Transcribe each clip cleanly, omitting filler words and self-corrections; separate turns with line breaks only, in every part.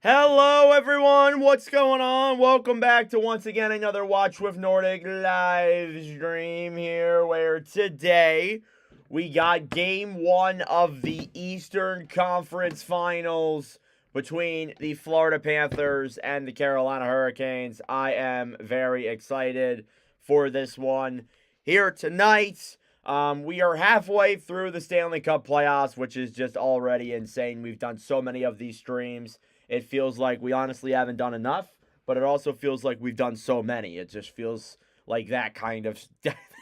Hello, everyone. What's going on? Welcome back to once again another Watch with Nordic live stream here, where today we got game one of the Eastern Conference Finals between the Florida Panthers and the Carolina Hurricanes. I am very excited for this one here tonight. We are halfway through the Stanley Cup playoffs, which is just already insane. We've done so many of these streams. It feels like we honestly haven't done enough, but it also feels like we've done so many. It just feels like that kind of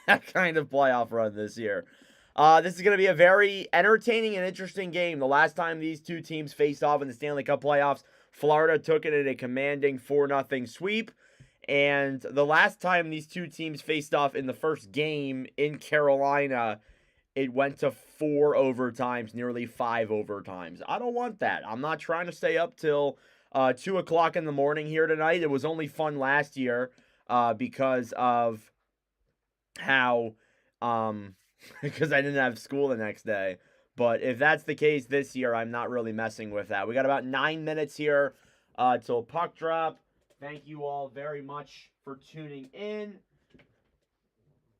playoff run this year. This is going to be a very entertaining and interesting game. The last time these two teams faced off in the Stanley Cup playoffs, Florida took it in a commanding 4-0 sweep. And the last time these two teams faced off in the first game in Carolina, it went to 4 overtimes, nearly 5 overtimes. I don't want that. I'm not trying to stay up till 2 o'clock in the morning here tonight. It was only fun last year because of how, because I didn't have school the next day. But if that's the case this year, I'm not really messing with that. We got about 9 minutes here till puck drop. Thank you all very much for tuning in.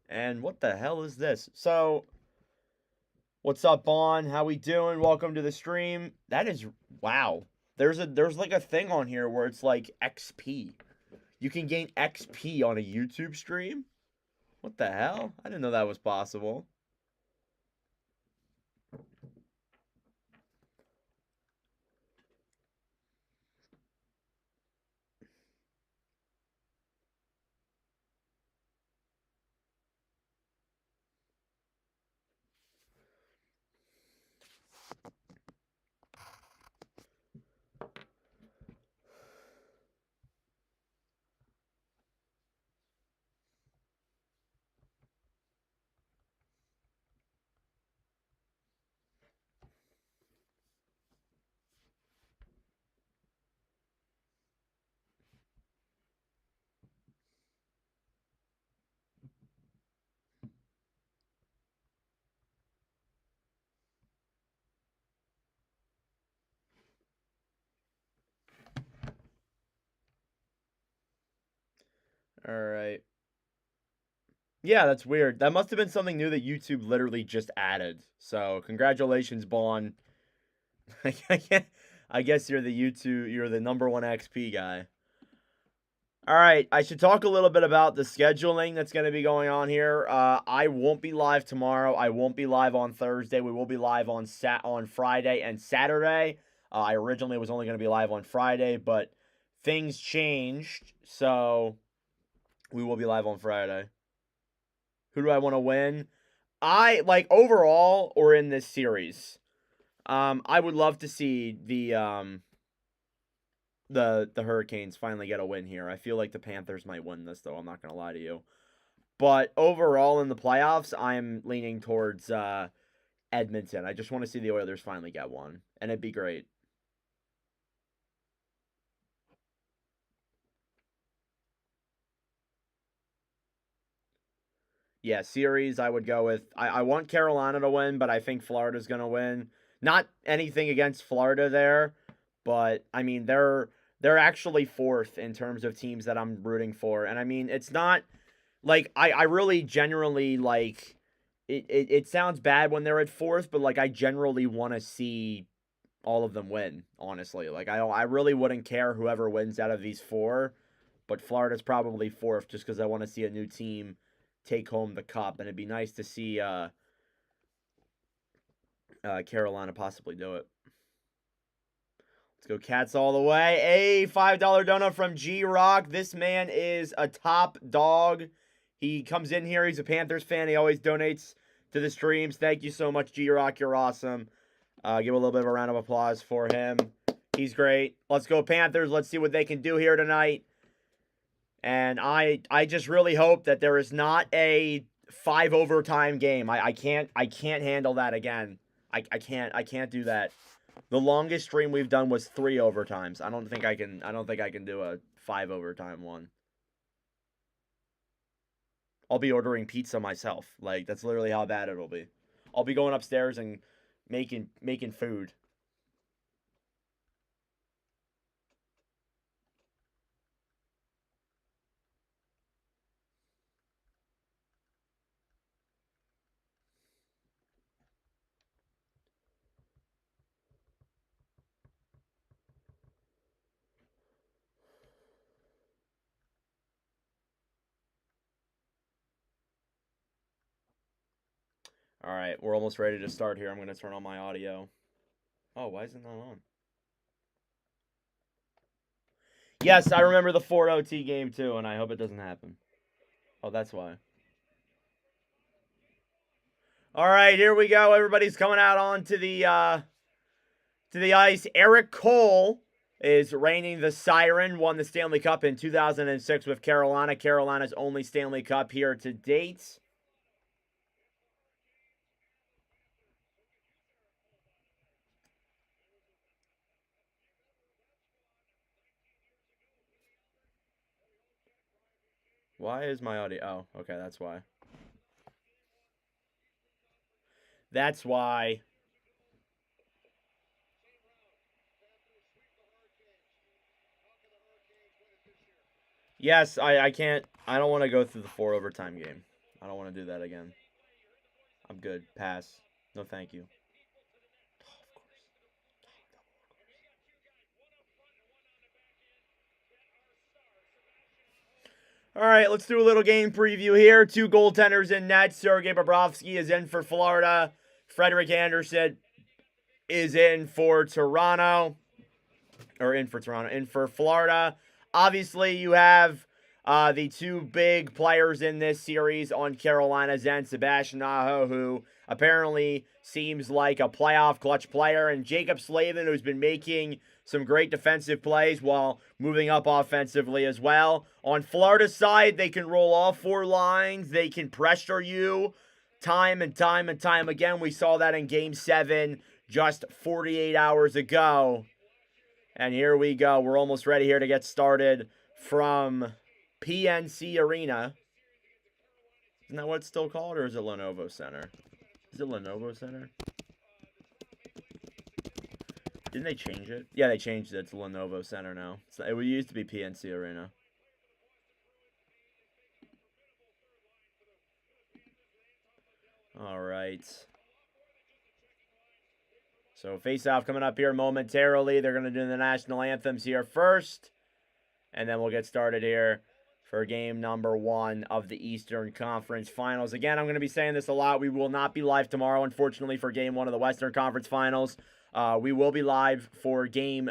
And what the hell is this? So, what's up, Bon? How we doing? Welcome to the stream. That is, wow. There's like a thing on here where it's like XP. You can gain XP on a YouTube stream? What the hell? I didn't know that was possible. All right. Yeah, that's weird. That must have been something new that YouTube literally just added. So, congratulations, Bon. I guess you're the number one XP guy. All right, I should talk a little bit about the scheduling that's going to be going on here. I won't be live tomorrow. I won't be live on Thursday. We will be live on Friday and Saturday. I originally was only going to be live on Friday, but things changed, so we will be live on Friday. Who do I want to win? I like overall or in this series. I would love to see the Hurricanes finally get a win here. I feel like the Panthers might win this, though. I'm not going to lie to you. But overall in the playoffs, I'm leaning towards Edmonton. I just want to see the Oilers finally get one, and it'd be great. Yeah, series, I would go with... I want Carolina to win, but I think Florida's going to win. Not anything against Florida there, but, I mean, they're actually fourth in terms of teams that I'm rooting for. And, I mean, it's not... Like, I really generally, like... It sounds bad when they're at fourth, but, like, I generally want to see all of them win, honestly. Like, I really wouldn't care whoever wins out of these four, but Florida's probably fourth just because I want to see a new team take home the cup, and it'd be nice to see Carolina possibly do it. Let's go Cats all the way. A $5 donut from G-Rock. This man is a top dog. He comes in here. He's a Panthers fan. He always donates to the streams. Thank you so much, G-Rock. You're awesome. Give a little bit of a round of applause for him. He's great. Let's go Panthers. Let's see what they can do here tonight. And I just really hope that there is not a 5 overtime game. I can't handle that again. I can't do that. The longest stream we've done was 3 overtimes. I don't think I can do a 5 overtime one. I'll be ordering pizza myself. Like, that's literally how bad it'll be. I'll be going upstairs and making food. All right, we're almost ready to start here. I'm going to turn on my audio. Oh, why is it not on? Yes, I remember the 4 OT game too, and I hope it doesn't happen. Oh, that's why. All right, here we go. Everybody's coming out onto the ice. Eric Cole is reigning the Siren, won the Stanley Cup in 2006 with Carolina. Carolina's only Stanley Cup here to date. Why is my audio? Oh, okay, that's why. That's why. Yes, I can't. I don't want to go through the 4 overtime game. I don't want to do that again. I'm good. Pass. No, thank you. All right, let's do a little game preview here. 2 goaltenders in net. Sergei Bobrovsky is in for Florida. Frederik Andersen is in for Toronto. In for Florida. Obviously, you have the 2 big players in this series on Carolina's end. Sebastian Aho, who apparently seems like a playoff clutch player, and Jacob Slavin, who's been making some great defensive plays while moving up offensively as well. On Florida's side, they can roll all 4 lines. They can pressure you time and time and time again. We saw that in Game 7 just 48 hours ago. And here we go. We're almost ready here to get started from PNC Arena. Isn't that what it's still called, or is it Lenovo Center? Is it Lenovo Center? Didn't they change it? Yeah, they changed it to Lenovo Center now. It used to be PNC Arena. All right. So face-off coming up here momentarily. They're going to do the national anthems here first. And then we'll get started here for game number 1 of the Eastern Conference Finals. Again, I'm going to be saying this a lot. We will not be live tomorrow, unfortunately, for game 1 of the Western Conference Finals. We will be live for game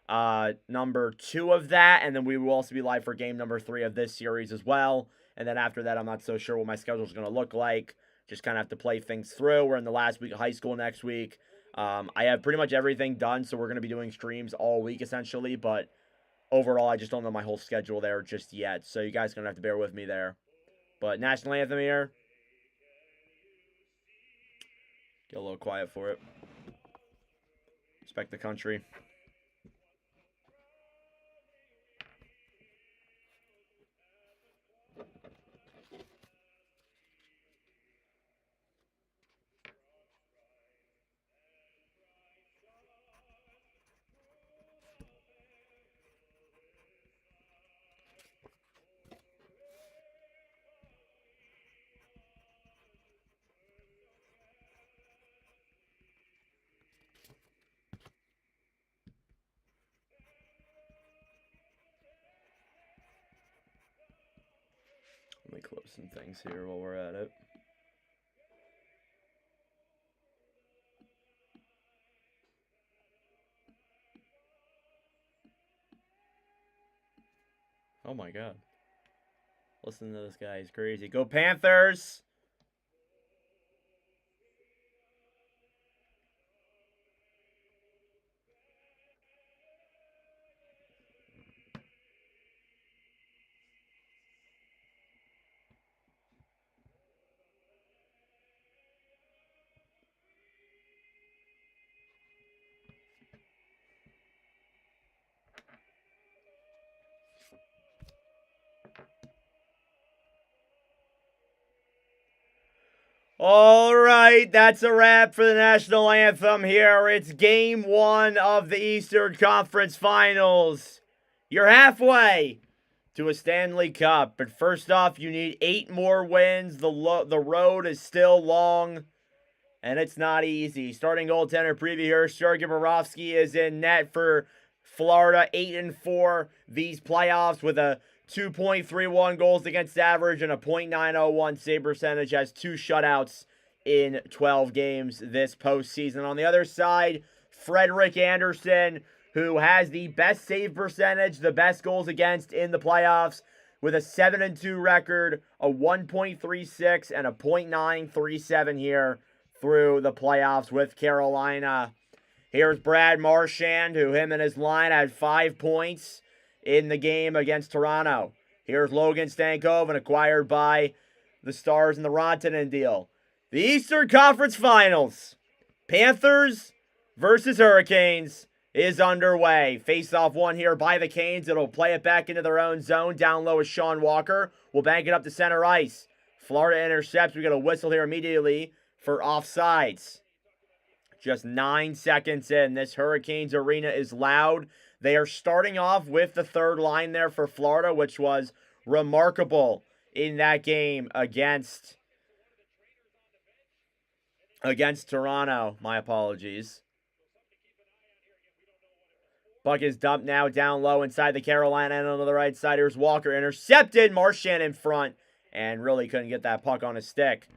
number 2 of that, and then we will also be live for game number 3 of this series as well. And then after that, I'm not so sure what my schedule is going to look like. Just kind of have to play things through. We're in the last week of high school next week. I have pretty much everything done, so we're going to be doing streams all week, essentially, but overall, I just don't know my whole schedule there just yet, so you guys are going to have to bear with me there. But national anthem here. Get a little quiet for it. Respect the country. Let me close some things here while we're at it. Oh my god. Listen to this guy. He's crazy. Go Panthers! All right, that's a wrap for the national anthem here. It's game 1 of the Eastern Conference Finals. You're halfway to a Stanley Cup, but first off, you need 8 more wins. The road is still long, and it's not easy. Starting goaltender preview here. Sergei Bobrovsky is in net for Florida, 8-4 these playoffs with a 2.31 goals against average and a .901 save percentage. Has 2 shutouts in 12 games this postseason. On the other side, Frederick Anderson, who has the best save percentage, the best goals against in the playoffs, with a 7-2 record, a 1.36 and a .937 here through the playoffs with Carolina. Here's Brad Marchand, who him and his line had 5 points in the game against Toronto. Here's Logan Stankoven, acquired by the Stars in the Rantanen deal. The Eastern Conference Finals, Panthers versus Hurricanes, is underway. Face-off one here by the Canes. It'll play it back into their own zone. Down low is Sean Walker. We'll bank it up to center ice. Florida intercepts. We get a whistle here immediately for offsides. Just 9 seconds in. This Hurricanes arena is loud. They are starting off with the third line there for Florida, which was remarkable in that game against Toronto. My apologies. Puck is dumped now down low inside the Carolina end on the right side. Here's Walker, intercepted. Marchand in front and really couldn't get that puck on his stick.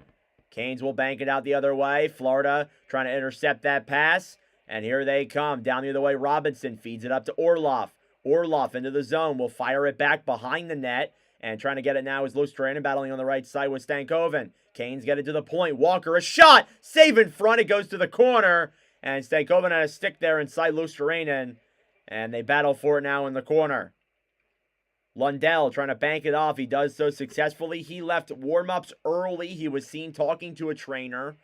Canes will bank it out the other way. Florida trying to intercept that pass. And here they come. Down the other way, Robinson feeds it up to Orlov. Orlov into the zone. Will fire it back behind the net. And trying to get it now is Lustranen battling on the right side with Stankoven. Canes get it to the point. Walker, a shot. Save in front. It goes to the corner. And Stankoven had a stick there inside Lustranen. And they battle for it now in the corner. Lundell trying to bank it off. He does so successfully. He left warm-ups early. He was seen talking to a trainer.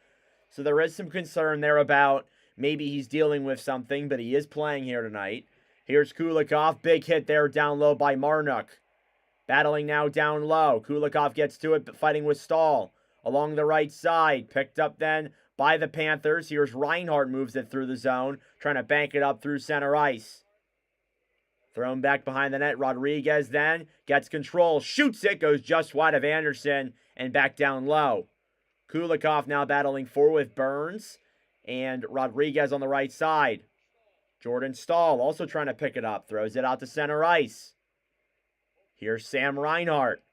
So there is some concern there about maybe he's dealing with something, but he is playing here tonight. Here's Kulikov. Big hit there down low by Marnuk. Battling now down low. Kulikov gets to it, but fighting with Stahl. Along the right side. Picked up then by the Panthers. Here's Reinhart, moves it through the zone. Trying to bank it up through center ice. Thrown back behind the net. Rodriguez then gets control. Shoots it. Goes just wide of Anderson and back down low. Kulikov now battling forward with Burns and Rodriguez on the right side. Jordan Stahl also trying to pick it up. Throws it out to center ice. Here's Sam Reinhart.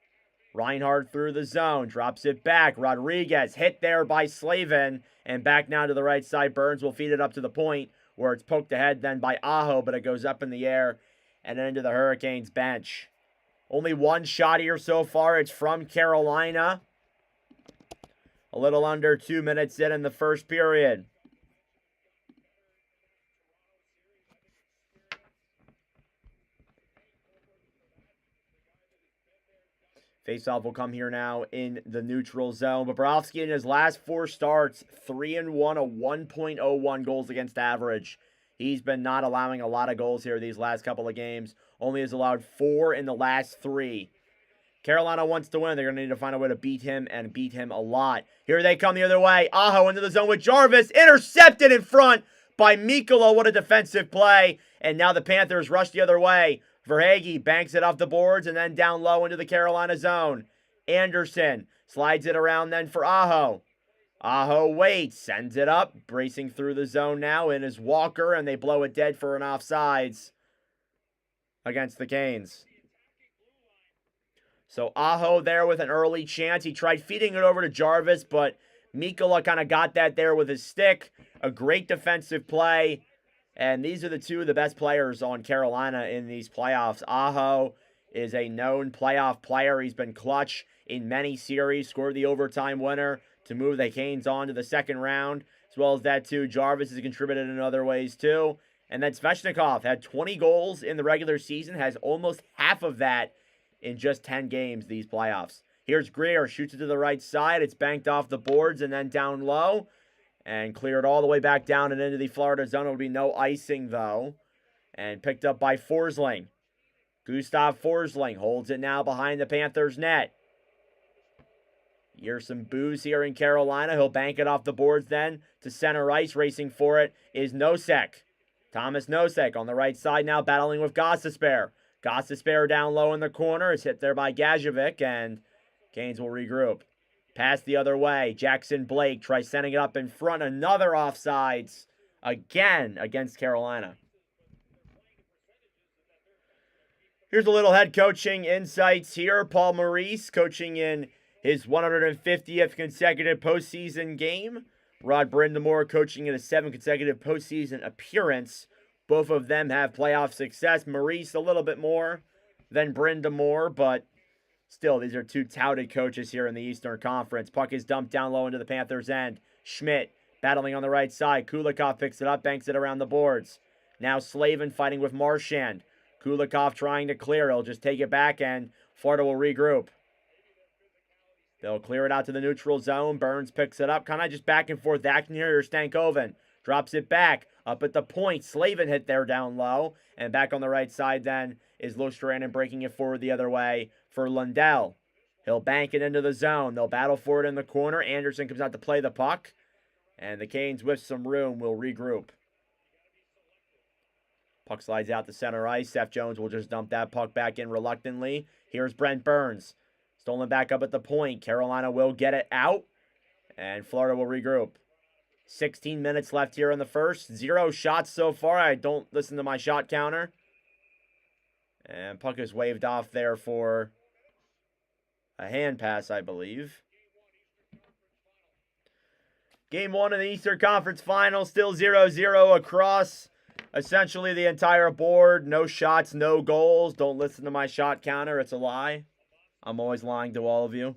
Reinhart through the zone. Drops it back. Rodriguez hit there by Slavin. And back now to the right side. Burns will feed it up to the point where it's poked ahead then by Aho, but it goes up in the air and then into the Hurricanes bench. Only one shot here so far. It's from Carolina. A little under 2 minutes in the first period. Faceoff will come here now in the neutral zone. Bobrovsky in his last 4 starts, 3-1, a 1.01 goals against average. He's been not allowing a lot of goals here these last couple of games. Only has allowed 4 in the last 3. Carolina wants to win. They're going to need to find a way to beat him and beat him a lot. Here they come the other way. Aho into the zone with Jarvis. Intercepted in front by Mikkola. What a defensive play. And now the Panthers rush the other way. Verhaeghe banks it off the boards and then down low into the Carolina zone. Anderson slides it around then for Aho. Aho waits, sends it up, bracing through the zone now in is Walker, and they blow it dead for an offsides against the Canes. So Aho there with an early chance. He tried feeding it over to Jarvis, but Mikkola kind of got that there with his stick. A great defensive play. And these are the two of the best players on Carolina in these playoffs. Aho is a known playoff player. He's been clutch in many series, scored the overtime winner to move the Canes on to the second round. As well as that, too, Jarvis has contributed in other ways, too. And then Svechnikov had 20 goals in the regular season, has almost half of that in just 10 games these playoffs. Here's Greer, shoots it to the right side. It's banked off the boards and then down low. And cleared all the way back down and into the Florida zone. It will be no icing, though. And picked up by Forsling. Gustav Forsling holds it now behind the Panthers' net. Here's some boos here in Carolina. He'll bank it off the boards then to center ice. Racing for it is Nosek. Thomas Nosek on the right side now battling with Gostisbehere. Gostisbehere down low in the corner. Is hit there by Gajovic, and Canes will regroup. Pass the other way. Jackson Blake tries sending it up in front. Another offsides again against Carolina. Here's a little head coaching insights here. Paul Maurice coaching in his 150th consecutive postseason game. Rod Brind'Amour coaching in a 7th consecutive postseason appearance. Both of them have playoff success. Maurice a little bit more than Brind'Amour, but still, these are two touted coaches here in the Eastern Conference. Puck is dumped down low into the Panthers' end. Schmidt battling on the right side. Kulikov picks it up, banks it around the boards. Now Slavin fighting with Marchand. Kulikov trying to clear. He'll just take it back, and Florida will regroup. They'll clear it out to the neutral zone. Burns picks it up. Kind of just back and forth action here. Here's Stankoven. Drops it back. Up at the point. Slavin hit there down low. And back on the right side then is Lustranen breaking it forward the other way for Lundell. He'll bank it into the zone. They'll battle for it in the corner. Anderson comes out to play the puck. And the Canes, with some room, will regroup. Puck slides out to center ice. Seth Jones will just dump that puck back in reluctantly. Here's Brent Burns. Stolen back up at the point. Carolina will get it out. And Florida will regroup. 16 minutes left here in the first. 0 shots so far. I don't listen to my shot counter. And puck is waved off there for a hand pass, I believe. Game 1 of the Eastern Conference Final. Still 0-0 across essentially the entire board. No shots, no goals. Don't listen to my shot counter. It's a lie. I'm always lying to all of you.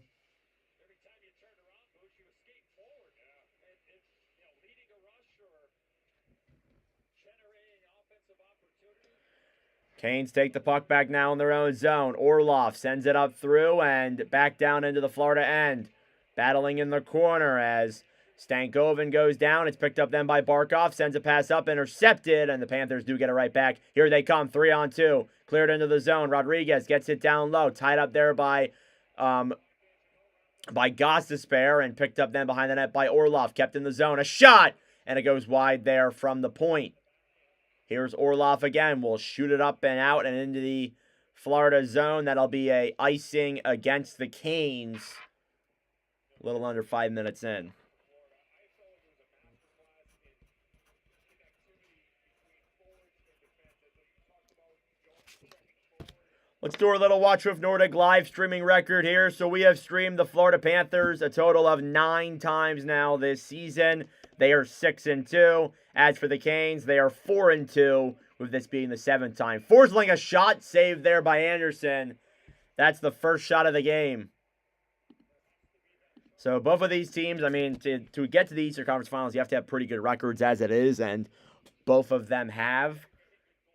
Canes take the puck back now in their own zone. Orlov sends it up through and back down into the Florida end. Battling in the corner as Stankoven goes down. It's picked up then by Barkov. Sends a pass up, intercepted, and the Panthers do get it right back. Here they come, 3-on-2. Cleared into the zone. Rodriguez gets it down low. Tied up there by Gostisbehere and picked up then behind the net by Orlov. Kept in the zone. A shot! And it goes wide there from the point. Here's Orlov again. We'll shoot it up and out and into the Florida zone. That'll be a icing against the Canes. A little under 5 minutes in. Let's do our little Watch With Nordic live streaming record here. So we have streamed the Florida Panthers a total of 9 times now this season. They are 6-2. As for the Canes, they are 4-2, with this being the 7th time. Forsling, a shot saved there by Anderson. That's the first shot of the game. So both of these teams, I mean, to get to the Eastern Conference Finals, you have to have pretty good records as it is, and both of them have.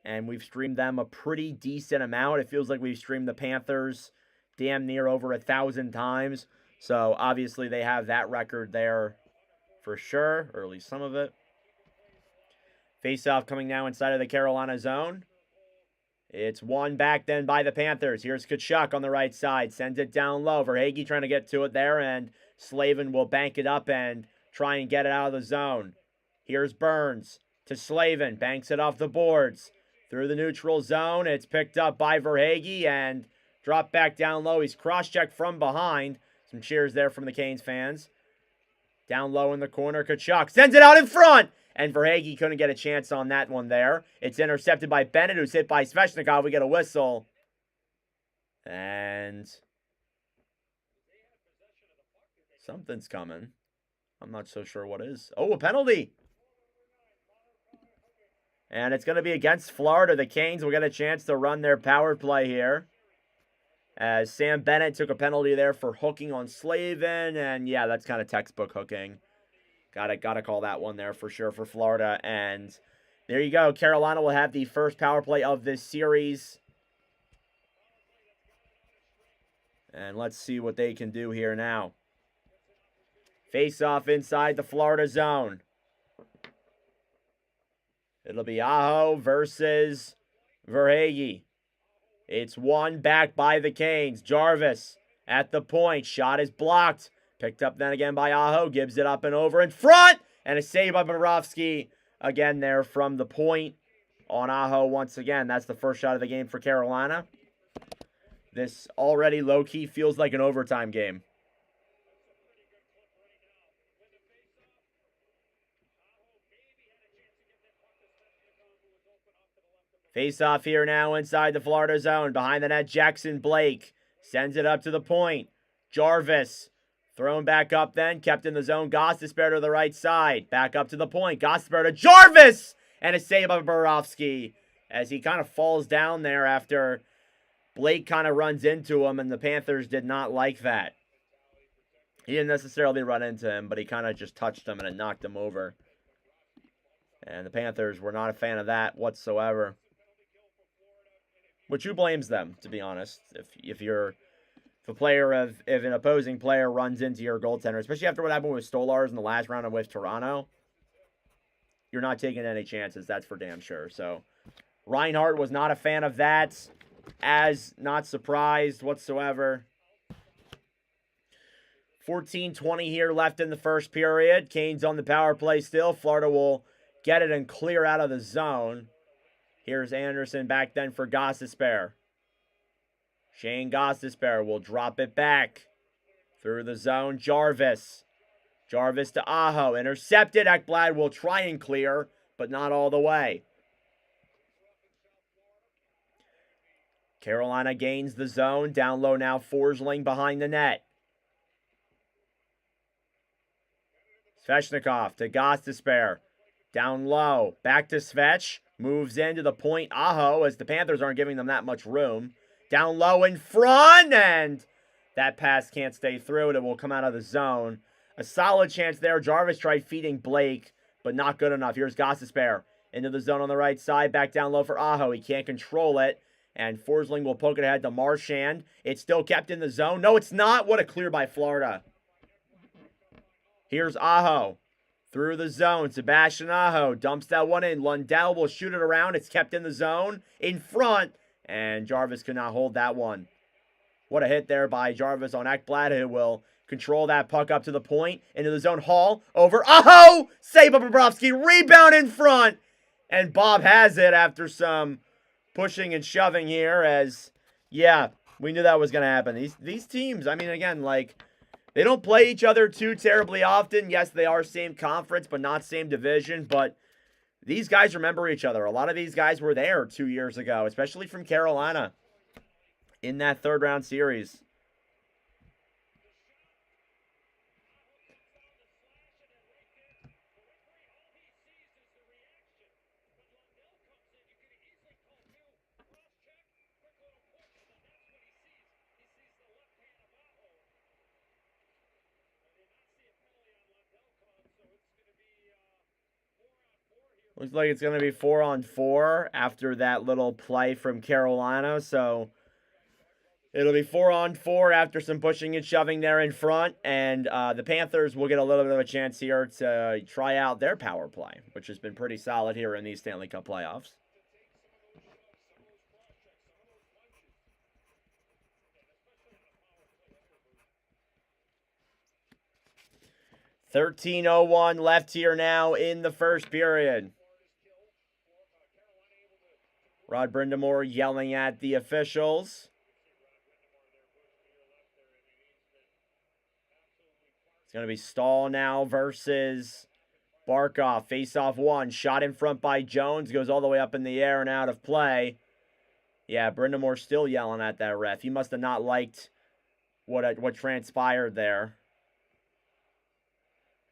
And we've streamed them a pretty decent amount. It feels like we've streamed the Panthers damn near over 1,000 times. So obviously they have that record there for sure, or at least some of it. Face-off coming now inside of the Carolina zone. It's won back then by the Panthers. Here's Tkachuk on the right side. Sends it down low. Verhaeghe trying to get to it there, and Slavin will bank it up and try and get it out of the zone. Here's Burns to Slavin. Banks it off the boards. Through the neutral zone. It's picked up by Verhaeghe and dropped back down low. He's cross-checked from behind. Some cheers there from the Canes fans. Down low in the corner, Tkachuk sends it out in front. And Verhaeghe couldn't get a chance on that one there. It's intercepted by Bennett, who's hit by Svechnikov. We get a whistle. And something's coming. I'm not so sure what is. Oh, a penalty. And it's going to be against Florida. The Canes will get a chance to run their power play here. As Sam Bennett took a penalty there for hooking on Slavin. And yeah, that's kind of textbook hooking. Gotta call that one there for sure for Florida. And there you go. Carolina will have the first power play of this series. And let's see what they can do here now. Face off inside the Florida zone. It'll be Aho versus Verhaeghe. It's won back by the Canes. Jarvis at the point. Shot is blocked. Picked up then again by Aho. Gives it up and over in front. And a save by Bobrovsky again there from the point on Aho once again. That's the first shot of the game for Carolina. This already low-key feels like an overtime game. Face off here now inside the Florida zone. Behind the net, Jackson Blake sends it up to the point. Jarvis thrown back up then, kept in the zone. Gostisbehere to the right side. Back up to the point. Gostisbehere to Jarvis! And a save by Borowski as he kind of falls down there after Blake kind of runs into him, and the Panthers did not like that. He didn't necessarily run into him, but he kind of just touched him and it knocked him over. And the Panthers were not a fan of that whatsoever. Which who blames them, to be honest? If an opposing player runs into your goaltender, especially after what happened with Stolars in the last round of with Toronto, you're not taking any chances, that's for damn sure. So Reinhart was not a fan of that, as not surprised whatsoever. 14:20 here left in the first period. Canes on the power play still. Florida will get it and clear out of the zone. Here's Anderson back then for Gostisbehere. Shane Gostisbehere will drop it back through the zone. Jarvis to Aho. Intercepted. Ekblad will try and clear, but not all the way. Carolina gains the zone. Down low now, Forsling behind the net. Svechnikov to Gostisbehere. Down low. Back to Svech. Moves into the point. Aho, as the Panthers aren't giving them that much room. Down low in front, and that pass can't stay through, and it will come out of the zone. A solid chance there. Jarvis tried feeding Blake, but not good enough. Here's Gostisbehere into the zone on the right side. Back down low for Aho. He can't control it, and Forsling will poke it ahead to Marchand. It's still kept in the zone. No, it's not. What a clear by Florida. Here's Aho. Through the zone, Sebastian Aho dumps that one in. Lundell will shoot it around. It's kept in the zone. In front, and Jarvis could not hold that one. What a hit there by Jarvis on Ekblad, who will control that puck up to the point. Into the zone, Hall, over, Aho! Save by Bobrovsky, rebound in front! And Bob has it after some pushing and shoving here as, yeah, we knew that was going to happen. These teams, I mean, again, like, they don't play each other too terribly often. Yes, they are same conference, but not same division. But these guys remember each other. A lot of these guys were there 2 years ago, especially from Carolina in that third-round series. Looks like it's going to be 4-on-4 after that little play from Carolina. So it'll be 4-on-4 after some pushing and shoving there in front. And the Panthers will get a little bit of a chance here to try out their power play, which has been pretty solid here in these Stanley Cup playoffs. .13:01 left here now in the first period. Rod Brindamore yelling at the officials. It's going to be Stahl now versus Barkov. Face-off one. Shot in front by Jones. Goes all the way up in the air and out of play. Yeah, Brindamore still yelling at that ref. He must have not liked what transpired there.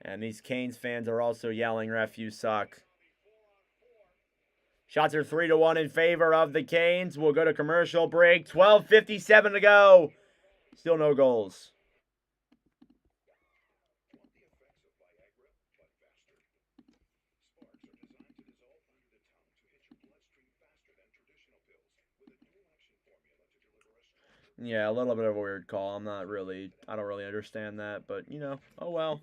And these Canes fans are also yelling, "Ref, you suck." Shots are 3-1 in favor of the Canes. We'll go to commercial break. 12:57 to go. Still no goals. Yeah, a little bit of a weird call. I don't really understand that, but, you know, oh well.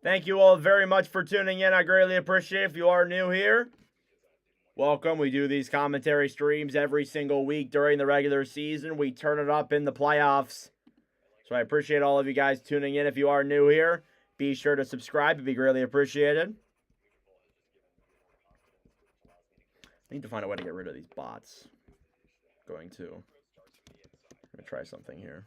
Thank you all very much for tuning in. I greatly appreciate it. If you are new here, welcome. We do these commentary streams every single week during the regular season. We turn it up in the playoffs. So I appreciate all of you guys tuning in. If you are new here, be sure to subscribe. It'd be greatly appreciated. I need to find a way to get rid of these bots. I'm going to try something here.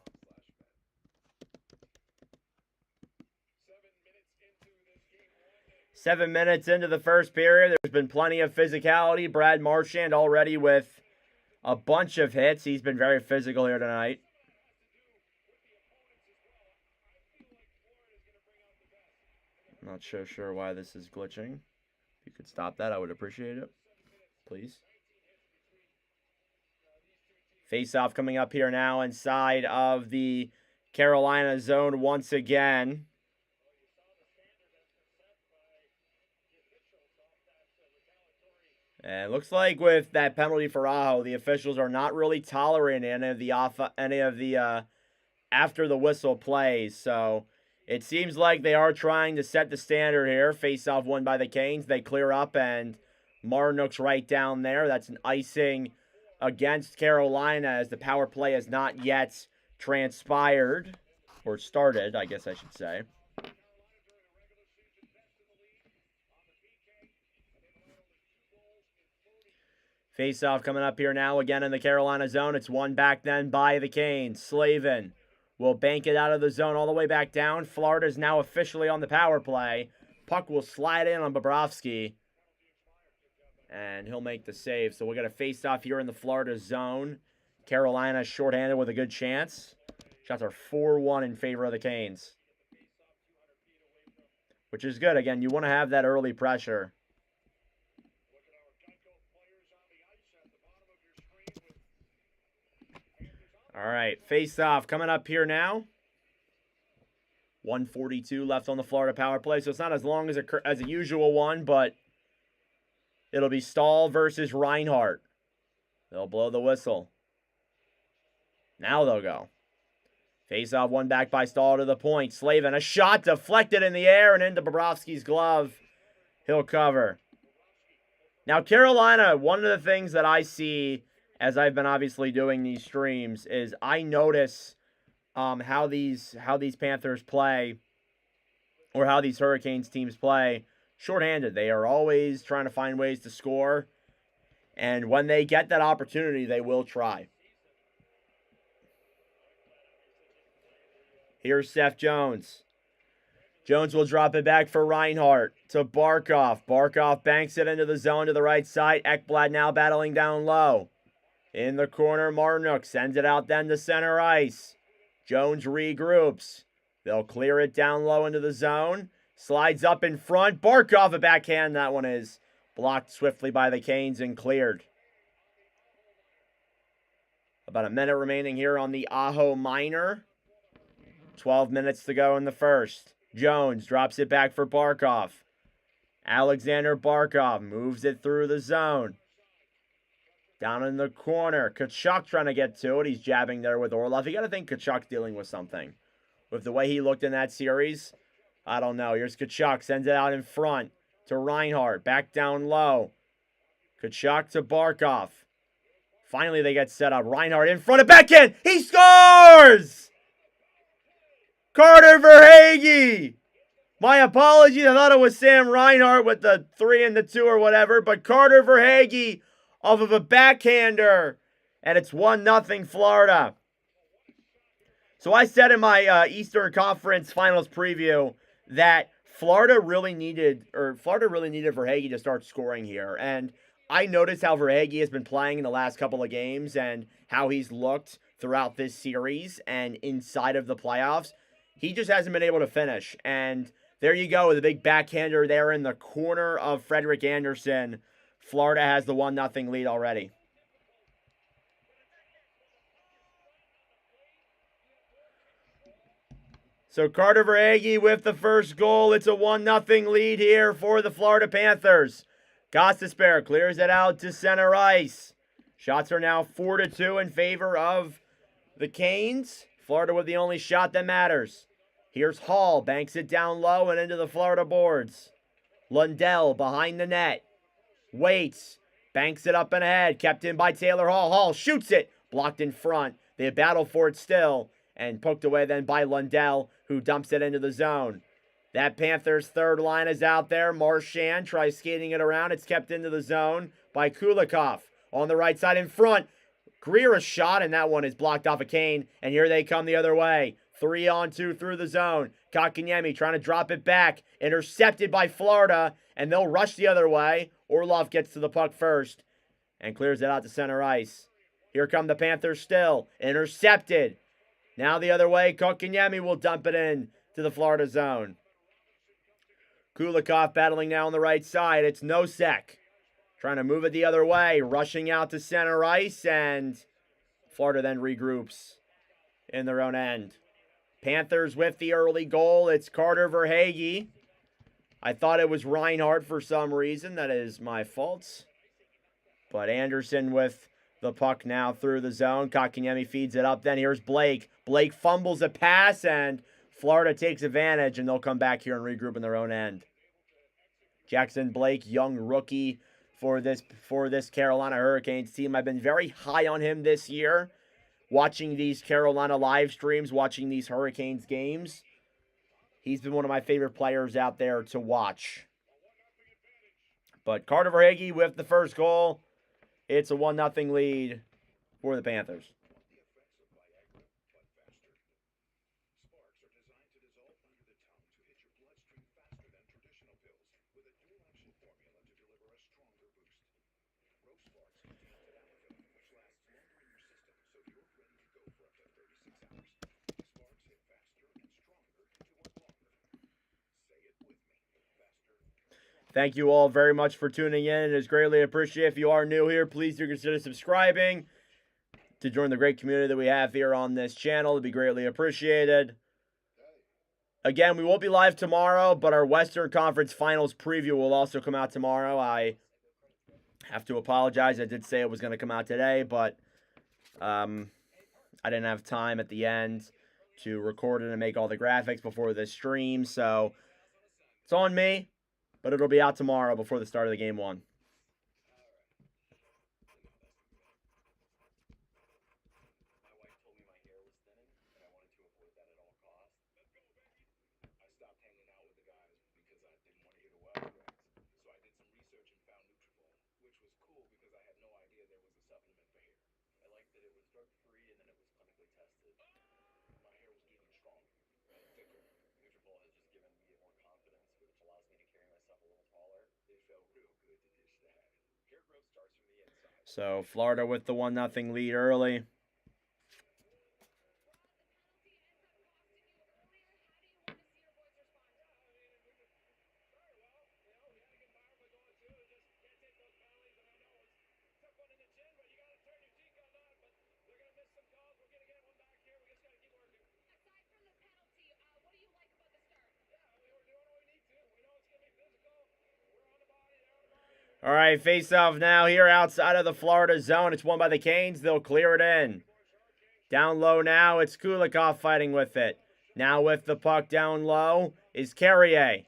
Seven minutes into the first period. There's been plenty of physicality. Brad Marchand already with a bunch of hits. He's been very physical here tonight. I'm not so sure why this is glitching. If you could stop that, I would appreciate it. Please. Face-off coming up here now inside of the Carolina zone once again. And it looks like with that penalty for Aho, the officials are not really tolerating any of the after the whistle plays. So it seems like they are trying to set the standard here. Face-off won by the Canes. They clear up, and Marnook's right down there. That's an icing against Carolina as the power play has not yet transpired. Or started, I guess I should say. Face-off coming up here now again in the Carolina zone. It's one back then by the Canes. Slavin will bank it out of the zone all the way back down. Florida's now officially on the power play. Puck will slide in on Bobrovsky. And he'll make the save. So we'll get a face-off here in the Florida zone. Carolina shorthanded with a good chance. Shots are 4-1 in favor of the Canes. Which is good. Again, you want to have that early pressure. All right, face-off coming up here now. 1:42 left on the Florida power play, so it's not as long as a usual one, but it'll be Stahl versus Reinhart. They'll blow the whistle. Now they'll go. Face-off one back by Stahl to the point. Slavin, a shot deflected in the air and into Bobrovsky's glove. He'll cover. Now, Carolina, one of the things that I see as I've been obviously doing these streams is I notice how these Panthers play, or how these Hurricanes teams play shorthanded. They are always trying to find ways to score, and when they get that opportunity, they will try. Here's Seth Jones. Jones will drop it back for Reinhart to Barkov. Barkov banks it into the zone to the right side. Ekblad now battling down low. In the corner, Marnook sends it out then to center ice. Jones regroups. They'll clear it down low into the zone. Slides up in front. Barkov, a backhand. That one is blocked swiftly by the Canes and cleared. About a minute remaining here on the Aho minor. 12 minutes to go in the first. Jones drops it back for Barkov. Alexander Barkov moves it through the zone. Down in the corner. Tkachuk trying to get to it. He's jabbing there with Orlov. You got to think Tkachuk's dealing with something. With the way he looked in that series, I don't know. Here's Tkachuk. Sends it out in front to Reinhart. Back down low. Tkachuk to Barkov. Finally, they get set up. Reinhart in front of backhand. He scores! Carter Verhaeghe! My apologies. I thought it was Sam Reinhart with the 3 and the 2 or whatever. But Carter Verhaeghe off of a backhander. And it's 1-0 Florida. So I said in my Eastern Conference Finals preview that Florida really needed Verhaeghe to start scoring here. And I noticed how Verhaeghe has been playing in the last couple of games and how he's looked throughout this series and inside of the playoffs. He just hasn't been able to finish. And there you go, with a big backhander there in the corner of Frederik Andersen. Florida has the 1-0 lead already. So Carter Verhaeghe with the first goal. It's a 1-0 lead here for the Florida Panthers. Gostisbehere clears it out to center ice. Shots are now 4-2 in favor of the Canes. Florida with the only shot that matters. Here's Hall, banks it down low and into the Florida boards. Lundell behind the net. Waits, banks it up and ahead, kept in by Taylor Hall. Hall shoots it, blocked in front. They battle for it still, and poked away then by Lundell, who dumps it into the zone. That Panthers third line is out there. Marchand tries skating it around. It's kept into the zone by Kulikov. On the right side in front. Greer a shot, and that one is blocked off a Kane. And here they come the other way. 3-on-2 through the zone. Kotkaniemi trying to drop it back. Intercepted by Florida, and they'll rush the other way. Orlov gets to the puck first and clears it out to center ice. Here come the Panthers still. Intercepted. Now the other way. Kotkaniemi will dump it in to the Florida zone. Kulikov battling now on the right side. It's Nosek trying to move it the other way. Rushing out to center ice, and Florida then regroups in their own end. Panthers with the early goal. It's Carter Verhaeghe. I thought it was Reinhardt for some reason. That is my fault. But Anderson with the puck now through the zone. Kotkaniemi feeds it up. Then here's Blake. Blake fumbles a pass, and Florida takes advantage, and they'll come back here and regroup in their own end. Jackson Blake, young rookie for this Carolina Hurricanes team. I've been very high on him this year. Watching these Carolina live streams, watching these Hurricanes games, he's been one of my favorite players out there to watch. But Carter Verhaeghe with the first goal. It's a 1-0 lead for the Panthers. Thank you all very much for tuning in. It is greatly appreciated. If you are new here, please do consider subscribing to join the great community that we have here on this channel. It'd be greatly appreciated. Again, we won't be live tomorrow, but our Western Conference Finals preview will also come out tomorrow. I have to apologize. I did say it was going to come out today, but I didn't have time at the end to record it and make all the graphics before this stream, so it's on me. But it'll be out tomorrow before the start of the game one. So Florida with the 1-0 lead early. All right, face-off now here outside of the Florida zone. It's won by the Canes. They'll clear it in. Down low now, it's Kulikov fighting with it. Now with the puck down low is Carrier.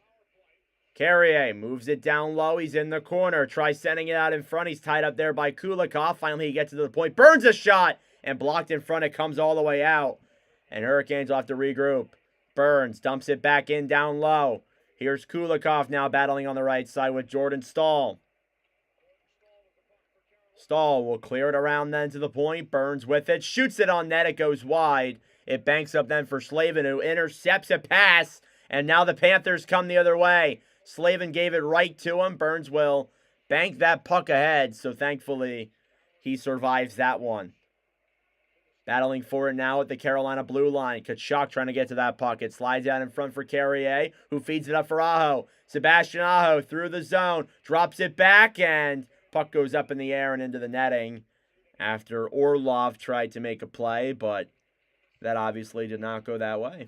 Carrier moves it down low. He's in the corner. Tries sending it out in front. He's tied up there by Kulikov. Finally, he gets to the point. Burns a shot and blocked in front. It comes all the way out. And Hurricanes will have to regroup. Burns dumps it back in down low. Here's Kulikov now battling on the right side with Jordan Staal. Staal will clear it around then to the point. Burns with it. Shoots it on net. It goes wide. It banks up then for Slavin, who intercepts a pass. And now the Panthers come the other way. Slavin gave it right to him. Burns will bank that puck ahead. So thankfully, he survives that one. Battling for it now at the Carolina blue line. Tkachuk trying to get to that puck. It slides out in front for Carrier, who feeds it up for Aho. Sebastian Aho through the zone. Drops it back, and puck goes up in the air and into the netting after Orlov tried to make a play, but that obviously did not go that way.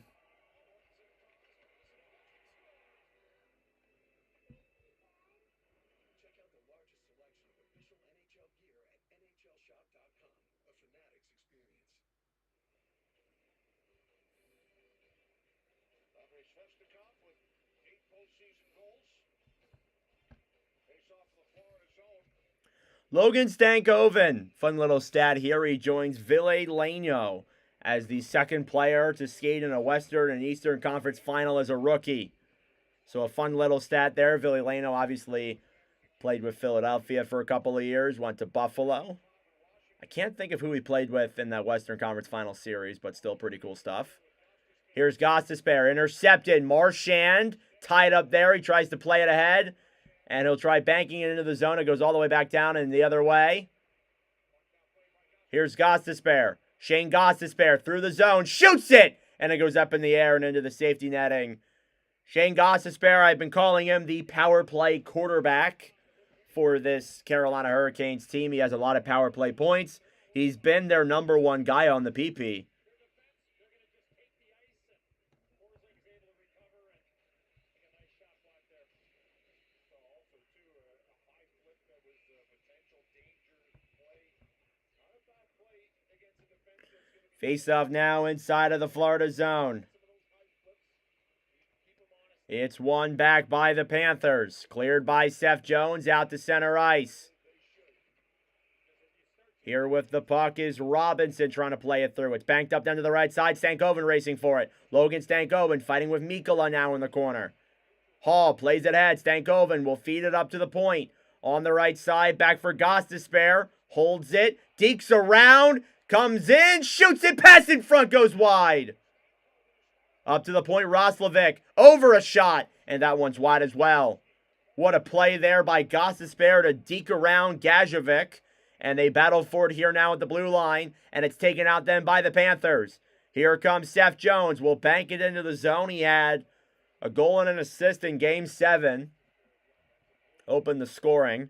Logan Stankoven, fun little stat here. He joins Ville Laino as the second player to skate in a Western and Eastern Conference final as a rookie. So a fun little stat there. Ville Laino obviously played with Philadelphia for a couple of years, went to Buffalo. I can't think of who he played with in that Western Conference Final Series, but still pretty cool stuff. Here's Gostisbehere, intercepted. Marchand tied up there. He tries to play it ahead, and he'll try banking it into the zone. It goes all the way back down and the other way. Here's Gostisbehere. Shane Gostisbehere through the zone, shoots it, and it goes up in the air and into the safety netting. Shane Gostisbehere, I've been calling him the power play quarterback for this Carolina Hurricanes team. He has a lot of power play points. He's been their number one guy on the PP. Face-off now inside of the Florida zone. It's won back by the Panthers. Cleared by Seth Jones out to center ice. Here with the puck is Robinson trying to play it through. It's banked up down to the right side. Stankoven racing for it. Logan Stankoven fighting with Mikkola now in the corner. Hall plays it ahead. Stankoven will feed it up to the point. On the right side, back for Gostisbehere. Holds it. Dekes around. Comes in. Shoots it. Pass in front. Goes wide. Up to the point, Roslovic. Over a shot. And that one's wide as well. What a play there by Gostisbehere to deke around Gajovic. And they battle for it here now at the blue line. And it's taken out then by the Panthers. Here comes Seth Jones. Will bank it into the zone. He had a goal and an assist in Game 7. Opened the scoring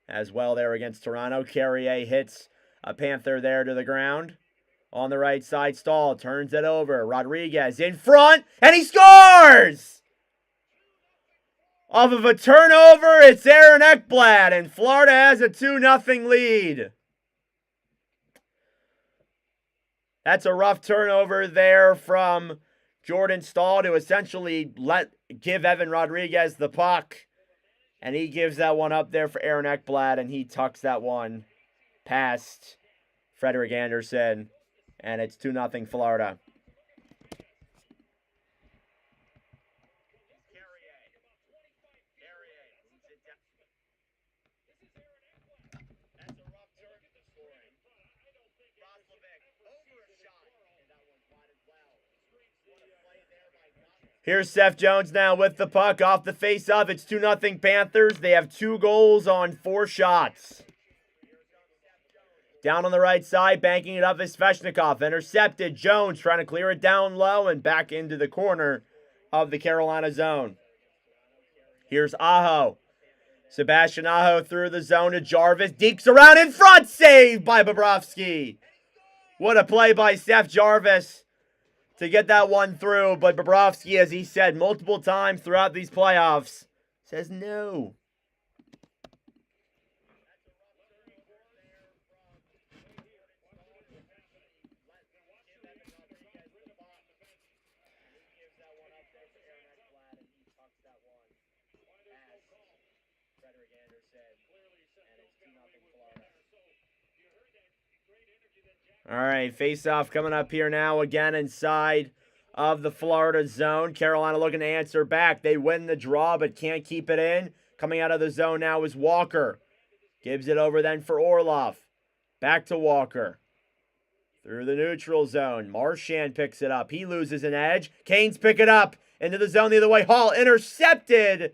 as well there against Toronto. Carrier hits a Panther there to the ground. On the right side, Stahl turns it over. Rodriguez in front, and he scores! Off of a turnover, it's Aaron Ekblad, and Florida has a 2-0 lead. That's a rough turnover there from Jordan Stahl to essentially give Evan Rodriguez the puck. And he gives that one up there for Aaron Ekblad, and he tucks that one past Frederik Andersen. And it's 2-0 Florida. Here's Seth Jones now with the puck off the face-off. It's 2-0 Panthers. They have 2 goals on 4 shots. Down on the right side, banking it up is Svechnikov. Intercepted. Jones trying to clear it down low and back into the corner of the Carolina zone. Here's Aho. Sebastian Aho through the zone to Jarvis. Dekes around in front. Saved by Bobrovsky. What a play by Seth Jarvis to get that one through. But Bobrovsky, as he said multiple times throughout these playoffs, says no. All right, face-off coming up here now again inside of the Florida zone. Carolina looking to answer back. They win the draw but can't keep it in. Coming out of the zone now is Walker. Gives it over then for Orlov. Back to Walker. Through the neutral zone. Marchand picks it up. He loses an edge. Canes pick it up. Into the zone the other way. Hall intercepted.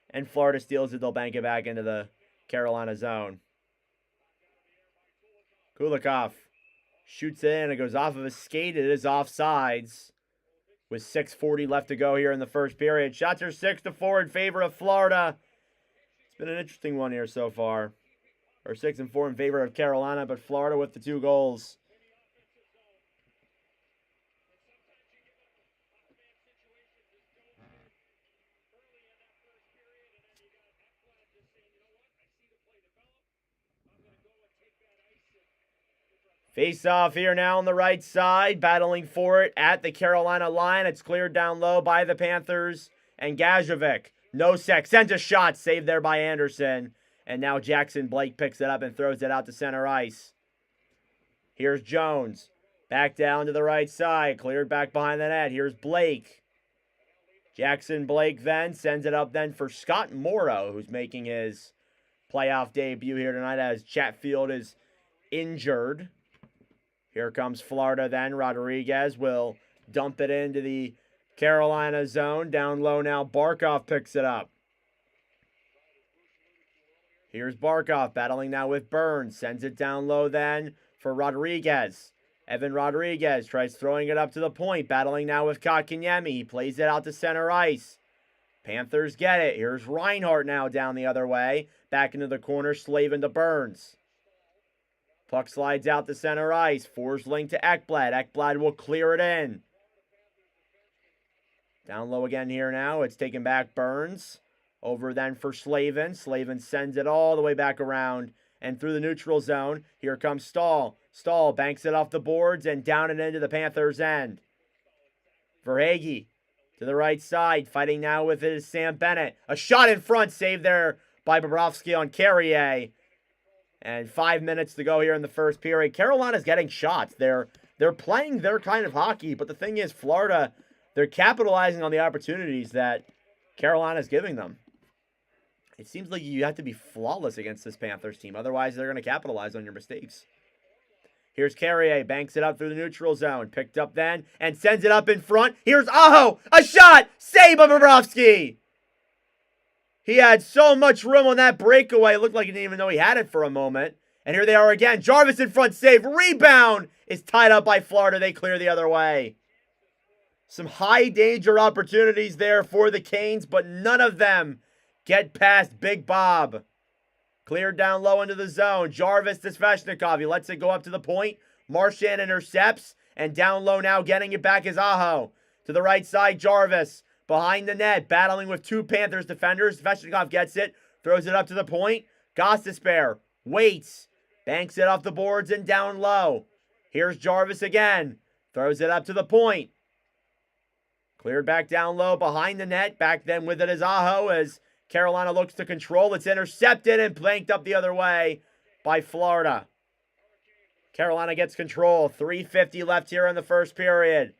And Florida steals it. They'll bank it back into the Carolina zone. Kulikov shoots it in. It goes off of his skate. It is offsides. With 6:40 left to go here in the first period. Shots are 6-4 in favor of Florida. It's been an interesting one here so far. Or 6-4 in favor of Carolina, but Florida with the 2 goals. Face off here now on the right side, battling for it at the Carolina line. It's cleared down low by the Panthers and Gajovic. Nosek sends a shot, saved there by Anderson. And now Jackson Blake picks it up and throws it out to center ice. Here's Jones. Back down to the right side, cleared back behind the net. Here's Blake. Jackson Blake then sends it up then for Scott Morrow, who's making his playoff debut here tonight as Chatfield is injured. Here comes Florida then. Rodriguez will dump it into the Carolina zone. Down low now, Barkov picks it up. Here's Barkov battling now with Burns. Sends it down low then for Rodriguez. Evan Rodriguez tries throwing it up to the point. Battling now with Kotkaniemi. He plays it out to center ice. Panthers get it. Here's Reinhart now down the other way. Back into the corner, Slavin to Burns. Puck slides out to center ice. Forsling to Ekblad. Ekblad will clear it in. Down low again here now. It's taken back Burns. Over then for Slavin. Slavin sends it all the way back around and through the neutral zone. Here comes Stahl. Stahl banks it off the boards and down and into the Panthers' end. Verhaeghe to the right side. Fighting now with it is Sam Bennett. A shot in front. Saved there by Bobrovsky on Carrier. And 5 minutes to go here in the first period. Carolina's getting shots. They're playing their kind of hockey. But the thing is, Florida, they're capitalizing on the opportunities that Carolina's giving them. It seems like you have to be flawless against this Panthers team. Otherwise, they're going to capitalize on your mistakes. Here's Carrier. Banks it up through the neutral zone. Picked up then and sends it up in front. Here's Aho. A shot. Save by Bobrovsky. He had so much room on that breakaway. It looked like he didn't even know he had it for a moment. And here they are again. Jarvis in front. Save. Rebound is tied up by Florida. They clear the other way. Some high danger opportunities there for the Canes, but none of them get past Big Bob. Cleared down low into the zone. Jarvis to Svechnikov. He lets it go up to the point. Marchand intercepts. And down low now getting it back is Aho. To the right side, Jarvis. Behind the net. Battling with two Panthers defenders. Svechnikov gets it. Throws it up to the point. Gostisbehere waits. Banks it off the boards and down low. Here's Jarvis again. Throws it up to the point. Cleared back down low behind the net. Back then with it is Aho as Carolina looks to control. It's intercepted and planked up the other way by Florida. Carolina gets control. 3:50 left here in the first period.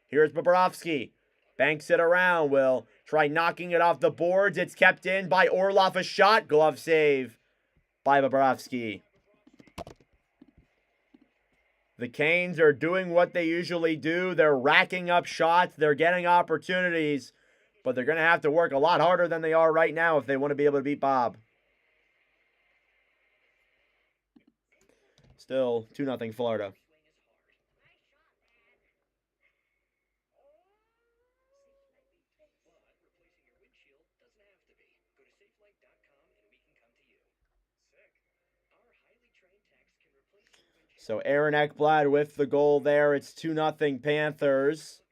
Here's Bobrovsky. Banks it around. Will try knocking it off the boards. It's kept in by Orlov. A shot. Glove save by Bobrovsky. The Canes are doing what they usually do. They're racking up shots. They're getting opportunities. But they're going to have to work a lot harder than they are right now if they want to be able to beat Bob. Still 2-0 Florida. So Aaron Ekblad with the goal there. It's 2-0 Panthers.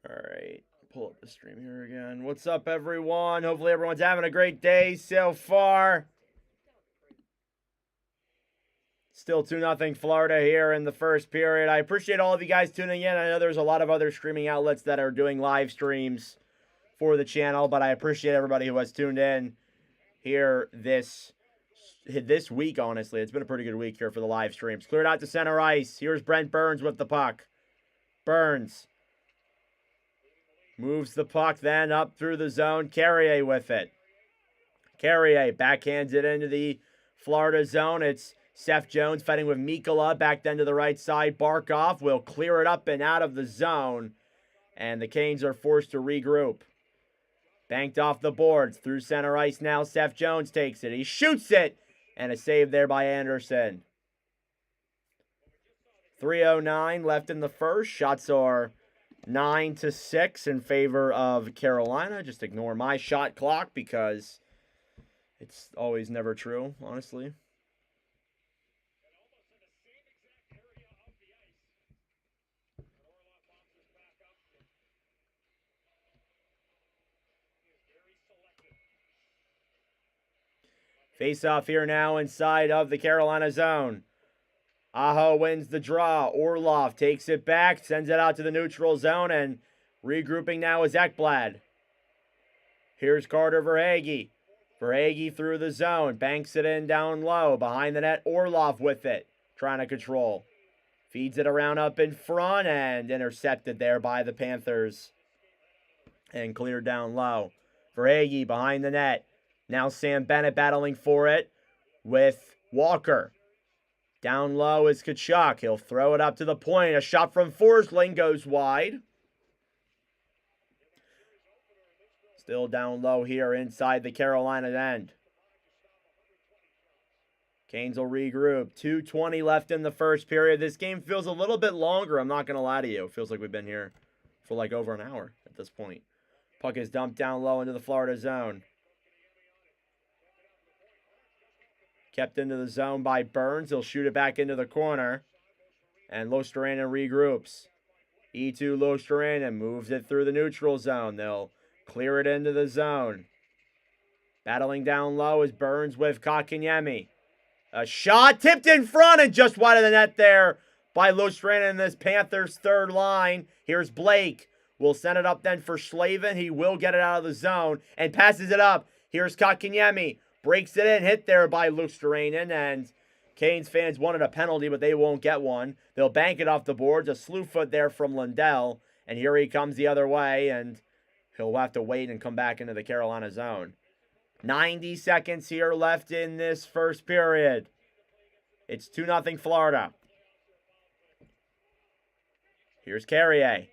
All right, pull up the stream here again. What's up, everyone? Hopefully everyone's having a great day so far. Still 2-0 Florida here in the first period. I appreciate all of you guys tuning in. I know there's a lot of other streaming outlets that are doing live streams for the channel, but I appreciate everybody who has tuned in here this week, honestly. It's been a pretty good week here for the live streams. Cleared out to center ice. Here's Brent Burns with the puck. Burns moves the puck then up through the zone. Carrier with it. Carrier backhands it into the Florida zone. It's Seth Jones fighting with Mikkola back then to the right side. Barkov will clear it up and out of the zone. And the Canes are forced to regroup. Banked off the boards. Through center ice now. Seth Jones takes it. He shoots it. And a save there by Anderson. 3:09 left in the first. Shots are 9-6 in favor of Carolina. Just ignore my shot clock because it's always never true, honestly. Face off here now inside of the Carolina zone. Aho wins the draw. Orlov takes it back, sends it out to the neutral zone, and regrouping now is Ekblad. Here's Carter Verhaeghe. Verhaeghe through the zone, banks it in down low. Behind the net, Orlov with it, trying to control. Feeds it around up in front and intercepted there by the Panthers. And cleared down low. Verhaeghe behind the net. Now Sam Bennett battling for it with Walker. Down low is Tkachuk. He'll throw it up to the point. A shot from Forsling goes wide. Still down low here inside the Carolina end. Canes will regroup. 2:20 left in the first period. This game feels a little bit longer. I'm not going to lie to you. It feels like we've been here for like over an hour at this point. Puck is dumped down low into the Florida zone. Kept into the zone by Burns. He'll shoot it back into the corner. And Luostarinen regroups. E2 Luostarinen moves it through the neutral zone. They'll clear it into the zone. Battling down low is Burns with Kotkaniemi. A shot tipped in front and just wide of the net there by Luostarinen in this Panthers third line. Here's Blake. Will send it up then for Slavin. He will get it out of the zone and passes it up. Here's Kotkaniemi. Breaks it in, hit there by Luostarinen, and Canes fans wanted a penalty, but they won't get one. They'll bank it off the boards. A slew foot there from Lundell, and here he comes the other way, and he'll have to wait and come back into the Carolina zone. 90 seconds here left in this first period. It's 2-0 Florida. Here's Carrier.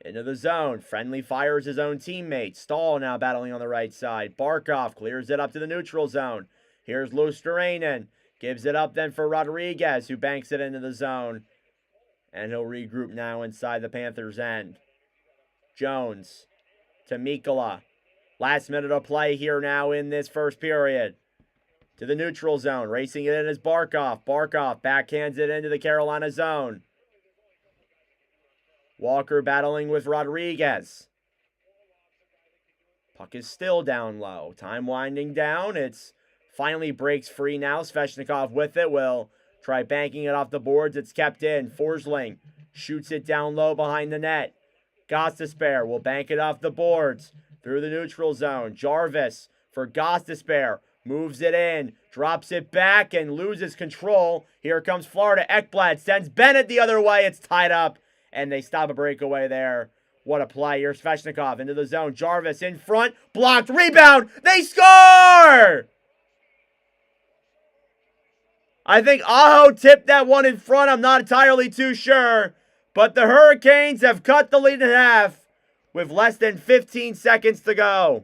Into the zone. Friendly fires his own teammate. Stahl now battling on the right side. Barkov clears it up to the neutral zone. Here's Luostarinen. Gives it up then for Rodriguez, who banks it into the zone. And he'll regroup now inside the Panthers' end. Jones to Mikkola. Last minute of play here now in this first period. To the neutral zone. Racing it in is Barkov. Barkov backhands it into the Carolina zone. Walker battling with Rodriguez. Puck is still down low. Time winding down. It's finally breaks free now. Svechnikov with it will try banking it off the boards. It's kept in. Forsling shoots it down low behind the net. Gostisbehere will bank it off the boards. Through the neutral zone. Jarvis for Gostisbehere. Moves it in. Drops it back and loses control. Here comes Florida. Ekblad sends Bennett the other way. It's tied up. And they stop a breakaway there. What a play. Here's Svechnikov into the zone. Jarvis in front. Blocked. Rebound. They score! I think Aho tipped that one in front. I'm not entirely too sure. But the Hurricanes have cut the lead in half with less than 15 seconds to go.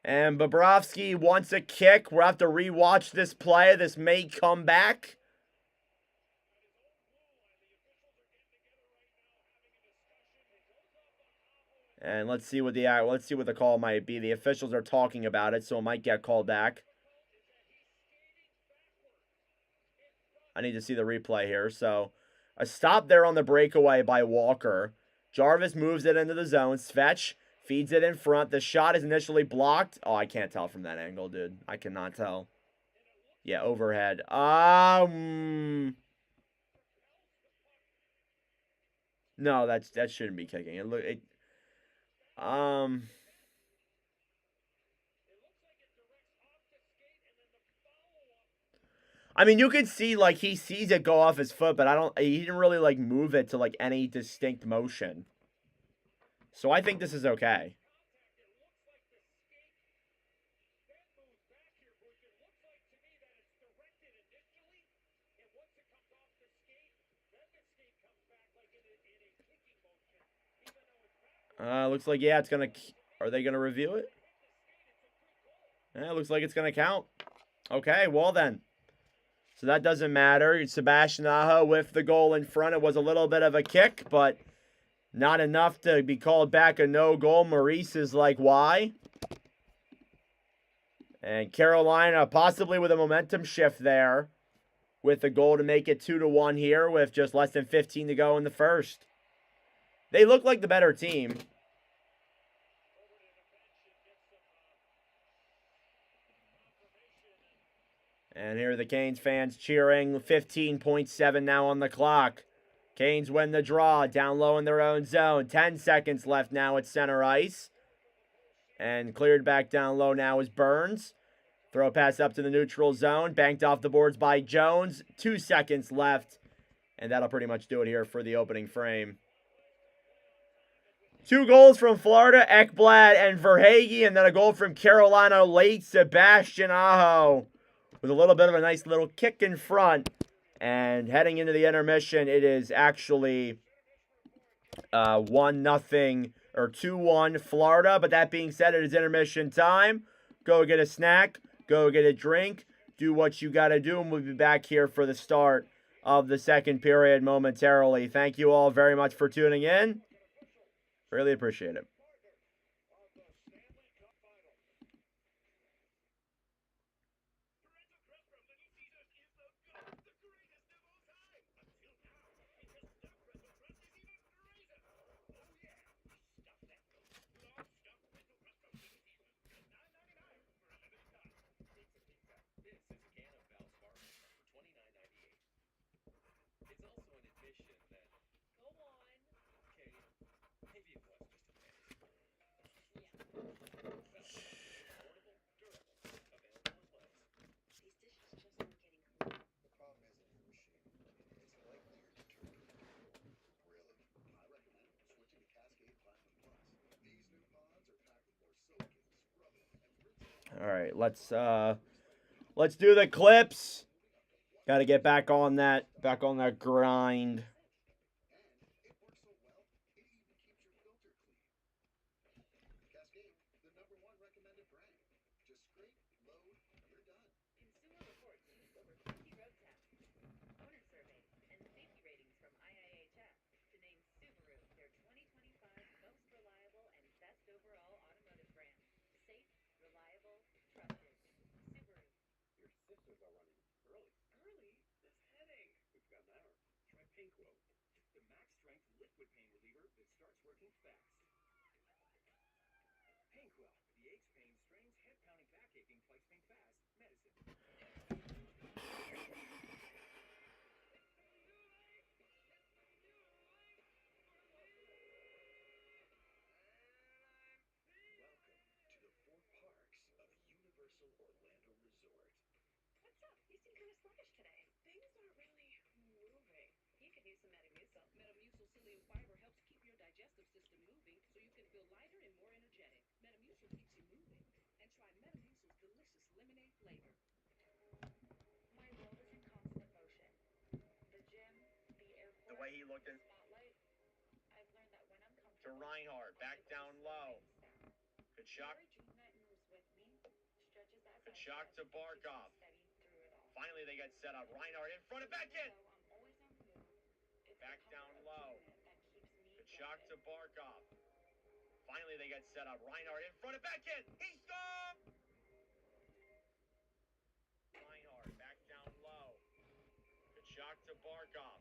And Bobrovsky wants a kick. We'll have to rewatch this play. This may come back. And let's see what the call might be. The officials are talking about it, so it might get called back. I need to see the replay here. So, a stop there on the breakaway by Walker. Jarvis moves it into the zone. Svech Feeds it in front. The shot is initially blocked. Oh, I can't tell from that angle, dude. I cannot tell. Yeah, overhead. No, that shouldn't be kicking. I mean, you could see, like, he sees it go off his foot, but he didn't really, like, move it to, like, any distinct motion. So I think this is okay. Looks like, yeah, it's gonna... Are they gonna review it? Yeah, it looks like it's gonna count. Okay, well then. So that doesn't matter. Sebastian Aho with the goal in front. It was a little bit of a kick, but not enough to be called back a no-goal. Maurice is like, why? And Carolina possibly with a momentum shift there with the goal to make it 2-1 here with just less than 15 to go in the first. They look like the better team. And here are the Canes fans cheering. 15.7 now on the clock. Canes win the draw. Down low in their own zone. 10 seconds left now at center ice. And cleared back down low now is Burns. Throw pass up to the neutral zone. Banked off the boards by Jones. 2 seconds left. And that'll pretty much do it here for the opening frame. 2 goals from Florida, Ekblad and Verhaeghe. And then a goal from Carolina late, Sebastian Aho. With a little bit of a nice little kick in front. And heading into the intermission, it is actually 1-0 or 2-1 Florida. But that being said, it is intermission time. Go get a snack. Go get a drink. Do what you got to do. And we'll be back here for the start of the second period momentarily. Thank you all very much for tuning in. Really appreciate it. All right, let's do the clips. Got to get back on that grind. The way he looked to Reinhardt, back down low. Kachuk to Barkov. Finally, they get set up. Reinhardt in front of back in. Back down low. Kachuk to Barkov. Finally, they get set up. Reinhardt in front of back in. He scored! Reinhardt back down low. Kachuk to Barkov.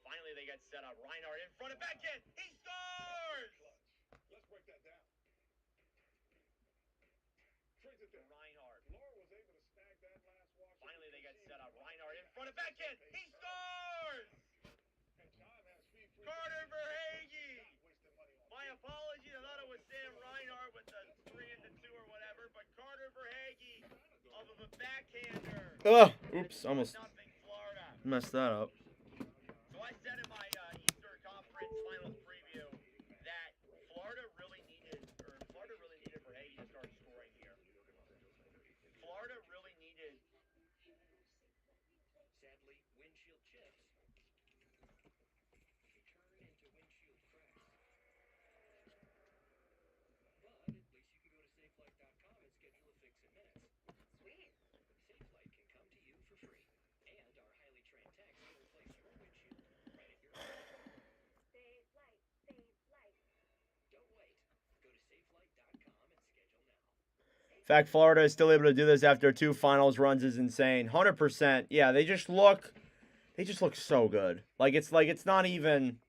Finally, they get set up. Reinhardt in front of back in. He scores! Let's break that down. Finally, they get set up. Reinhardt in front of backhand. He scores! Carter Verhaeghe. My apologies. I thought it was Sam Reinhardt with the 3 and the 2 or whatever, but Carter Verhaeghe off of a backhander.
Oops, almost messed that up.
So I said in my Eastern Conference Finals preview that Florida really needed Verhaeghe to start scoring here. Florida really needed.
Sadly, windshield chips turn into windshield cracks. But at least you can go to SafeLight.com and schedule a fix in minutes.
Sweet.
SafeLight can come to you for free. And our highly trained techs can replace your windshield right at your home.
SafeLight.
Don't wait. Go to SafeLight.com and schedule now.
In fact, Florida is still able to do this after 2 finals runs is insane. 100%. Yeah, they just look so good. Like it's not even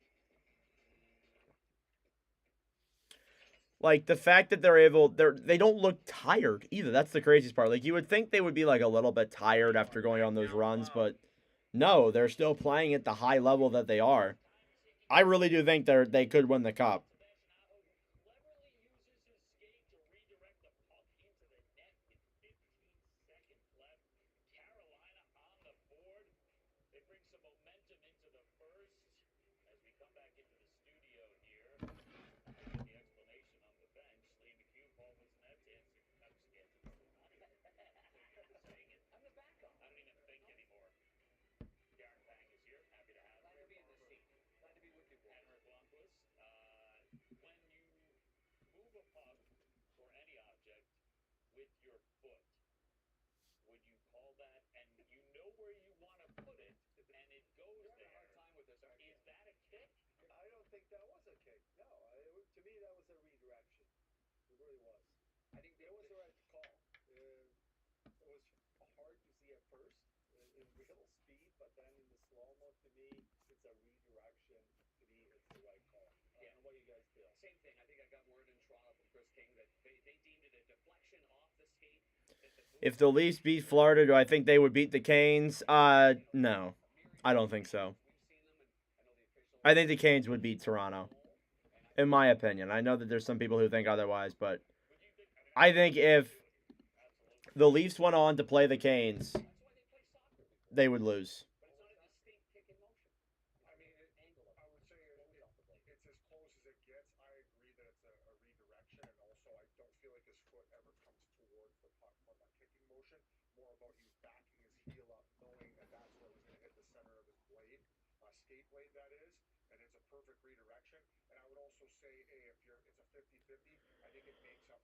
like the fact that they don't look tired either. That's the craziest part. Like you would think they would be like a little bit tired after going on those runs, but no, they're still playing at the high level that they are. I really do think they could win the cup.
Same thing. I think I got word in Toronto from Chris King that they deemed it a deflection off the skate.
If the Leafs beat Florida, do I think they would beat the Canes? No. I don't think so. I think the Canes would beat Toronto. In my opinion. I know that there's some people who think otherwise, but I think if the Leafs went on to play the Canes, they would lose.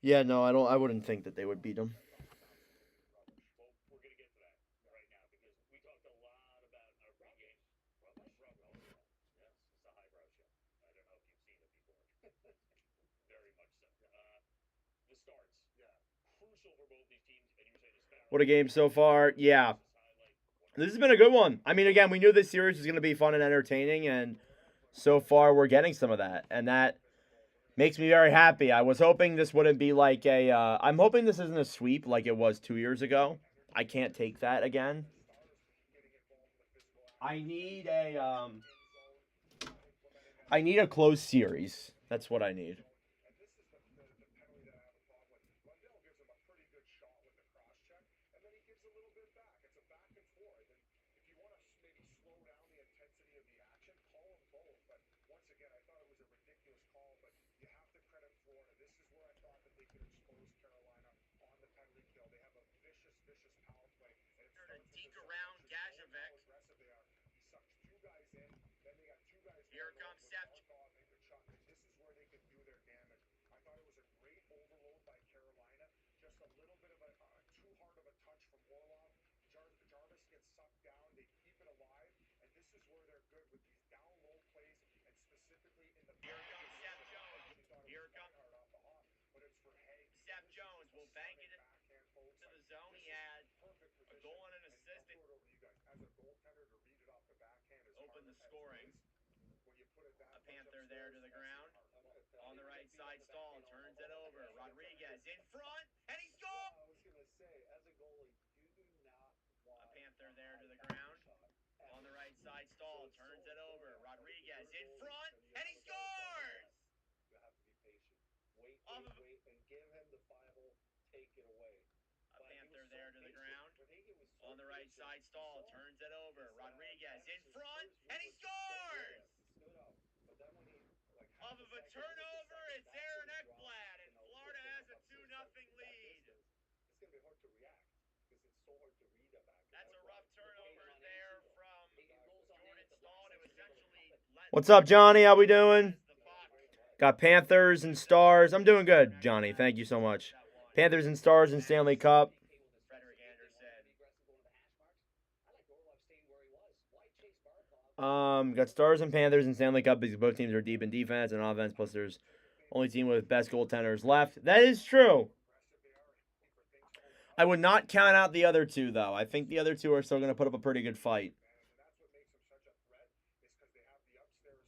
Yeah, no, I wouldn't think that they would beat them.
We're going to get to that right now because we talked a lot about our pregame. Yes, it's a highbrow show. I don't know if you've seen it before. Very much so. The starts. Yeah. Crucial for both these teams. And you were saying especially.
What a game so far. Yeah. This has been a good one. I mean, again, we knew this series was going to be fun and entertaining, and so far we're getting some of that. And that makes me very happy. I was hoping this wouldn't be like I'm hoping this isn't a sweep like it was 2 years ago. I can't take that again. I need a close series. That's what I need.
Here comes Seth. Here comes Seth Jones. Will bank it to the zone. He had a goal and an assist. Open the scoring. A Panther there to the ground. On the right side, Stahl turns it over. Rodriguez in front, and he scores! Panther there to the ground. On the right side, Stahl turns it over. Rodriguez in front, and he scores!
You have to be patient. Wait,
Off of-
wait, and give him the 5-0, take it away.
A
But he
Panther
was so
there to the
patient.
ground.
Rodriguez was so
On the right
patient.
side,
You
Stahl
saw
turns it over.
his,
Rodriguez in
his
front,
first
and
move
he
was to stay
scores!
there. He stood up. But then when he, like, half
Off of a
second,
turnover,
second,
it's
that's
Aaron
when he dropped.
Ekblad, and
You know,
Florida
listen,
has a
I'm
2-0
serious. That
lead.
distance, it's going to be hard to react because it's so hard to read a back.
That's a rough turnover there from Jordan Stahl to essentially let.
What's up, Johnny? How we doing?
The Fox
Got Panthers and Stars. I'm doing good, Johnny. Thank you so much. Panthers and Stars and Stanley Cup.
Frederick Anderson.
Got Stars and Panthers and Stanley Cup because both teams are deep in defense and offense. Plus, there's only team with best goaltenders left. That is true. I would not count out the other two, though. I think the other two are still going to put up a pretty good fight.
And that's what makes them such a threat is because they have the upstairs,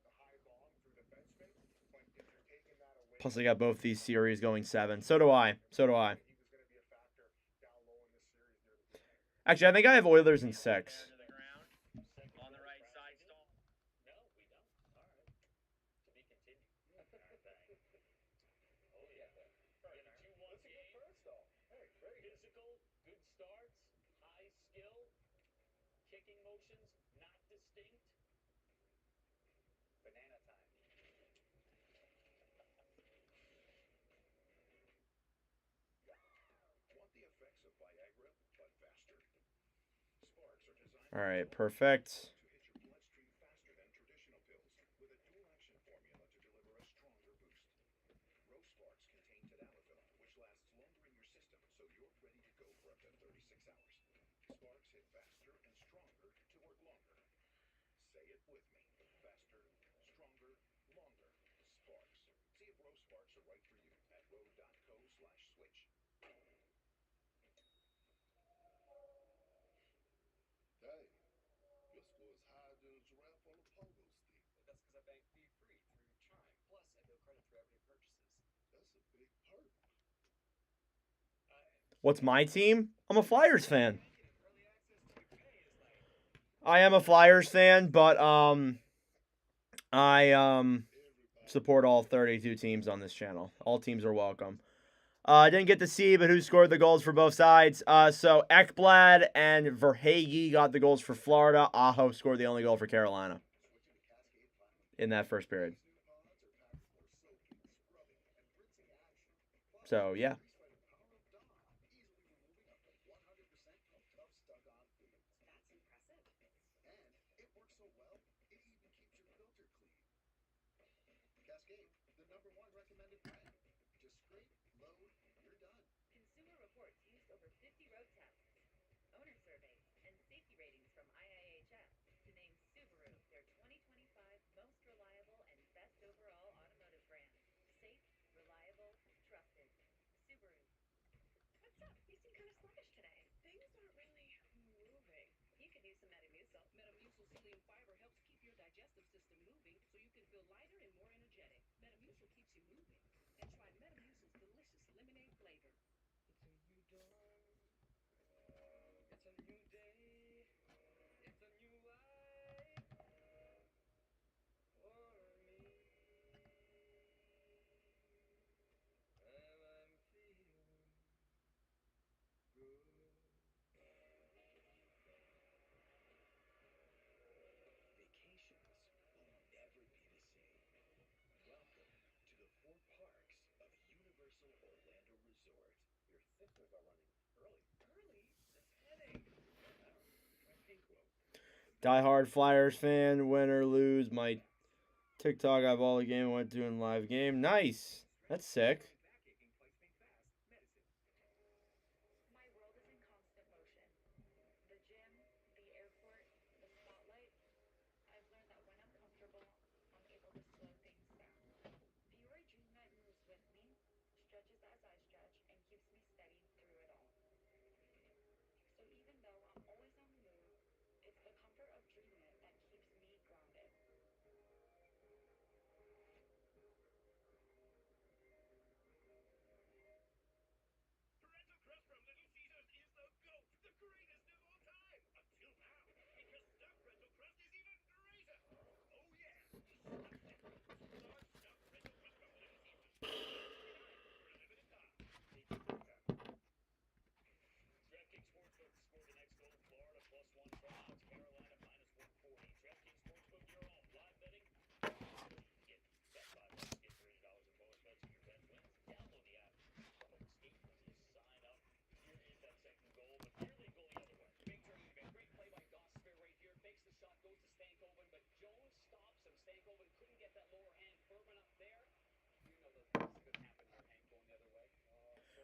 the high bomb through defenseman. But if you're taking that away,
Plus, I got both these series going 7. So do I. So do I.
he was going to be a factor down low in this series near the end.
Actually, I think I have Oilers in 6.
There to the ground. On the right side, Stahl.
No, we don't. All right. To be continued. All right, thanks. Oh, yeah. In a 2-1 game.
First, though. Hey, very good.
Physical, good starts, high skill, kicking motions, not distinct. Banana time.
Want the effects of Viagra, but faster? Sparks are designed
All right, perfect.
to hit your bloodstream faster than traditional pills, with a dual-action formula to deliver a stronger boost. Rose Sparks contain tadalafil, which lasts longer in your system, so you're ready to go for up to 36 hours. Sparks hit faster and stronger to work longer. Say it with me. Faster, stronger, longer. Sparks. See if Rose Sparks are right for you at ro.co/switch. Dang, your score is higher than a giraffe on a pogo stick.
That's because I bank fee-free through Chime. Plus, I bill credit through everyday purchases.
That's a big perk.
What's my team? I'm a Flyers fan. I am a Flyers fan, but I support all 32 teams on this channel. All teams are welcome. I didn't get to see, but who scored the goals for both sides? So Ekblad and Verhaeghe got the goals for Florida. Aho scored the only goal for Carolina in that first period. So, yeah.
The number one recommended brand. Just scrape, load, you're done.
Consumer Reports used over 50 road tests, owner surveys, and safety ratings from IIHS to name Subaru their 2025 most reliable and best overall automotive brand. Safe, reliable, trusted. Subaru. What's up? You seem kind of sluggish today. Things aren't really moving. You could use some Metamucil.
Metamucil psyllium fiber helps keep your digestive system moving so you can feel lighter and more energetic. Metamucil keeps you moving. And try Metamucil's delicious lemonade flavor.
It's a new dawn. It's a new day. It's a new life for me. And I'm feeling good.
Vacations will never be the same. Welcome to the 4 parks of Universal Orlando Resort.
Your sisters are running early.
Early? That's headache. Oh, try Pinkwo.
Die hard Flyers fan, win or lose. My TikTok, I have all the game I went to in live game. Nice. That's sick.
Backache and twice think fast. Medicine.
My world is in constant motion. The gym, the airport, the spotlight. I've learned that when I'm comfortable, I'm able to slow things down. The Ori Dream Night moves with me, stretches as I stretch, and keeps me steady through it all. So even though I'm always on the move, it's the comfort of Dream It that keeps me grounded.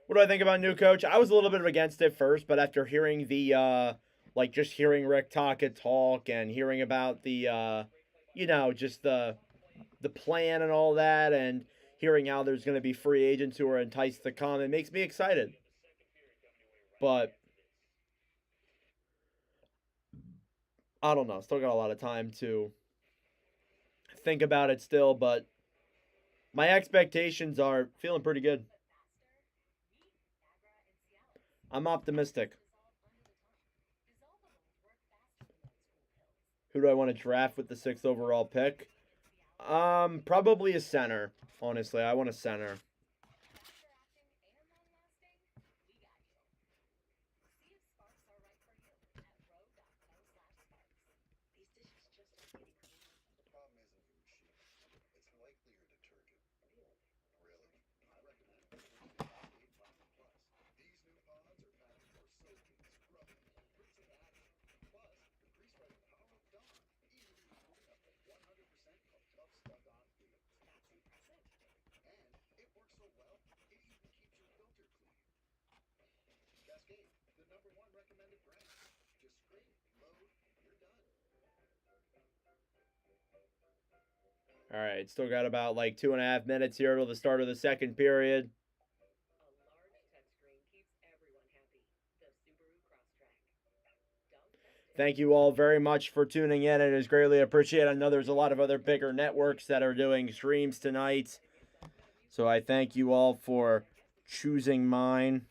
What do I think about new coach? I was a little bit against it first, but after hearing the just hearing Rick Tocchet talk and hearing about the just the plan and all that, and hearing how there's going to be free agents who are enticed to come, it makes me excited. But I don't know. Still got a lot of time to think about it still, but my expectations are feeling pretty good. I'm optimistic. Who do I want to draft with the 6th overall pick? Probably a center. Honestly, I want a center.
The problem isn't your machine. It's likely your detergent. Really? I recommend switching to Cascade Platinum Plus. These new pods are patented for soaking, scrubbing, rinsing action. Plus, the grease-fighting power of Dawn easily removing up to 100% of tough stuck-on fluids. That's impressive. And it works so well, it even keeps your filter clean. Cascade, the #1 recommended brand. Just scrape, load, you're done.
All right, still got about like 2.5 minutes here till the start of the second period.
A large touchscreen keeps everyone happy. The Subaru Crosstrek. Don't test it.
Thank you all very much for tuning in. It is greatly appreciated. I know there's a lot of other bigger networks that are doing streams tonight, so I thank you all for choosing mine.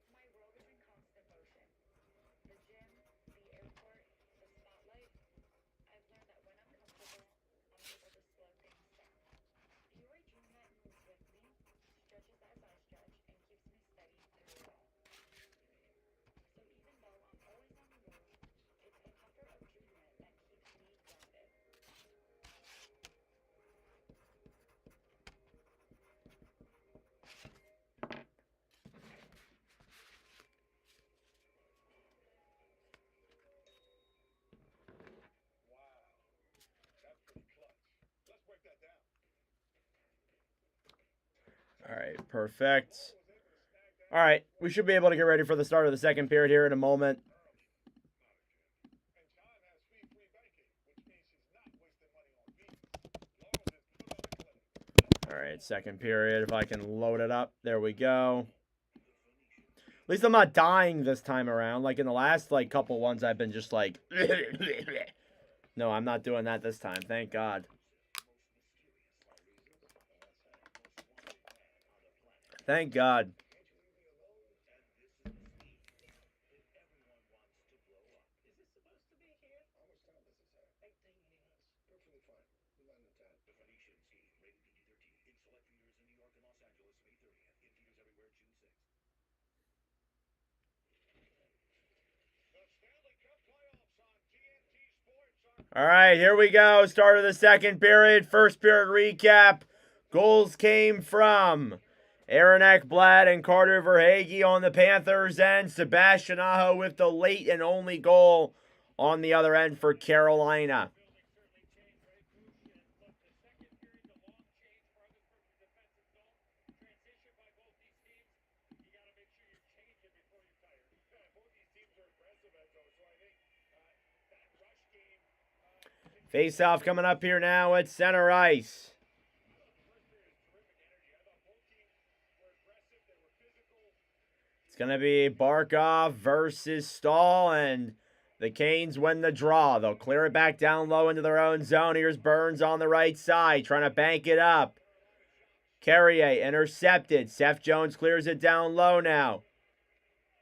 My world is in constant motion. The gym, the airport, the spotlight. I've learned that when I'm comfortable, I'm able to slow things down. You're a dream that moves with me, stretches as I stretch, and keeps me steady through it all. So even though I'm always on the move, it's the comfort of dreaming that keeps me grounded.
Wow. That's pretty clutch. Let's break that down.
All right, perfect. All right, we should be able to get ready for the start of the second period here in a moment.
And John has fee-free banking, which means he's not wasting money on fees. Laurel has put on the clinic.
All right, second period. If I can load it up. There we go. At least I'm not dying this time around. Like in the last couple ones, I've been just like... No, I'm not doing that this time. Thank God. Thank God.
Perfectly fine. 11 to 10. The Phoenician Scheme, rated PG-13, in select theaters in New York and Los Angeles, May 30th. In theaters everywhere, June 6th. The Stanley Cup playoffs on TNT Sports are...
All right, here we go. Start of the second period. First period recap. Goals came from Aaron Ekblad and Carter Verhaeghe on the Panthers end. Sebastian Aho with the late and only goal on the other end for Carolina. Face-off coming up here now at center ice. It's going to be Barkov versus Stahl, and the Canes win the draw. They'll clear it back down low into their own zone. Here's Burns on the right side, trying to bank it up. Carrier intercepted. Seth Jones clears it down low now.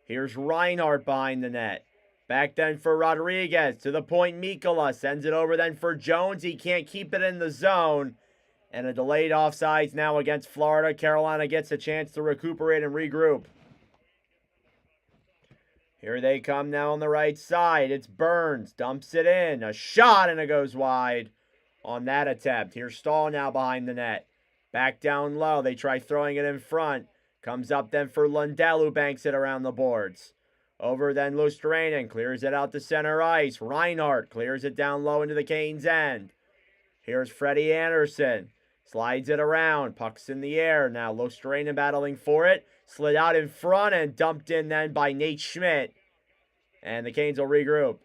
Here's Reinhart behind the net. Back then for Rodriguez. To the point, Mikola sends it over then for Jones. He can't keep it in the zone. And a delayed offsides now against Florida. Carolina gets a chance to recuperate and regroup. Here they come now on the right side. It's Burns. Dumps it in. A shot, and it goes wide on that attempt. Here's Stahl now behind the net. Back down low. They try throwing it in front. Comes up then for Lundell, who banks it around the boards. Over then Lustranen. Clears it out to center ice. Reinhardt clears it down low into the Canes' end. Here's Freddie Anderson. Slides it around. Puck's in the air. Now Lustranen battling for it. Slid out in front and dumped in then by Nate Schmidt. And the Canes will regroup.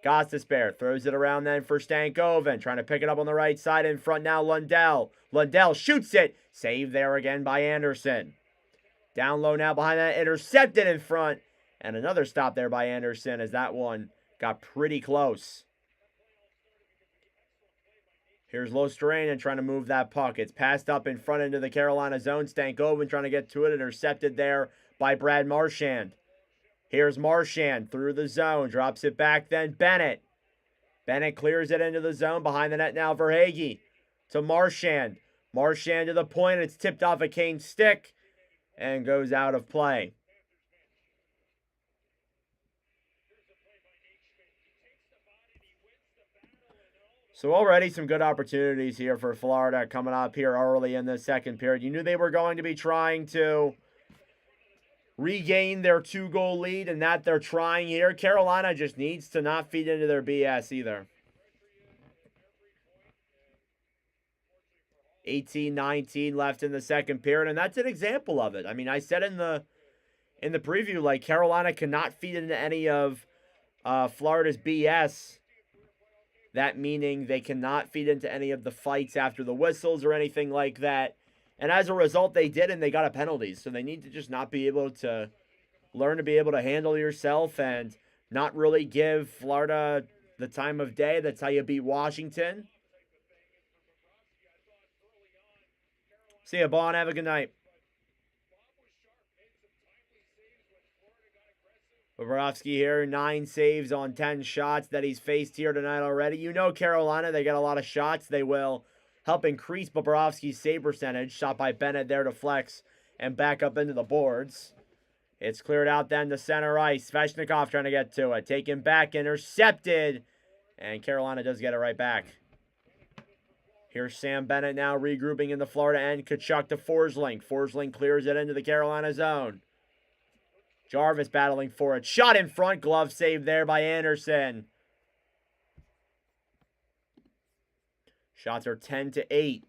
Gostisbehere throws it around then for Stankoven. Trying to pick it up on the right side. In front now Lundell. Lundell shoots it. Saved there again by Anderson. Down low now behind that. Intercepted in front. And another stop there by Anderson as that one got pretty close. Here's Lustranen trying to move that puck. It's passed up in front into the Carolina zone. Stankoven trying to get to it. Intercepted there by Brad Marchand. Here's Marchand through the zone. Drops it back then. Bennett. Bennett clears it into the zone. Behind the net now Verhaeghe. To Marchand. Marchand to the point. It's tipped off a Kane stick. And goes out of play. So already some good opportunities here for Florida coming up here early in the second period. You knew they were going to be trying to regain their 2-goal lead, and that they're trying here. Carolina just needs to not feed into their BS either. 18-19 left in the second period, and that's an example of it. I mean, I said in the preview, like, Carolina cannot feed into any of Florida's BS. That meaning they cannot feed into any of the fights after the whistles or anything like that. And as a result, they did, and they got a penalty. So they need to just not be able to learn to be able to handle yourself and not really give Florida the time of day. That's how you beat Washington. See ya, Bon. Have a good night. Bobrovsky here, 9 saves on 10 shots that he's faced here tonight already. You know Carolina, they get a lot of shots. They will help increase Bobrovsky's save percentage. Shot by Bennett there to flex and back up into the boards. It's cleared out then to center ice. Svechnikov trying to get to it. Taken back, intercepted. And Carolina does get it right back. Here's Sam Bennett now regrouping in the Florida end. Tkachuk to Forsling. Forsling clears it into the Carolina zone. Jarvis battling for it. Shot in front. Glove save there by Anderson. Shots are 10-8.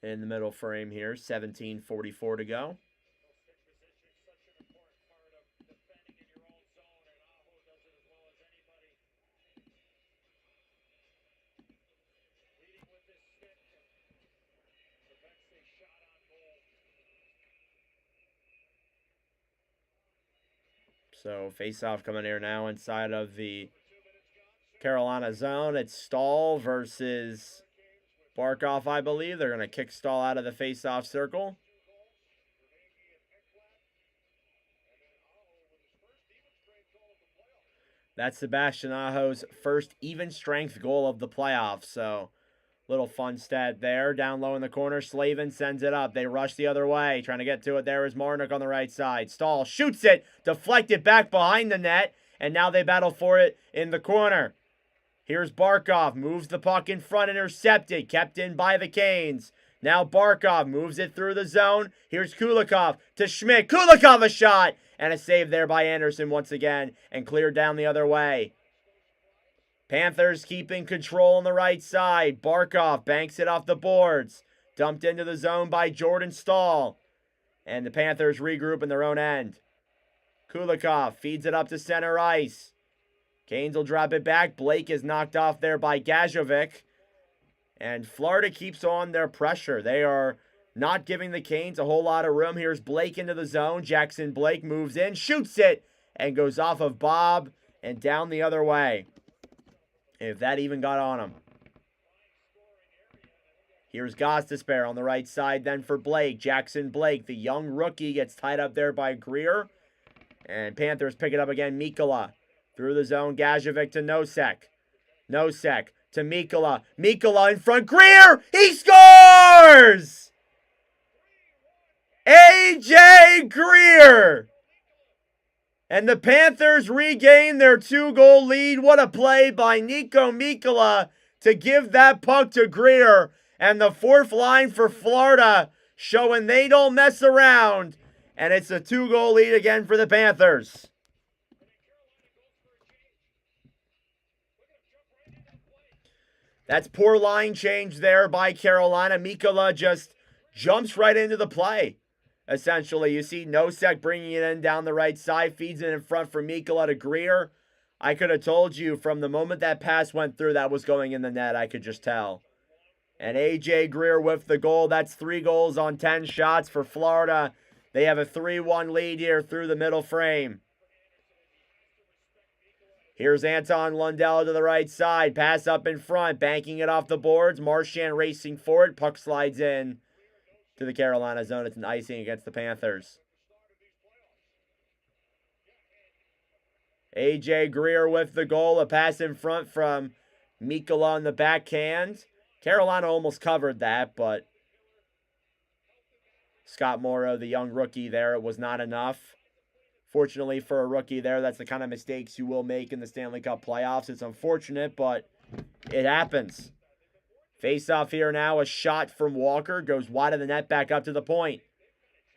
In the middle frame here. 17:44 to go. So face-off coming here now inside of the Carolina zone. It's Stahl versus Barkov, I believe. They're going to kick Stahl out of the face-off circle. That's Sebastian Aho's first even-strength goal of the playoffs. So, little fun stat there. Down low in the corner, Slavin sends it up. They rush the other way. Trying to get to it there is Marnik on the right side. Stahl shoots it, deflected back behind the net, and now they battle for it in the corner. Here's Barkov, moves the puck in front, intercepted, kept in by the Canes. Now Barkov moves it through the zone. Here's Kulikov to Schmidt. Kulikov a shot, and a save there by Anderson once again, and cleared down the other way. Panthers keeping control on the right side. Barkov banks it off the boards. Dumped into the zone by Jordan Stahl. And the Panthers regroup in their own end. Kulikov feeds it up to center ice. Canes will drop it back. Blake is knocked off there by Gajovic. And Florida keeps on their pressure. They are not giving the Canes a whole lot of room. Here's Blake into the zone. Jackson Blake moves in, shoots it, and goes off of Bob and down the other way. If that even got on him. Here's Gostisbehere on the right side then for Blake. Jackson Blake, the young rookie, gets tied up there by Greer. And Panthers pick it up again. Mikkola through the zone. Gajovic to Nosek. Nosek to Mikkola. Mikkola in front. Greer! He scores! A.J. Greer! And the Panthers regain their 2-goal lead. What a play by Nico Mikkola to give that puck to Greer. And the fourth line for Florida showing they don't mess around. And it's a 2-goal lead again for the Panthers. That's poor line change there by Carolina. Mikkola just jumps right into the play. Essentially, you see Nosek bringing it in down the right side, feeds it in front for Mikkola to Greer. I could have told you from the moment that pass went through that was going in the net. I could just tell. And A.J. Greer with the goal. That's 3 goals on 10 shots for Florida. They have a 3-1 lead here through the middle frame. Here's Anton Lundell to the right side. Pass up in front, banking it off the boards. Marchand racing for it. Puck slides in to the Carolina zone. It's an icing against the Panthers. A.J. Greer with the goal. A pass in front from Mikkola on the backhand. Carolina almost covered that, but Scott Morrow, the young rookie there, it was not enough. Fortunately for a rookie there, that's the kind of mistakes you will make in the Stanley Cup playoffs. It's unfortunate, but it happens. Face-off here now, a shot from Walker. Goes wide of the net, back up to the point.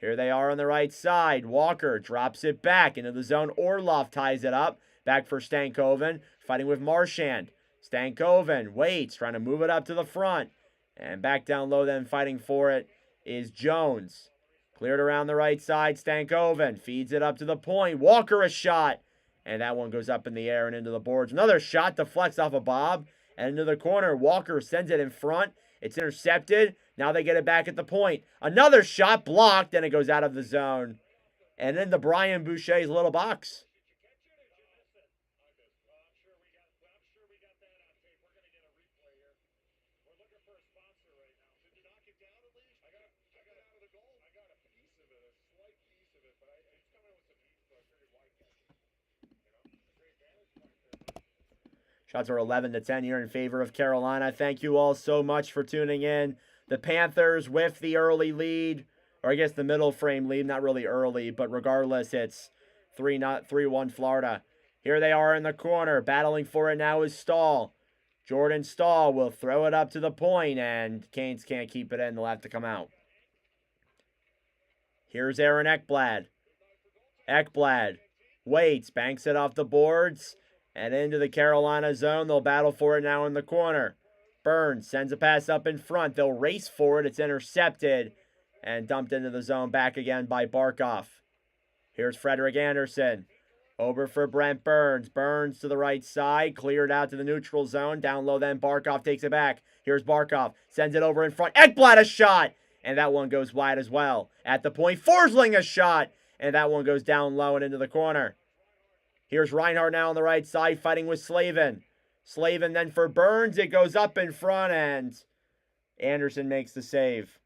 Here they are on the right side. Walker drops it back into the zone. Orlov ties it up. Back for Stankoven, fighting with Marchand. Stankoven waits, trying to move it up to the front. And back down low then, fighting for it, is Jones. Cleared around the right side. Stankoven feeds it up to the point. Walker a shot. And that one goes up in the air and into the boards. Another shot deflects off of Bob. And into the corner. Walker sends it in front. It's intercepted. Now they get it back at the point. Another shot blocked. And it goes out of the zone. And into Brian Boucher's little box. Shots are 11-10 here in favor of Carolina. Thank you all so much for tuning in. The Panthers with the early lead, or I guess the middle frame lead, not really early, but regardless, it's 3-1 Florida. Here they are in the corner. Battling for it now is Stahl. Jordan Stahl will throw it up to the point, and Canes can't keep it in. They'll have to come out. Here's Aaron Ekblad. Ekblad waits, banks it off the boards. And into the Carolina zone. They'll battle for it now in the corner. Burns sends a pass up in front. They'll race for it. It's intercepted. And dumped into the zone back again by Barkov. Here's Frederik Andersen. Over for Brent Burns. Burns to the right side. Cleared out to the neutral zone. Down low then. Barkov takes it back. Here's Barkov. Sends it over in front. Ekblad a shot. And that one goes wide as well. At the point. Forsling a shot. And that one goes down low and into the corner. Here's Reinhardt now on the right side fighting with Slavin. Slavin then for Burns. It goes up in front and Anderson makes the save.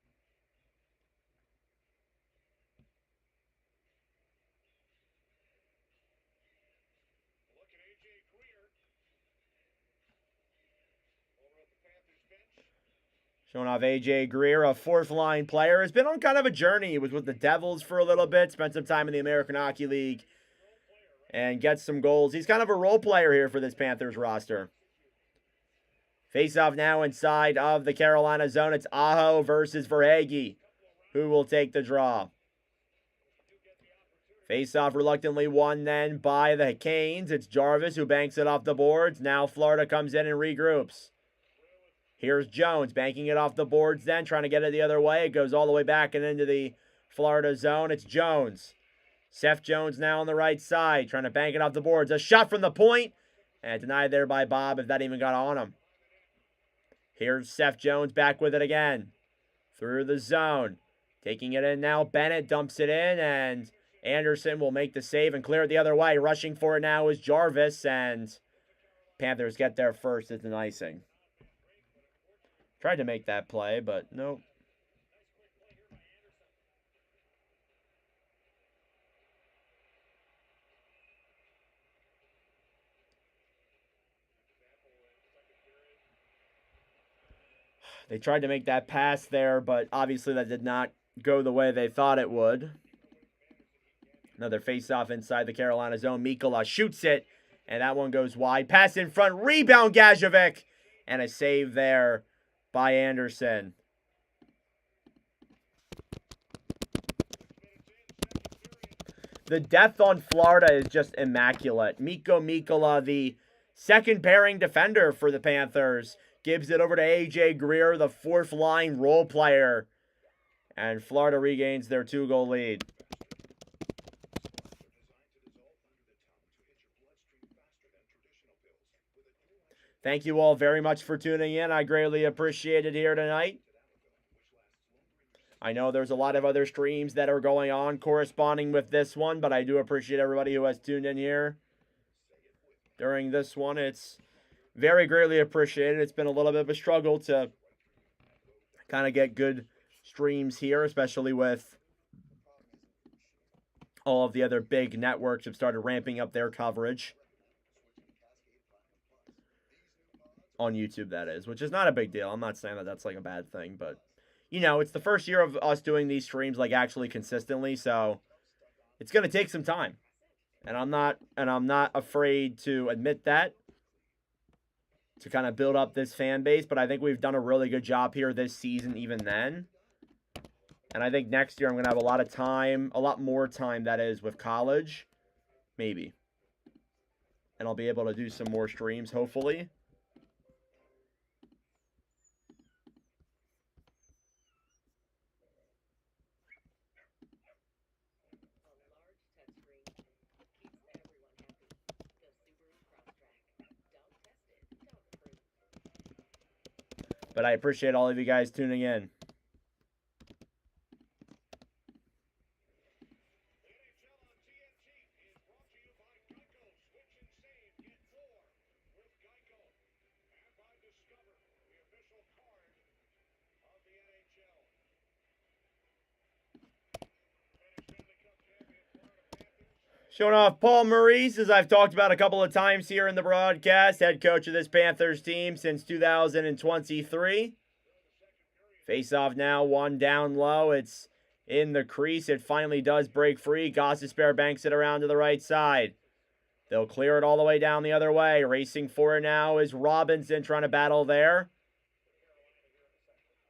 Look at A.J. Greer over at the Panthers bench.
Showing off A.J. Greer, a fourth-line player. Has been on kind of a journey. He was with the Devils for a little bit. Spent some time in the American Hockey League. And gets some goals. He's kind of a role player here for this Panthers roster. Face-off now inside of the Carolina zone. It's Aho versus Verhaeghe. Who will take the draw? Face-off reluctantly won then by the Canes. It's Jarvis who banks it off the boards. Now Florida comes in and regroups. Here's Jones banking it off the boards then. Trying to get it the other way. It goes all the way back and into the Florida zone. It's Jones. Seth Jones now on the right side, trying to bank it off the boards. A shot from the point, and denied there by Bob if that even got on him. Here's Seth Jones back with it again. Through the zone. Taking it in now. Bennett dumps it in, and Anderson will make the save and clear it the other way. Rushing for it now is Jarvis, and Panthers get there first. It's an icing. Tried to make that play, but nope. They tried to make that pass there, but obviously that did not go the way they thought it would. Another face-off inside the Carolina zone. Mikola shoots it, and that one goes wide. Pass in front, rebound Gajovic, and a save there by Anderson. The depth on Florida is just immaculate. Mikko Mikola, the second pairing defender for the Panthers, gives it over to A.J. Greer, the fourth line role player. And Florida regains their 2-goal lead. Thank you all very much for tuning in. I greatly appreciate it here tonight. I know there's a lot of other streams that are going on corresponding with this one, but I do appreciate everybody who has tuned in here during this one. It's very greatly appreciated. It's been a little bit of a struggle to kind of get good streams here, especially with all of the other big networks have started ramping up their coverage. On YouTube, that is, which is not a big deal. I'm not saying that that's like a bad thing, but you know, it's the first year of us doing these streams like actually consistently, so it's going to take some time. And I'm not afraid to admit that, to kind of build up this fan base, but I think we've done a really good job here this season even then. And I think next year I'm going to have a lot of time, a lot more time, that is, with college, maybe. And I'll be able to do some more streams, hopefully. But I appreciate all of you guys tuning in. Showing off Paul Maurice, as I've talked about a couple of times here in the broadcast, head coach of this Panthers team since 2023. Face-off now, one down low. It's in the crease. It finally does break free. Gostisbehere banks it around to the right side. They'll clear it all the way down the other way. Racing for it now is Robinson trying to battle there.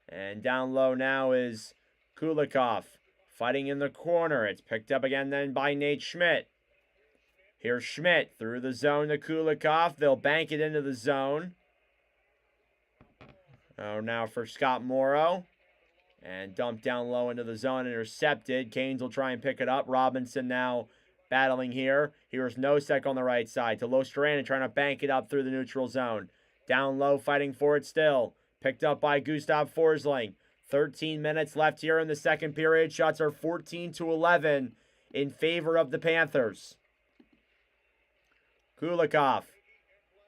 And down low now is Kulikov fighting in the corner. It's picked up again then by Nate Schmidt. Here's Schmidt through the zone to Kulikov. They'll bank it into the zone. Oh, now for Scott Morrow. And dumped down low into the zone. Intercepted. Canes will try and pick it up. Robinson now battling here. Here's Nosek on the right side to Lostrand trying to bank it up through the neutral zone. Down low, fighting for it still. Picked up by Gustav Forsling. 13 minutes left here in the second period. Shots are 14-11 in favor of the Panthers. Kulikov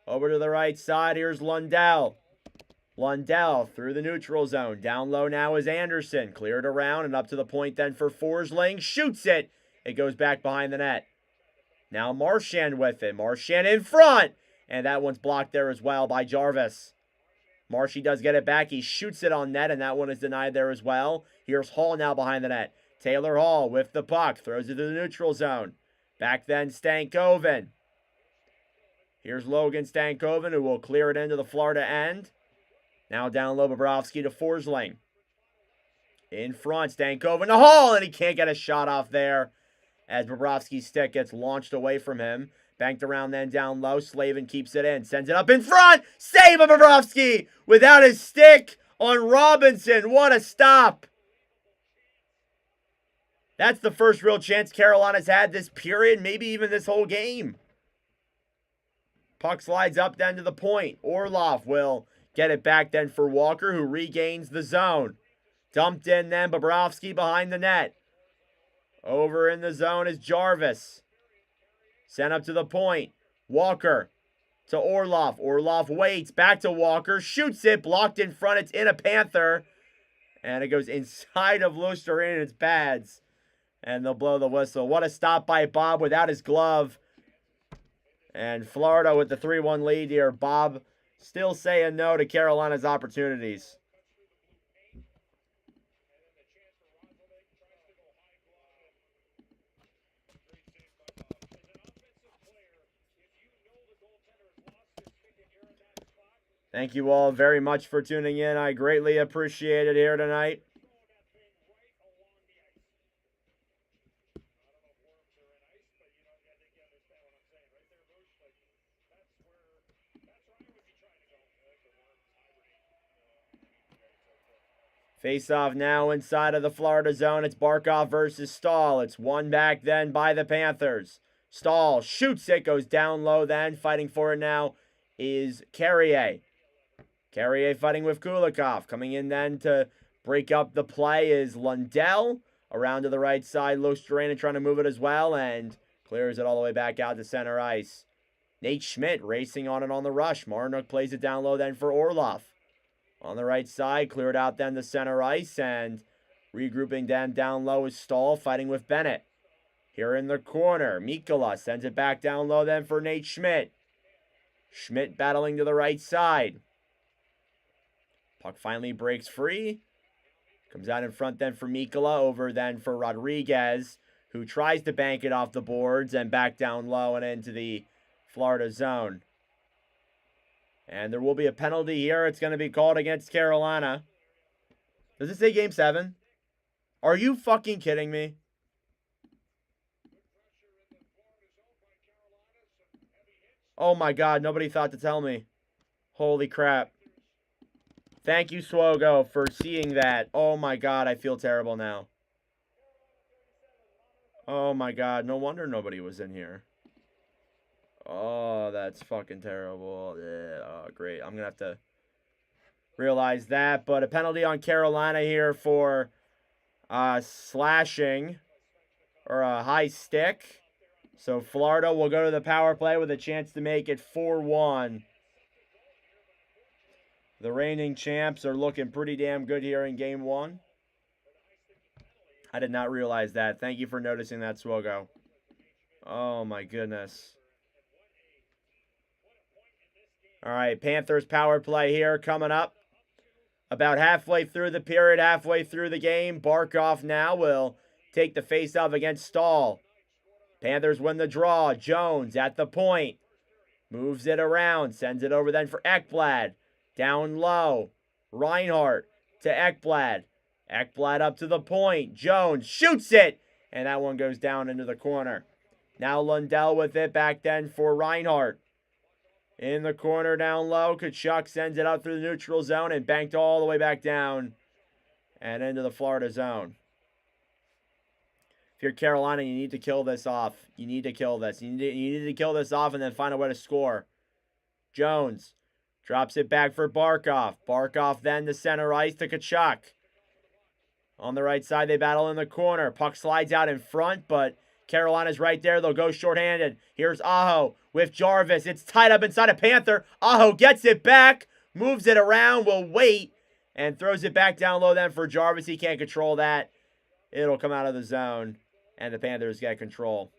over to the right side. Here's Lundell. Lundell through the neutral zone. Down low now is Anderson. Cleared around and up to the point then for Forsling. Shoots it. It goes back behind the net. Now Marchand with it. Marchand in front. And that one's blocked there as well by Jarvis. Marshy does get it back. He shoots it on net, and that one is denied there as well. Here's Hall now behind the net. Taylor Hall with the puck. Throws it to the neutral zone. Back then, Stankoven. Here's Logan Stankoven, who will clear it into the Florida end. Now down low, Bobrovsky to Forsling. In front, Stankoven to Hall, and he can't get a shot off there as Bobrovsky's stick gets launched away from him. Banked around then down low. Slavin keeps it in. Sends it up in front. Save of Bobrovsky without his stick on Robinson. What a stop. That's the first real chance Carolina's had this period, maybe even this whole game. Puck slides up then to the point. Orlov will get it back then for Walker, who regains the zone. Dumped in then. Bobrovsky behind the net. Over in the zone is Jarvis. Sent up to the point. Walker to Orlov. Orlov waits. Back to Walker. Shoots it. Blocked in front. It's in a Panther. And it goes inside of Lusteran's pads. And they'll blow the whistle. What a stop by Bob without his glove. And Florida with the 3-1 lead here. Bob still saying no to Carolina's opportunities. Thank you all very much for tuning in. I greatly appreciate it here tonight. Face off now inside of the Florida zone. It's Barkov versus Stahl. It's one back then by the Panthers. Stahl shoots it, goes down low then. Fighting for it now is Carrier. Carrier fighting with Kulikov. Coming in then to break up the play is Lundell. Around to the right side, Lusterana trying to move it as well and clears it all the way back out to center ice. Nate Schmidt racing on it on the rush. Marnook plays it down low then for Orlov. On the right side, cleared out then to center ice and regrouping then down low is Stahl fighting with Bennett. Here in the corner, Mikkola sends it back down low then for Nate Schmidt. Schmidt battling to the right side. Puck finally breaks free. Comes out in front then for Mikkola, over then for Rodriguez, who tries to bank it off the boards and back down low and into the Florida zone. And there will be a penalty here. It's going to be called against Carolina. Does it say Game 7? Are you fucking kidding me? Oh my God, nobody thought to tell me. Holy crap. Thank you, Swogo, for seeing that. Oh my God, I feel terrible now. Oh my God, no wonder nobody was in here. Oh, that's fucking terrible. Yeah, oh, great. I'm going to have to realize that. But a penalty on Carolina here for slashing or a high stick. So Florida will go to the power play with a chance to make it 4-1. The reigning champs are looking pretty damn good here in Game 1. I did not realize that. Thank you for noticing that, Swogo. Oh, my goodness. All right, Panthers power play here coming up. About halfway through the period, halfway through the game. Barkov now will take the face-off against Stahl. Panthers win the draw. Jones at the point. Moves it around. Sends it over then for Ekblad. Down low. Reinhardt to Ekblad. Ekblad up to the point. Jones shoots it. And that one goes down into the corner. Now Lundell with it back then for Reinhardt. In the corner down low. Tkachuk sends it up through the neutral zone and banked all the way back down and into the Florida zone. If you're Carolina, you need to kill this off. You need to kill this. You need to kill this off and then find a way to score. Jones drops it back for Barkov. Barkov then to center ice to Tkachuk. On the right side, they battle in the corner. Puck slides out in front, but Carolina's right there. They'll go shorthanded. Here's Aho with Jarvis. It's tied up inside a Panther. Aho gets it back, moves it around, will wait, and throws it back down low then for Jarvis. He can't control that. It'll come out of the zone, and the Panthers get control.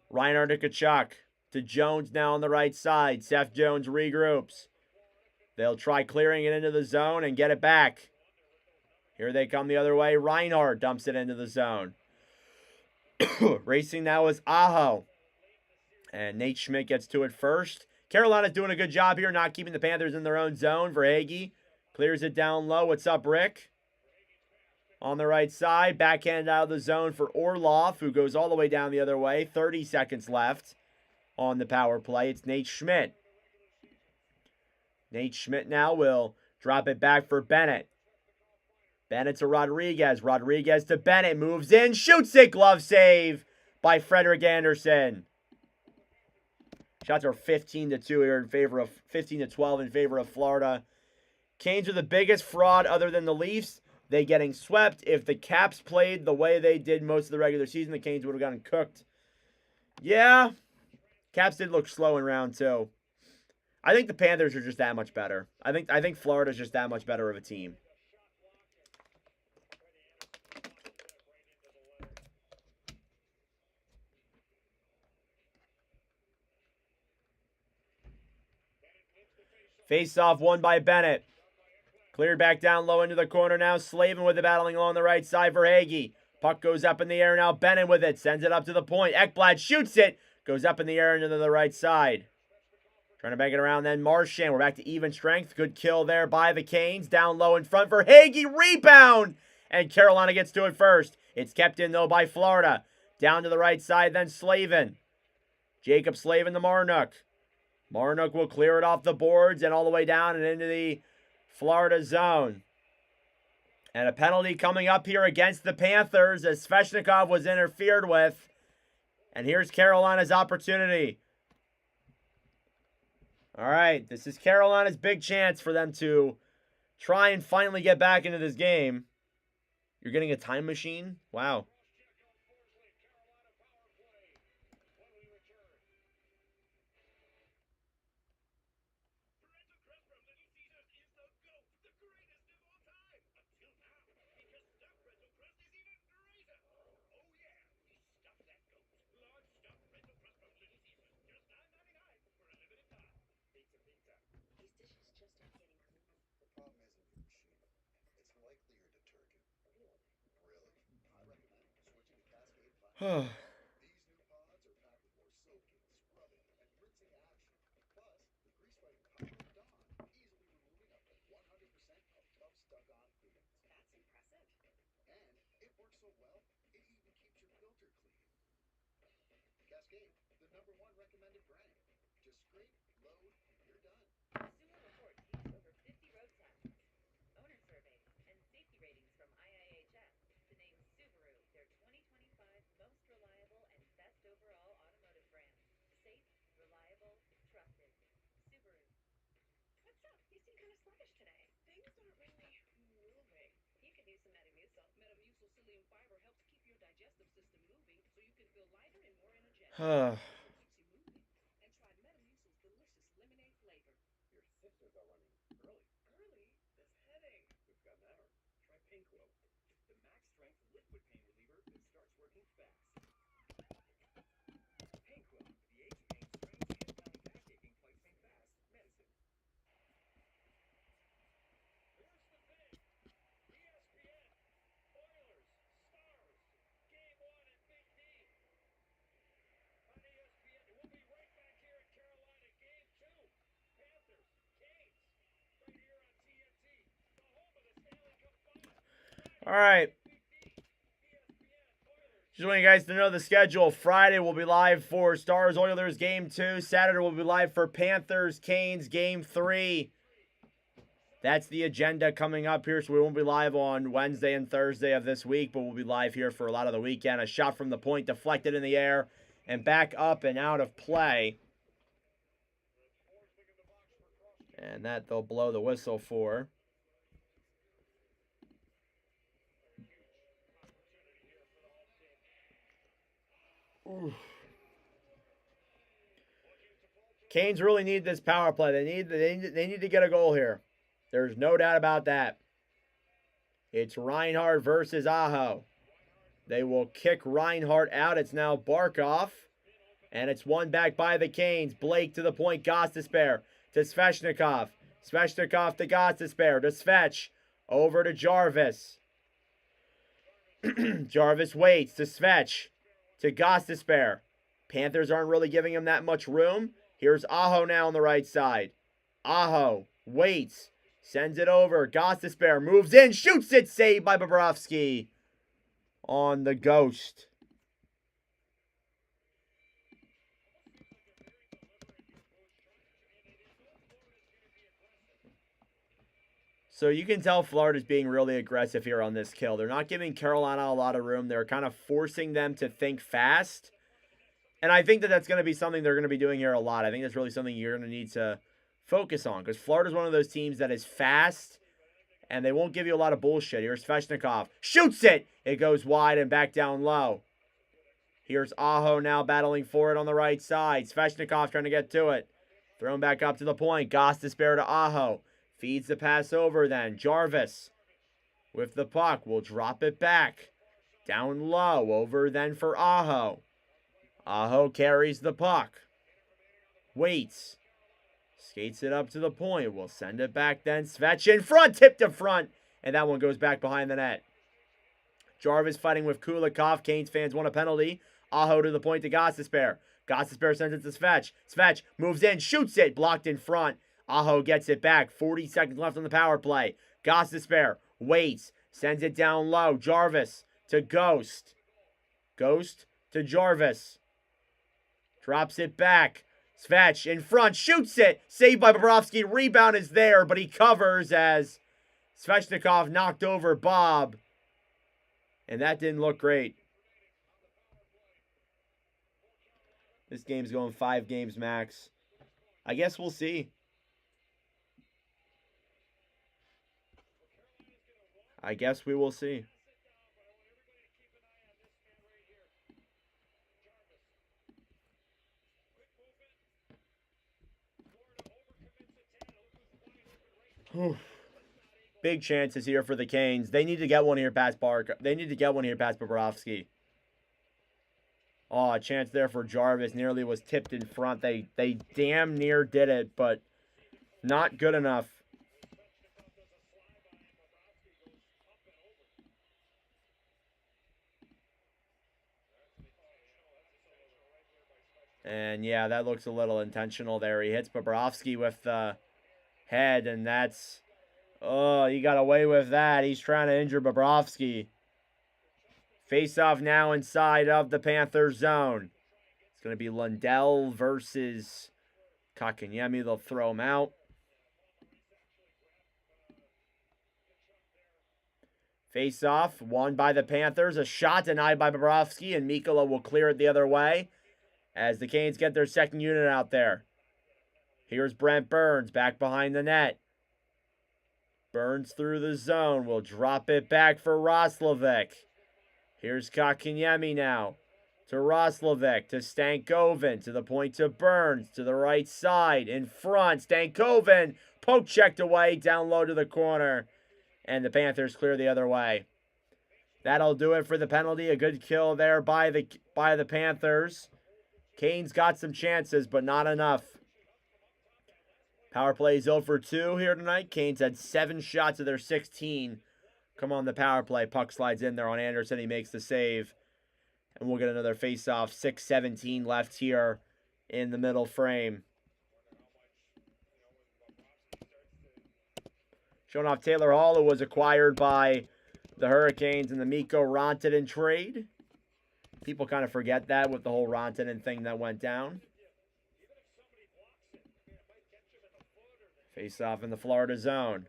Reinhardt to Tkachuk. To Jones now on the right side. Seth Jones regroups. They'll try clearing it into the zone and get it back. Here they come the other way. Reinhardt dumps it into the zone. Racing now is Aho. And Nate Schmidt gets to it first. Carolina's doing a good job here, not keeping the Panthers in their own zone. Verhaeghe clears it down low. What's up, Rick? On the right side, backhand out of the zone for Orlov, who goes all the way down the other way. 30 seconds left on the power play. It's Nate Schmidt. Nate Schmidt now will drop it back for Bennett. Bennett to Rodriguez. Rodriguez to Bennett. Moves in. Shoots it. Glove save by Frederik Andersen. Shots are 15-2 here in favor of 15-12 in favor of Florida. Canes are the biggest fraud other than the Leafs. They getting swept. If the Caps played the way they did most of the regular season, the Canes would have gotten cooked. Yeah. Caps did look slow in round 2. I think the Panthers are just that much better. I think Florida's just that much better of a team. Face off won by Bennett. Cleared back down low into the corner now. Slavin with the battling along the right side for Hagee. Puck goes up in the air now. Bennett with it. Sends it up to the point. Ekblad shoots it. Goes up in the air into the right side. Trying to bank it around then. Marchand. We're back to even strength. Good kill there by the Canes. Down low in front for Hagee. Rebound. And Carolina gets to it first. It's kept in though by Florida. Down to the right side then Slavin. Jacob Slavin to Marnook. Marnook will clear it off the boards and all the way down and into the Florida zone. And a penalty coming up here against the Panthers as Svechnikov was interfered with. And here's Carolina's opportunity. All right, this is Carolina's big chance for them to try and finally get back into this game. You're getting a time machine? Wow.
These new pods are packed with more soaking, scrubbing, and rinsing action. Plus, the grease-fighting power of Dawn, easily removing up to 100% of tough stuck-on cleaners.
That's impressive.
And it works so well, it even keeps your filter clean. Cascade, the #1 recommended brand. Just scrape, load, and you're done.
Sewer report keeps over 50 road tests, owner surveys, and safety ratings from IIHS to name Subaru their 2025 most reliable and best overall automotive brand. Safe, reliable, trusted. Subaru.
What's up? You seem kind of sluggish today. Things aren't really moving.
You could use some Metamucil.
Metamucil psyllium fiber helps keep your digestive system moving so you can feel lighter and more energetic.
Huh.
Keeps you moving. And try Metamucil's delicious lemonade flavor.
Your symptoms are running early.
Early? This headache.
We've got an hour. Try Painquil, the max-strength liquid pain reliever that starts working fast. Painquil, the ace pain strains hand-bound backaching placing fast medicine.
Here's the big ESPN, Oilers, Stars, Game 1 at Big D. On ESPN, we'll be right back here in Carolina, Game 2. Panthers, Canes, right here on TNT, the home of the Stanley Cup Final.
All right. Just want you guys to know the schedule. Friday we'll be live for Stars Oilers Game 2. Saturday we'll be live for Panthers Canes Game 3. That's the agenda coming up here. So we won't be live on Wednesday and Thursday of this week, but we'll be live here for a lot of the weekend. A shot from the point deflected in the air and back up and out of play. And that they'll blow the whistle for. Ooh. Canes really need this power play. They need to get a goal here. There's no doubt about that. It's Reinhardt versus Aho. They will kick Reinhardt out. It's now Barkov. And it's won back by the Canes. Blake to the point. Gostisbehere to Svechnikov. Svechnikov to Gostisbehere. To Svech. Over to Jarvis. Jarvis waits to Svech. To Gostisbehere. Panthers aren't really giving him that much room. Here's Aho now on the right side. Aho waits. Sends it over. Gostisbehere moves in. Shoots it. Saved by Bobrovsky. On the Ghost. So you can tell Florida's being really aggressive here on this kill. They're not giving Carolina a lot of room. They're kind of forcing them to think fast. And I think that that's going to be something they're going to be doing here a lot. I think that's really something you're going to need to focus on. Because Florida's one of those teams that is fast. And they won't give you a lot of bullshit. Here's Svechnikov. Shoots it! It goes wide and back down low. Here's Aho now battling for it on the right side. Svechnikov trying to get to it. Thrown back up to the point. Gostisbehere to Aho. Feeds the pass over then. Jarvis with the puck will drop it back. Down low. Over then for Aho. Aho carries the puck. Waits. Skates it up to the point. We'll send it back then. Svech in front. Tip to front. And that one goes back behind the net. Jarvis fighting with Kulikov. Canes fans want a penalty. Aho to the point to Gostisbehere. Gostisbehere sends it to Svech. Svech moves in. Shoots it. Blocked in front. Aho gets it back. 40 seconds left on the power play. Gostisbehere waits. Sends it down low. Jarvis to Ghost. Ghost to Jarvis. Drops it back. Svech in front. Shoots it. Saved by Bobrovsky. Rebound is there, but he covers as Svechnikov knocked over Bob. And that didn't look great. This game's going 5 games max. I guess we'll see. I guess we will see. Big chances here for the Canes. They need to get one here past Bark. They need to get one here past Bobrovsky. Oh, a chance there for Jarvis. Nearly was tipped in front. They damn near did it, but not good enough. And yeah, that looks a little intentional there. He hits Bobrovsky with the head, and that's... Oh, he got away with that. He's trying to injure Bobrovsky. Face-off now inside of the Panthers zone. It's going to be Lundell versus Kakanyemi. They'll throw him out. Face-off, won by the Panthers. A shot denied by Bobrovsky, and Mikkola will clear it the other way as the Canes get their second unit out there. Here's Brent Burns back behind the net. Burns through the zone. Will drop it back for Roslovic. Here's Kakanyemi now. To Roslovic. To Stankoven. To the point to Burns. To the right side. In front. Stankoven. Poke checked away. Down low to the corner. And the Panthers clear the other way. That'll do it for the penalty. A good kill there by the Panthers. Canes got some chances, but not enough. Power play is 0 for 2 here tonight. Canes had 7 shots of their 16. Come on the power play. Puck slides in there on Anderson. He makes the save. And we'll get another face-off. 6:17 left here in the middle frame. Showing off Taylor Hall, who was acquired by the Hurricanes in the Mikko Rantanen trade. People kind of forget that with the whole Rantanen thing that went down. Face off in the Florida zone.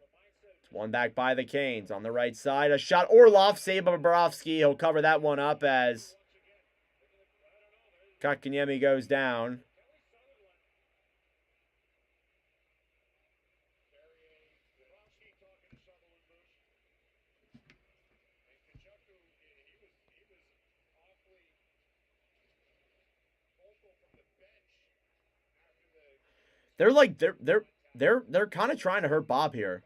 It's one back by the Canes on the right side. A shot. Orlov saved by Bobrovsky. He'll cover that one up as Kakanyemi goes down. They're like they're kind of trying to hurt Bob here.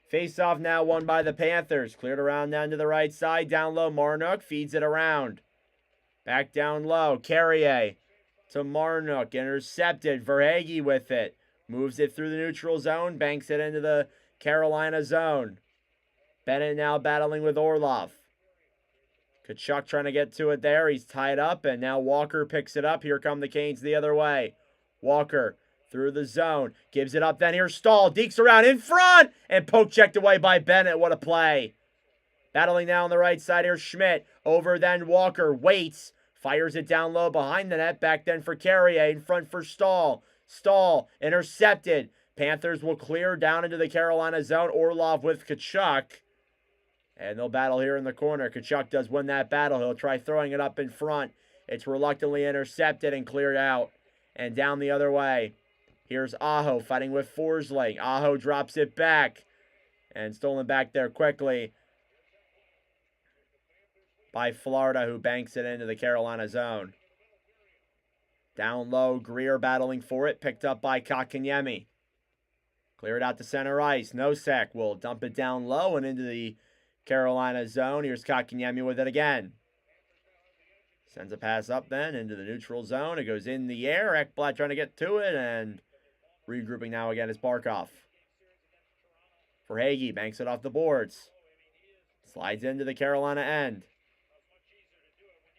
Face off now won by the Panthers. Cleared around down to the right side. Down low, Marnook feeds it around. Back down low, Carrier to Marnook. Intercepted. Verhaeghe with it. Moves it through the neutral zone. Banks it into the Carolina zone. Bennett now battling with Orlov. Tkachuk trying to get to it there. He's tied up, and now Walker picks it up. Here come the Canes the other way. Walker through the zone. Gives it up. Then here's Stahl. Dekes around in front. And poke checked away by Bennett. What a play. Battling now on the right side. Here's Schmidt. Over then Walker. Waits. Fires it down low behind the net. Back then for Carrier. In front for Stahl. Stahl intercepted. Panthers will clear down into the Carolina zone. Orlov with Tkachuk. And they'll battle here in the corner. Tkachuk does win that battle. He'll try throwing it up in front. It's reluctantly intercepted and cleared out. And down the other way. Here's Aho fighting with Forsling. Aho drops it back. And stolen back there quickly by Florida, who banks it into the Carolina zone. Down low, Greer battling for it. Picked up by Kakanyemi. Cleared out to center ice. Nosek will dump it down low and into the Carolina zone. Here's Kakanyemi with it again. Sends a pass up then into the neutral zone. It goes in the air. Ekblad trying to get to it, and regrouping now again is Barkov. Verhaeghe banks it off the boards. Slides into the Carolina end.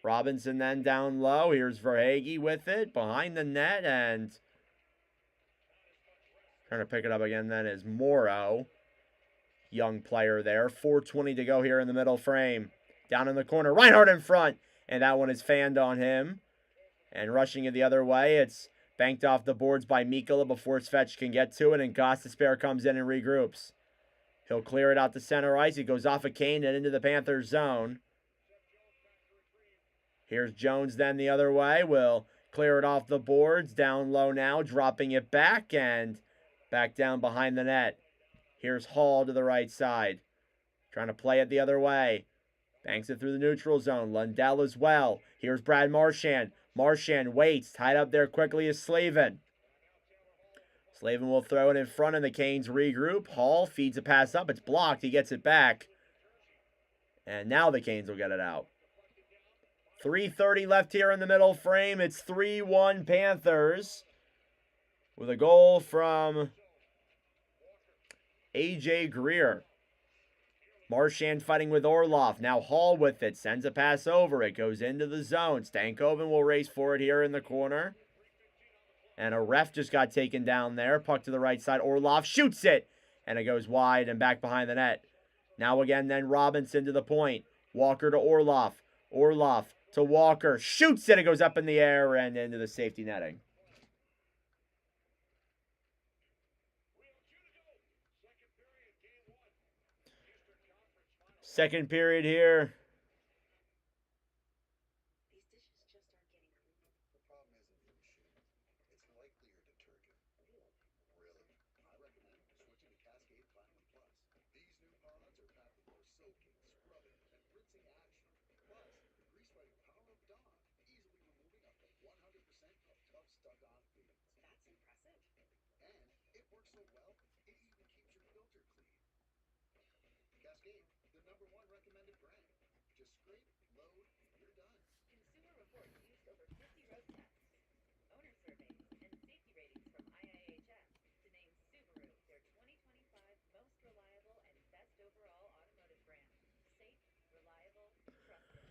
Robinson then down low. Here's Verhaeghe with it behind the net, and trying to pick it up again then is Morrow. Young player there. 4:20 to go here in the middle frame. Down in the corner. Reinhardt in front. And that one is fanned on him. And rushing it the other way, it's banked off the boards by Mikkola before Svetch can get to it. And Gostisbehere comes in and regroups. He'll clear it out to center ice. He goes off of Kane and into the Panthers zone. Here's Jones then the other way. Will clear it off the boards. Down low now. Dropping it back and back down behind the net. Here's Hall to the right side. Trying to play it the other way. Banks it through the neutral zone. Lundell as well. Here's Brad Marchand. Marchand waits. Tied up there quickly is Slavin. Slavin will throw it in front and the Canes regroup. Hall feeds a pass up. It's blocked. He gets it back. And now the Canes will get it out. 3:30 left here in the middle frame. It's 3-1 Panthers. With a goal from A.J. Greer. Marchand fighting with Orlov. Now Hall with it. Sends a pass over. It goes into the zone. Stankoven will race for it here in the corner. And a ref just got taken down there. Puck to the right side. Orlov shoots it. And it goes wide and back behind the net. Now again then Robinson to the point. Walker to Orlov. Orlov to Walker. Shoots it. It goes up in the air and into the safety netting. Second period here.
The problem isn't the machine. It's likely your detergent. Really? I recommend switching to Cascade Platinum Plus. These new pods are packed with more soaking, scrubbing, and rinsing action. Plus, the grease-fighting power of Dawn, easily removing up to 100% of tough stuck-on feelings.
That's impressive.
And it works so well, it even keeps your filter clean. Cascade, the #1 recommended brand. Just scrape, load, and you're done.
Consumer Reports used over 50 road tests, owner surveys, and safety ratings from IIHS to name Subaru their 2025 most reliable and best overall automotive brand. Safe, reliable, trusted.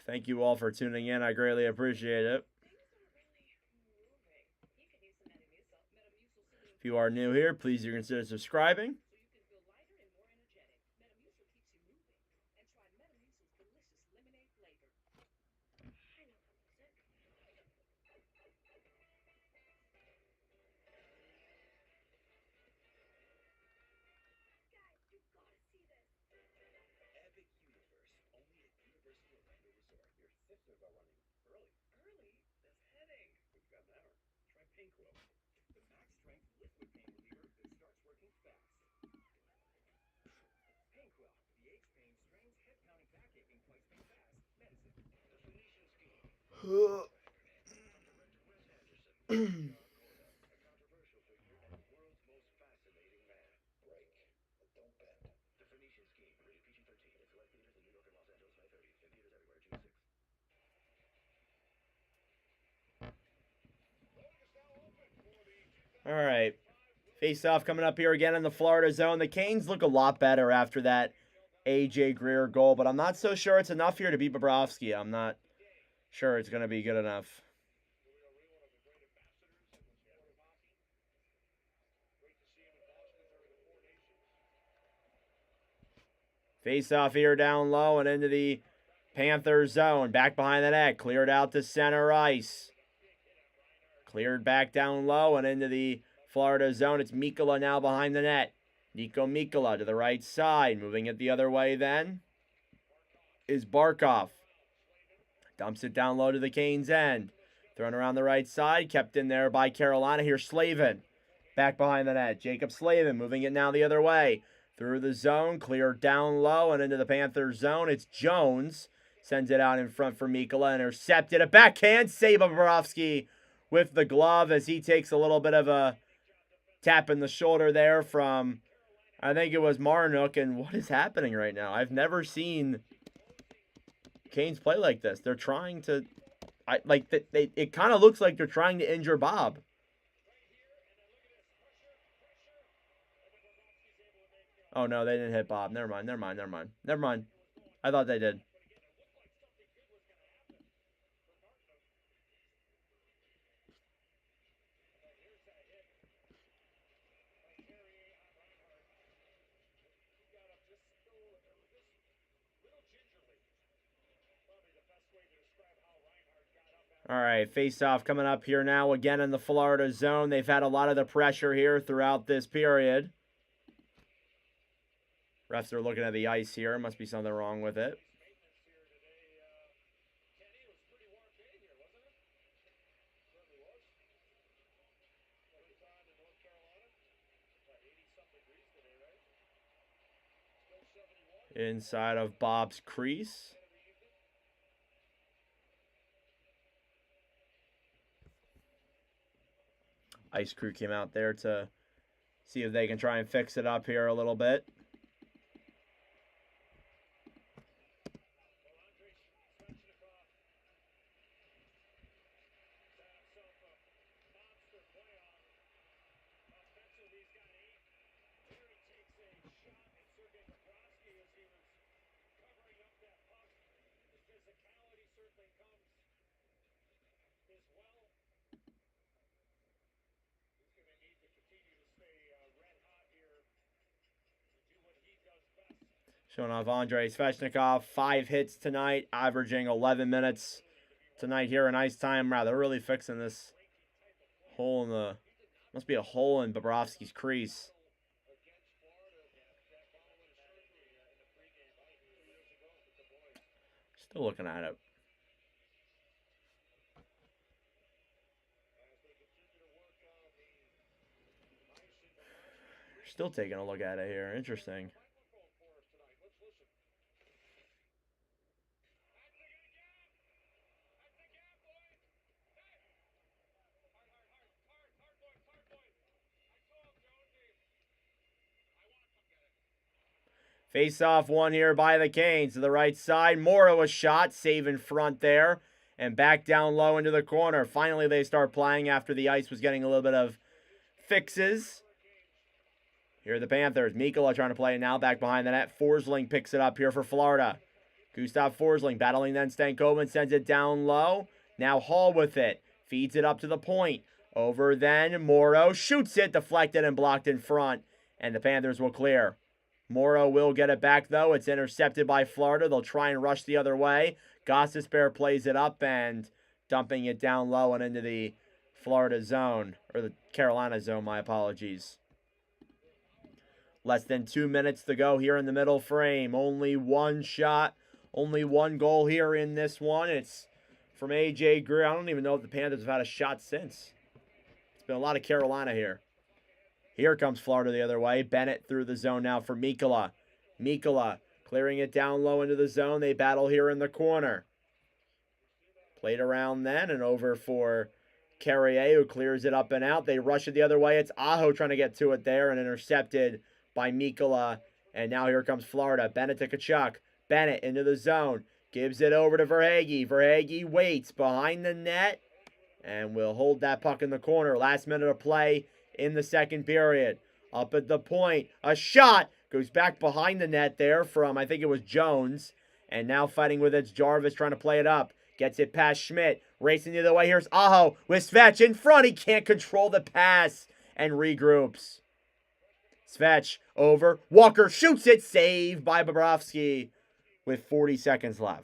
Thank you all for tuning in. I greatly appreciate it.
Things aren't really moving.
You could use some Metamucil.
Metamucil sodium
If you are new here, please do consider subscribing.
so you can feel lighter and more energetic. Metamucil keeps you moving. And try Metamucil's delicious lemonade flavor.
I know that music. Guys, you gotta see this.
Epic Universe, only at Universal Orlando Resort. Your sisters are running early.
Early? That's headache.
We've got an hour. Try Painquil, the max strength liquid pain reliever that starts working fast.
Painquil, the aches, pain, strains, head pounding, back aching, twice pain fast medicine. The Phoenician scheme. From director Wes Anderson. A controversial figure and the world's most fascinating man.
Break, but don't bend.
The Phoenician scheme. Rated PG-13 in select theaters in New York and Los Angeles, May 30th. In theaters everywhere, June 6th.
All right. Face-off coming up here again in the Florida zone. The Canes look a lot better after that A.J. Greer goal, but I'm not so sure it's enough here to beat Bobrovsky. I'm not sure it's going to be good enough. Face-off here down low and into the Panthers zone. Back behind the net. Cleared out to center ice. Cleared back down low and into the Florida zone. It's Mikkola now behind the net. Nico Mikkola to the right side. Moving it the other way then is Barkov. Dumps it down low to the Canes end. Thrown around the right side, kept in there by Carolina. Here's Slavin. Back behind the net. Jacob Slavin moving it now the other way. Through the zone, cleared down low and into the Panthers zone. It's Jones. Sends it out in front for Mikkola. Intercepted. A backhand save of Bobrovsky with the glove as he takes a little bit of a tap in the shoulder there from, I think it was Marnook. And what is happening right now? I've never seen Canes play like this. They're trying to, it kind of looks like they're trying to injure Bob. Oh, no, they didn't hit Bob. Never mind. I thought they did. All right, face-off coming up here now again in the Florida zone. They've had a lot of the pressure here throughout this period. Refs are looking at the ice here. Must be something wrong with it. Inside of Bob's crease. Ice crew came out there to see if they can try and fix it up here a little bit. Showing off Andrei Svechnikov, 5 hits tonight, averaging 11 minutes tonight here in ice time. Wow, they're really fixing this hole in the, must be a hole in Bobrovsky's crease. Still looking at it. Still taking a look at it here. Interesting. Face-off one here by the Canes to the right side. Morrow a shot, save in front there. And back down low into the corner. Finally, they start playing after the ice was getting a little bit of fixes. Here are the Panthers. Mikkola trying to play it now. Back behind the net. Forsling picks it up here for Florida. Gustav Forsling battling then Stankoven. Sends it down low. Now Hall with it. Feeds it up to the point. Over then Morrow. Shoots it. Deflected and blocked in front. And the Panthers will clear. Morrow will get it back, though. It's intercepted by Florida. They'll try and rush the other way. Gostisbehere plays it up and dumping it down low and into the Florida zone. Or the Carolina zone, my apologies. Less than 2 minutes to go here in the middle frame. Only one shot. Only one goal here in this one. It's from A.J. Greer. I don't even know if the Panthers have had a shot since. It's been a lot of Carolina here. Here comes Florida the other way. Bennett through the zone now for Mikkola. Mikkola clearing it down low into the zone. They battle here in the corner. Played around then and over for Carrier, who clears it up and out. They rush it the other way. It's Aho trying to get to it there and intercepted by Mikkola. And now here comes Florida. Bennett to Tkachuk. Bennett into the zone. Gives it over to Verhaeghe. Verhaeghe waits behind the net and will hold that puck in the corner. Last minute of play in the second period. Up at the point. A shot. Goes back behind the net there from, I think it was Jones. And now fighting with it. Jarvis trying to play it up. Gets it past Schmidt. Racing the other way. Here's Aho with Svech in front. He can't control the pass and regroups. Svech over. Walker shoots it. Saved by Bobrovsky with 40 seconds left.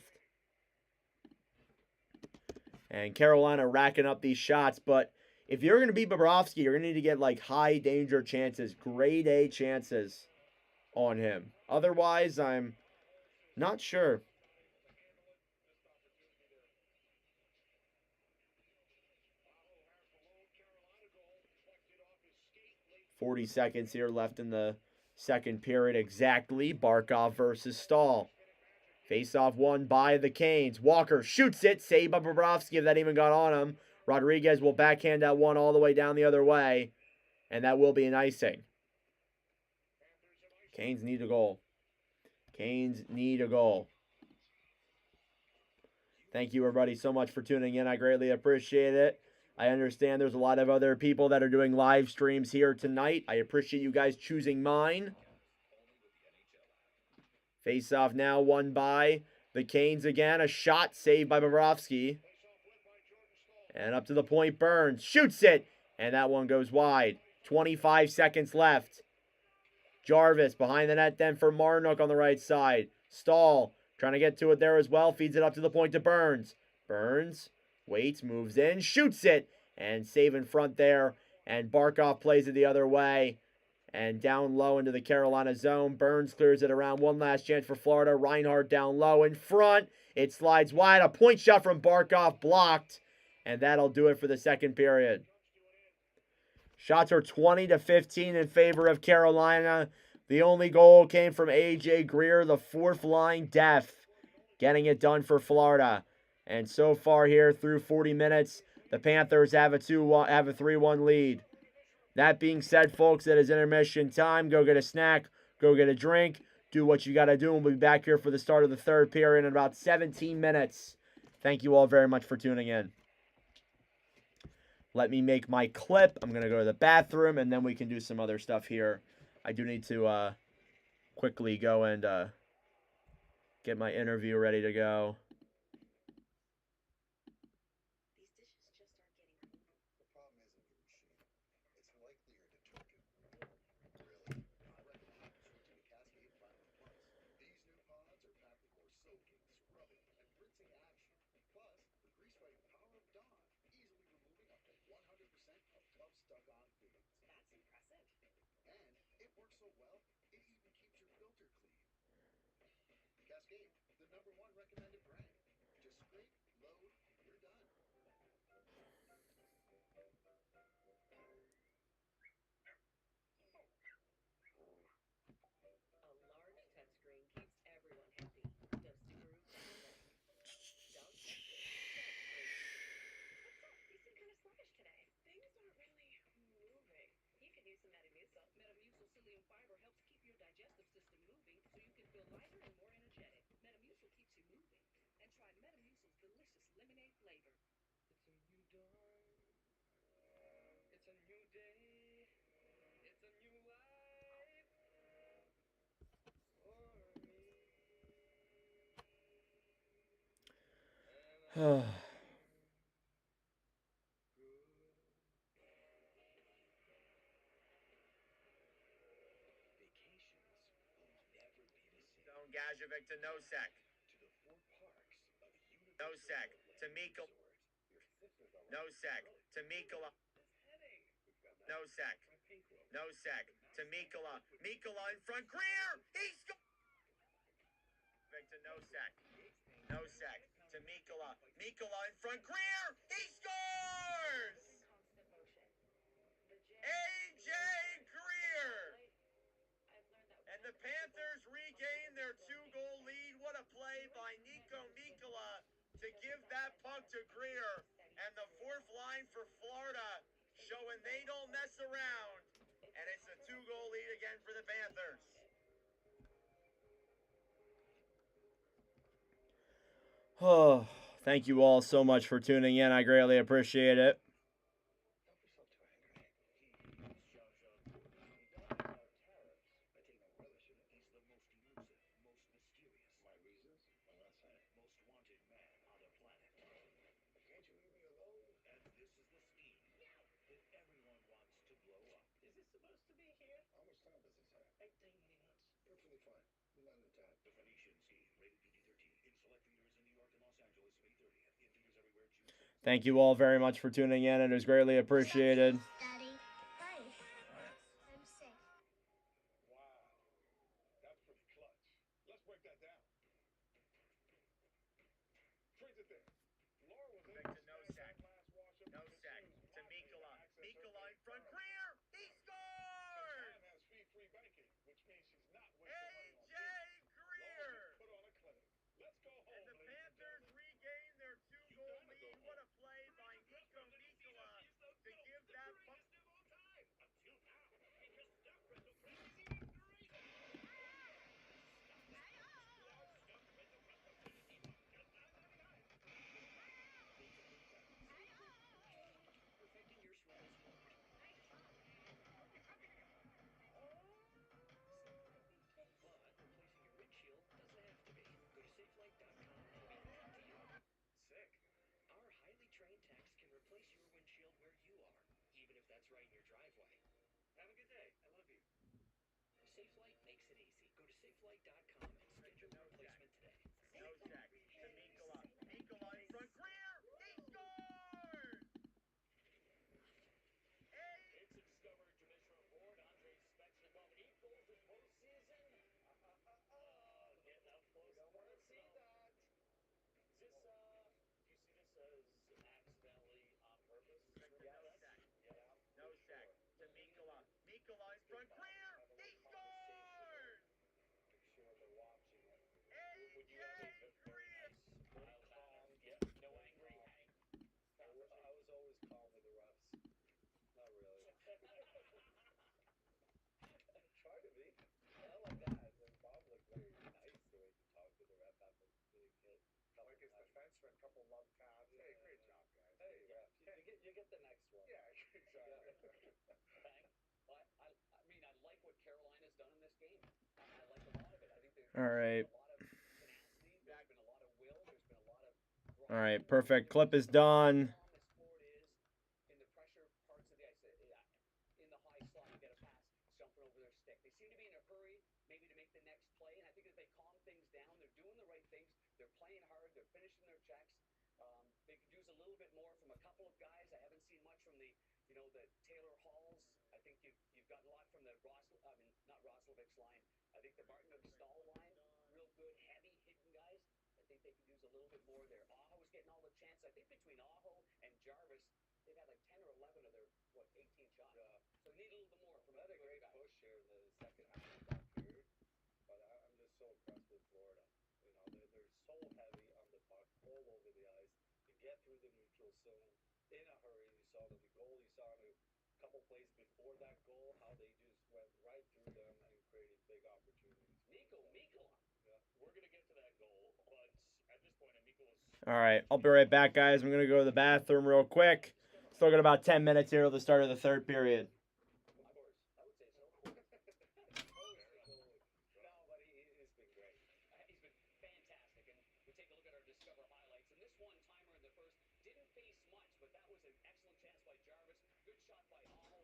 And Carolina racking up these shots, but if you're going to beat Bobrovsky, you're going to need to get like high danger chances, grade A chances on him. Otherwise, I'm not sure. 40 seconds here left in the second period exactly. Barkov versus Stahl. Face-off won by the Canes. Walker shoots it. Saved by Bobrovsky if that even got on him. Rodriguez will backhand that one all the way down the other way. And that will be an icing. Canes need a goal. Canes need a goal. Thank you, everybody, so much for tuning in. I greatly appreciate it. I understand there's a lot of other people that are doing live streams here tonight. I appreciate you guys choosing mine. Face-off now won by the Canes again. A shot saved by Bobrovsky. And up to the point, Burns shoots it. And that one goes wide. 25 seconds left. Jarvis behind the net then for Marnook on the right side. Stahl trying to get to it there as well. Feeds it up to the point to Burns. Burns waits, moves in, shoots it. And save in front there. And Barkov plays it the other way. And down low into the Carolina zone. Burns clears it around. One last chance for Florida. Reinhardt down low in front. It slides wide. A point shot from Barkov blocked. And that'll do it for the second period. Shots are 20-15 in favor of Carolina. The only goal came from A.J. Greer, the fourth line def, getting it done for Florida. And so far here through 40 minutes, the Panthers have a 3-1 lead. That being said, folks, it is intermission time. Go get a snack. Go get a drink. Do what you got to do. And we'll be back here for the start of the third period in about 17 minutes. Thank you all very much for tuning in. Let me make my clip. I'm going to go to the bathroom, and then we can do some other stuff here. I do need to quickly go and get my interview ready to go. Gajovic to Nosek. Nosek to Mikkel. Nosek to Mikkola. Nosek. Nosek to Mikkola. Mikkola in front. Greer! He scores! To Nosek. Nosek to Mikkola. Mikkola in front. Greer! He scores! A.J. Greer! And the Panthers regain their 2-goal lead. What a play by Nico Mikkola to give that puck to Greer. And the fourth line for Florida showing they don't mess around. And it's a 2-goal lead again for the Panthers. Oh, thank you all so much for tuning in. I greatly appreciate it. Thank you all very much for tuning in. It is greatly appreciated.
Daddy. Hi. I'm sick.
Wow. That's pretty clutch. Let's break that down. Trades it there. Laura was able to Nosek. Nosek to Mikkola. Mikkola in front. Greer! He scores!
it's right in your driveway. Have a good day. I love you. SafeLight makes it easy. Go to safelight.com and schedule a replacement today.
No check. To Mikola. Mikola in front. Greer! He scored!
It's a Discovery Commission report. Andrei Svechnikov equals the postseason. Getting up close and personal. Is this, do you see this as accidentally on purpose?
No check.
Yeah.
No check. To Mikola. Mikola in front. Greer! He scored!
Make sure they're watching it.
AJ Greer!
Mild manner. Yep. No angry Hank.
I was always calm with the refs. Not really. Try to be. Not like that. Bob looked very nice the way he talked to the ref after getting hit.
Like his defenseman, couple love taps. Hey, great job, guys.
Hey, ref, you get the next one.
Yeah, exactly.
Hank. I mean, I like what Carolina's done in this game. I like a lot of it. I think there's
All right.
been a lot of tenacity. There's been a lot of will. There's been a lot of.
All right, perfect. Clip is done.
How this sport is in the pressure parts of the ice. In the high slot, you get a pass jumping over their stick. They seem to be in a hurry, maybe to make the next play. And I think if they calm things down, they're doing the right things. They're playing hard. They're finishing their checks. They could use a little bit more from a couple of guys. I haven't seen much from the Taylor Halls. I think you've gotten a lot from the not Roslovic's line. I think the Martin McStall line, real good, heavy hitting guys. I think they could use a little bit more there. Aho's getting all the chances. I think between Aho and Jarvis, they've had like 10 or 11 of their 18 shots.
Yeah.
So they need a little bit more from
Had a great
guys.
push here in the second half of that period, but I'm just so impressed with Florida. You know, they're so heavy on the puck, all over the ice. To get through the neutral zone in a hurry. You saw the goal. You saw a couple plays before that goal how they just went right through them and created big opportunities.
Mikola.
Yeah.
We're gonna get to that goal, but at this point, Mikola's.
All right, I'll be right back, guys. I'm going to go to the bathroom real quick. Still got about 10 minutes here till the start of the third period.
Of course, I would say so.
No, but he's been great.
He's been fantastic, and we take a look at our Discover highlights. And this one-timer in the first didn't face much, but that was an excellent chance by Jarvis. Good shot by Aho.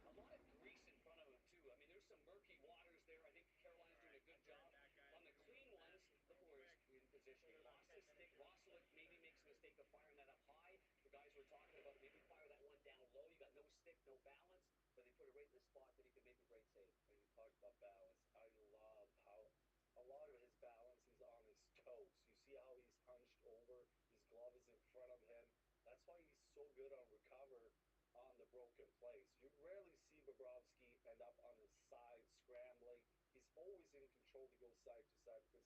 A lot of grease in front of him too. I mean, there's some murky waters there. I think Carolina's doing a good job on the clean ones. Look where he's in position. He lost his stick. Roslovic maybe makes a mistake of firing that up high. The guys were talking about maybe fire that one down low. You got no stick, no balance, but they put it right in the spot that he could make a great save.
And you talked about balance. I love how a lot of his balance is on his toes. You see how he's hunched over, his glove is in front of him. That's why he's so good on recover on the broken plays. You rarely see Bobrovsky end up on his side scrambling. He's always in control to go side to side because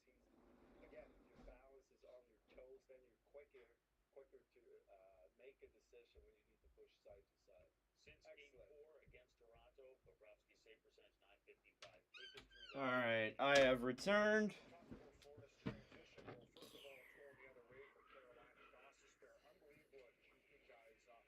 again, your balance is on your toes, then you're quicker to make a decision when you need to push side to side.
Since Game 4 against Toronto, Bobrovsky save percentage 955. Take us through that.
All right, I have returned.
Talk about Florida's transition. Well, first of all, it's going the other way for Carolina. Gosses there, unbelievable at keeping guys when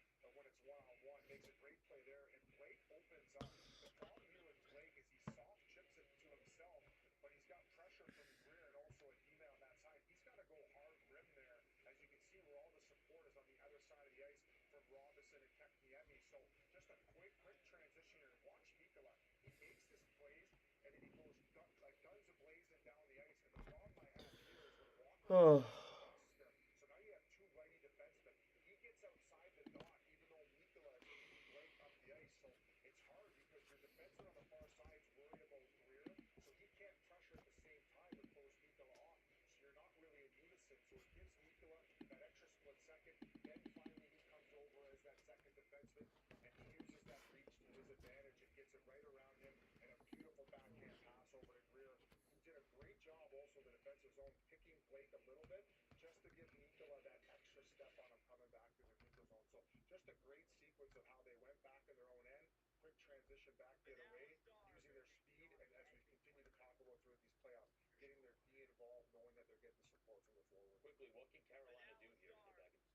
it's one-on-one. Makes a great play there, and Blake opens up. The problem here with Blake is he soft chips it to himself, but he's got pressure from Greer and also a D-man on that side. He's got to go hard rim there, as you can see where all the support is on the other side of the ice from Robinson and Kekniemi. So just a quick transition here. Watch Mikola. He makes this plays, and then he goes like guns a-blazing down the ice. And the problem I have here is when Walker crosses there. So now you have two righty defensemen. He gets outside the dot, even though Mikola is beating Blake up the ice. So it's hard because your defenseman on the far side's worried about Greer, so he can't pressure at the same time to close Mikola off. So you're not really in unison. So it gives Mikola that extra split second. Then finally he comes over as that second defenseman, and he uses that reach to his advantage and gets it right around him, and a beautiful backhand pass over to Greer, who did a great job also in the defensive zone, picking Blake a little bit just to give Mikola that extra step on him coming back to the neutral zone. So just a great sequence of how they went back in their own end, quick transition back the other way, using their speed, and as we continue to talk about through these playoffs, getting their D involved, knowing that they're getting the support from the forward.
Quickly, what can Carolina do here to get back in this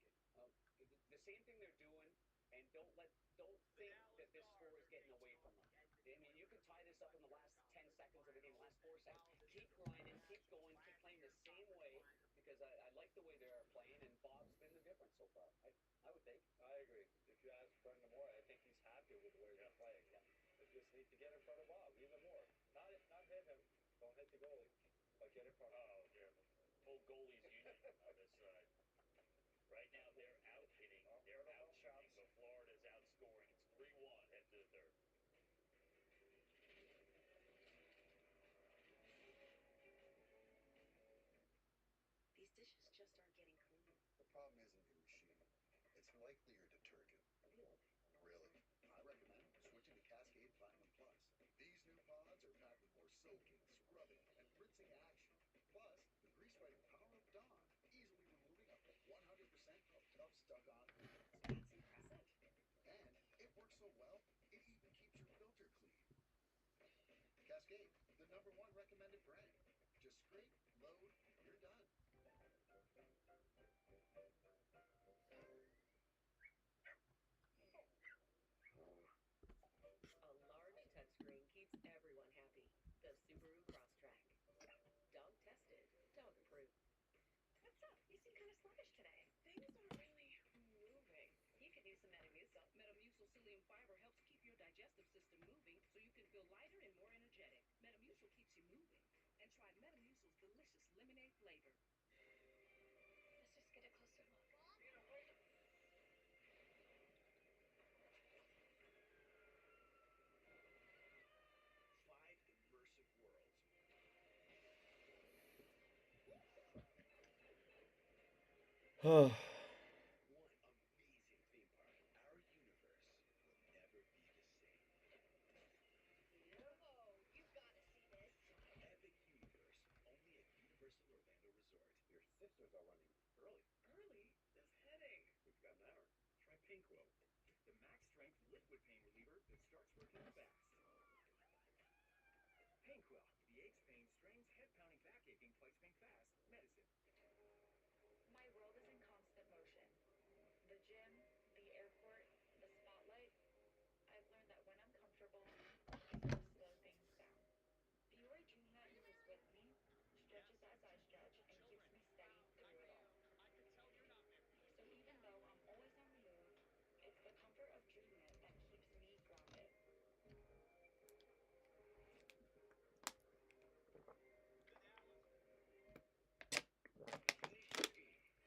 game? The same thing they're doing, and don't think that this score is getting away from them. I mean, you can tie this up in the last 10 seconds of the game, last 4 seconds. Keep grinding, keep going, keep playing the same way, because I like the way they are playing, and Bob's been the difference so far. I would think.
I agree. If you ask Brendan Moore, I think he's happy need to get in front of Bob even more. Not hit him. Don't hit the goalie, but get in front of him.
Oh, yeah. Full goalies union on this side. Right now, they're out hitting. They're out shooting, so Florida's outscoring. It's 3-1. Head to the third.
These dishes just aren't getting clean.
The problem isn't your machine. It's likely your detergent. Really. I recommend switching to Cascade Platinum Plus. These new pods are packed with more soaking, scrubbing, and rinsing action. Plus, the grease-fighting power of Dawn, easily removing up to 100% of tough stuck-on grease.
That's impressive.
And it works so well, it even keeps your filter clean. Cascade, the #1 recommended brand. Just scrape, load, you're done.
A large touchscreen keeps everyone happy. The Subaru Crosstrek. Dog tested, dog approved.
What's up? You seem kind of sluggish today. Things aren't really moving.
You could use some Metamucil.
Metamucil psyllium fiber helps keep your digestive system moving so you can feel lighter and more energetic. Metamucil keeps you moving. And try Metamucil's delicious lemonade flavor.
Let's just get a closer look.
Five immersive worlds. One amazing theme park. Our universe will never be the same.
Whoa, you've got to see this.
Epic Universe, only at Universal Orlando Resort. Your sisters are running early.
Early is heading.
We've got an hour. Try Pinkwo, the max strength liquid pain reliever that starts working fast. Painquil, the aches, pain, strains, head pounding, back aching, fights pain fast medicine.
My world is in constant motion. The gym, the airport, the spotlight. I've learned that when I'm comfortable, I can slow things down. Biore Dream Mat moves with me, stretches as I stretch, and keeps me steady through it all. So even though I'm always on the move, it's the comfort of Dream Mat that keeps me grounded.
Phoenician Scheme.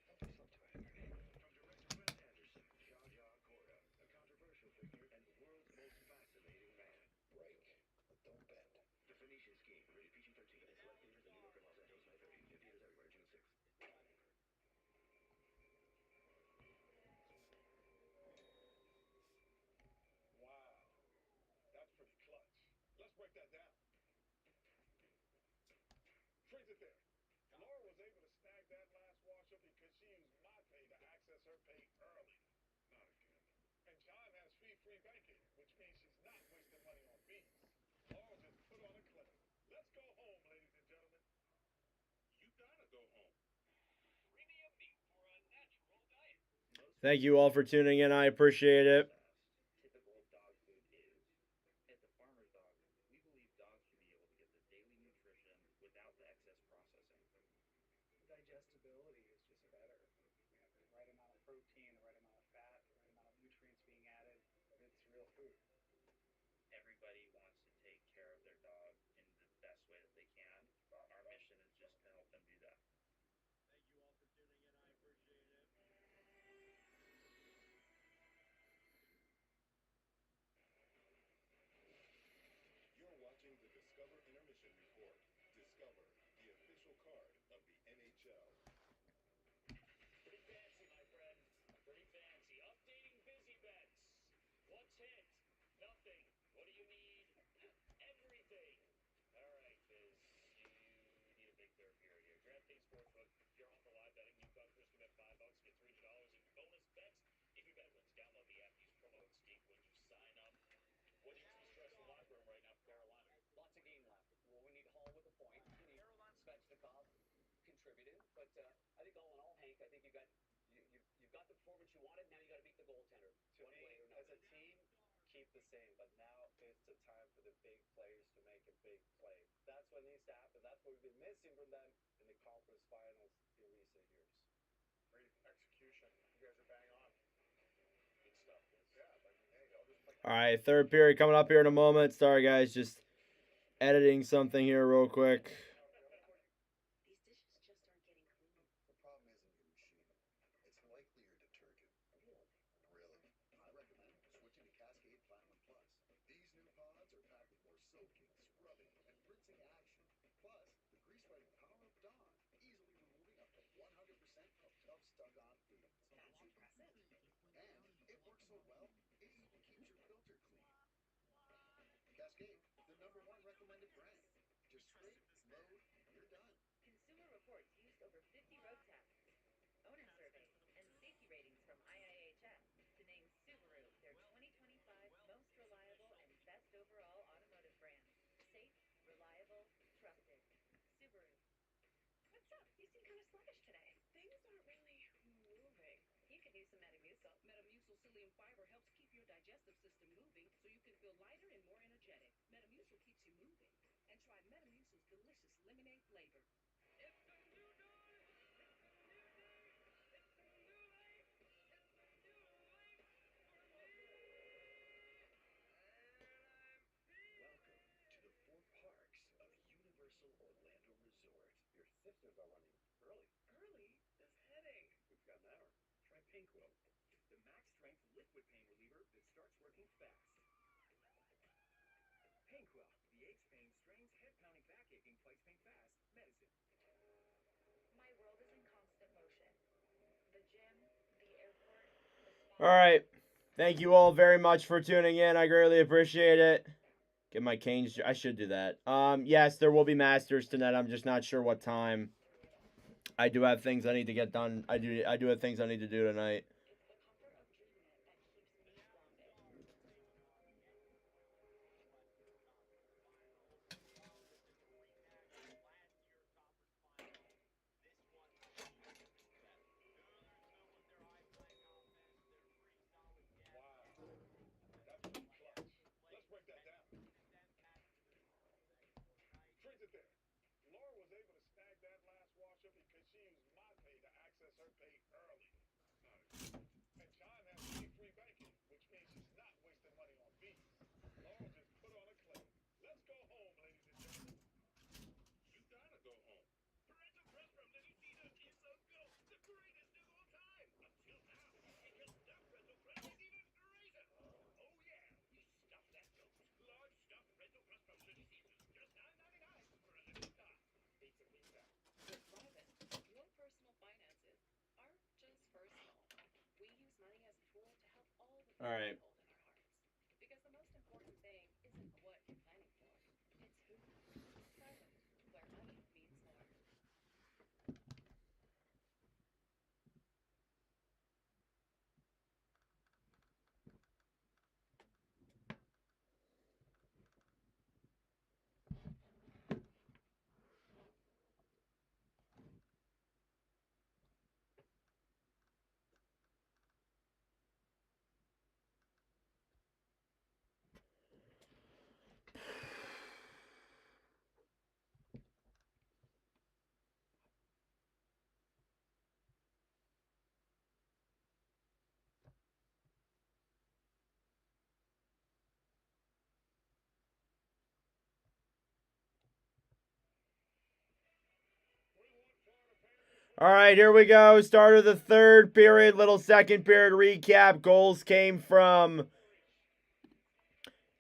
Don't be so tired. From director Wes Anderson, Zsa Zsa Gora, a controversial figure and the world's most fascinating man. Break, but don't bend. The Phoenician Scheme, rated PG-13. In select theaters in New York and Los Angeles, May 30th. In theaters everywhere, June 6th.
Wow, that's pretty clutch. Let's break that down. Freeze it there. Laura was able to snag that last washer because she used my pay to access her pay early.
Not again.
And John has fee-free banking, which means she's not wasting money on fees. Laura just put on a clinic. Let's go home, ladies and gentlemen.
You gotta go home.
Premium meat for a natural diet.
Thank you all for tuning in. I appreciate it.
Typical dog food is. At the Farmer's Dog, we believe dogs should be able to get the daily nutrition without the excess processing.
Digestibility is just better. We have the right amount of protein, the right amount of fat, the right amount of nutrients being added. It's real food.
Everybody wants to take care of their dog in the best way that they can. Our mission is just to help them do that.
Thank you all for tuning in. I appreciate it.
You're watching the Discover Intermission Report. Discover, the official card of the NHL.
Pretty fancy, my friend. Pretty fancy. Updating busy bets. What's hit? Nothing. What do you need? Everything. All right, Biz. You need a big third period here. DraftKings Sportsbook. If you're on for live betting, new customers commit $5, get $300 in bonus bets if your bet wins. Download the app. Use promo code SKATE when you sign up. What needs to be stressed in the locker room right now for Carolina?
Lots of game left. Well, we need Hall with a point. We need Svechnikov contributing. But I think all in all, Hank, I think you've got the performance you wanted. Now you got to beat the goaltender.
To me, as a team, keep the same. But now is the time for the big players to make a big play. That's what needs to happen. That's what we've been missing from them in the conference finals in recent years. Great execution. You guys are bang on.
Good stuff, Biz.
Yeah, but hey, I'll just play.
All right, third period coming up here in a moment. Sorry, guys, just editing something here real quick.
These dishes just aren't getting clean.
The problem isn't your machine. It's likely your detergent. Really? I recommend switching to Cascade Platinum Plus. These new pods are packed with more soaking, scrubbing, and rinsing action. Plus, the grease-fighting power of Dawn, easily removing up to 100% of tough stuck-on foods.
That's impressive.
And it works so well, it even keeps your filter clean. Cascade, the #1 recommended brand. Just scrape, load, you're done.
Consumer Reports used over 50 road tests, owner surveys, and safety ratings from IIHS to name Subaru their 2025 most reliable and best overall automotive brand. Safe, reliable, trusted. Subaru.
What's up? You seem kind of sluggish today.
Things aren't really moving. You could use some Metamucil.
Metamucil psyllium fiber helps keep your digestive system moving so you can feel lighter and more energetic. Metamucil keeps you moving. And try Metamucil's delicious lemonade flavor.
It's a new dawn. It's a new day. It's a new life. It's a new life for me. And I'm feeling.
Welcome to the 4 parks of Universal Orlando Resort.
Your sisters are running early.
Early is headache.
We've got an hour.
Try Painquil, the max-strength liquid pain reliever that starts working fast. Painquil, the aches, pain, strains, head-pounding, back-aching, fights pain fast medicine.
My world is in constant motion. The gym, the airport, the spa.
All right. Thank you all very much for tuning in. I greatly appreciate it. Get my Canes. I should do that. Yes, there will be Masters tonight. I'm just not sure what time. I do have things I need to get done. I do have things I need to do tonight.
It's the comfort of dreaming it that keeps me grounded.
Wow, that was clutch. Let's break that down. Freeze it there. Laura was able to snag that last washer because she used my pay to access her pay early. Nice. And John has fee-free banking, which means she's not wasting money on fees. Laura just put on a claim. Let's go home, ladies and gentlemen. You gotta go home.
Parental press from Little Caesars is so good. The greatest of all time. Until now. And your stuffed pretzel crust is even greater. Oh yeah, we stuffed that goat. Large stuffed pretzel crust from Little Caesars. Just $9.99 for a limited time.
Pizza, pizza.
We're private. Your personal finances aren't just personal. We use money as a tool to help all the people
All right.
we hold in our hearts. Because the most important thing isn't what you're planning for. It's who. Private, where money means more.
All right, here we go. Start of the third period. Little second period recap. Goals came from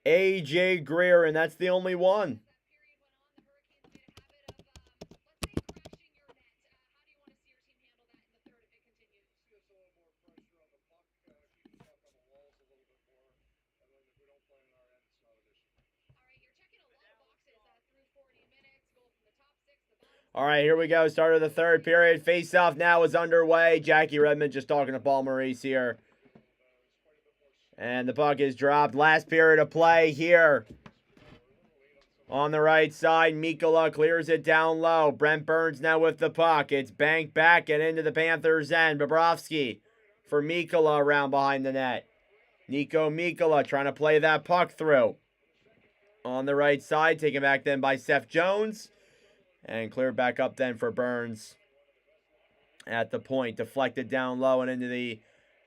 A.J. Greer, and that's the only one.
Just a little more pressure on the puck, keep the puck on the walls a little bit more, and then if we don't play on our end, it's not an issue.
All right, here we go. Start of the third period. Face-off now is underway. Jackie Redmond just talking to Paul Maurice here. And the puck is dropped. Last period of play here. On the right side, Mikkola clears it down low. Brent Burns now with the puck. It's banked back and into the Panthers' end. Bobrovsky for Mikkola around behind the net. Nico Mikkola trying to play that puck through. On the right side, taken back then by Seth Jones. And cleared back up then for Burns at the point. Deflected down low and into the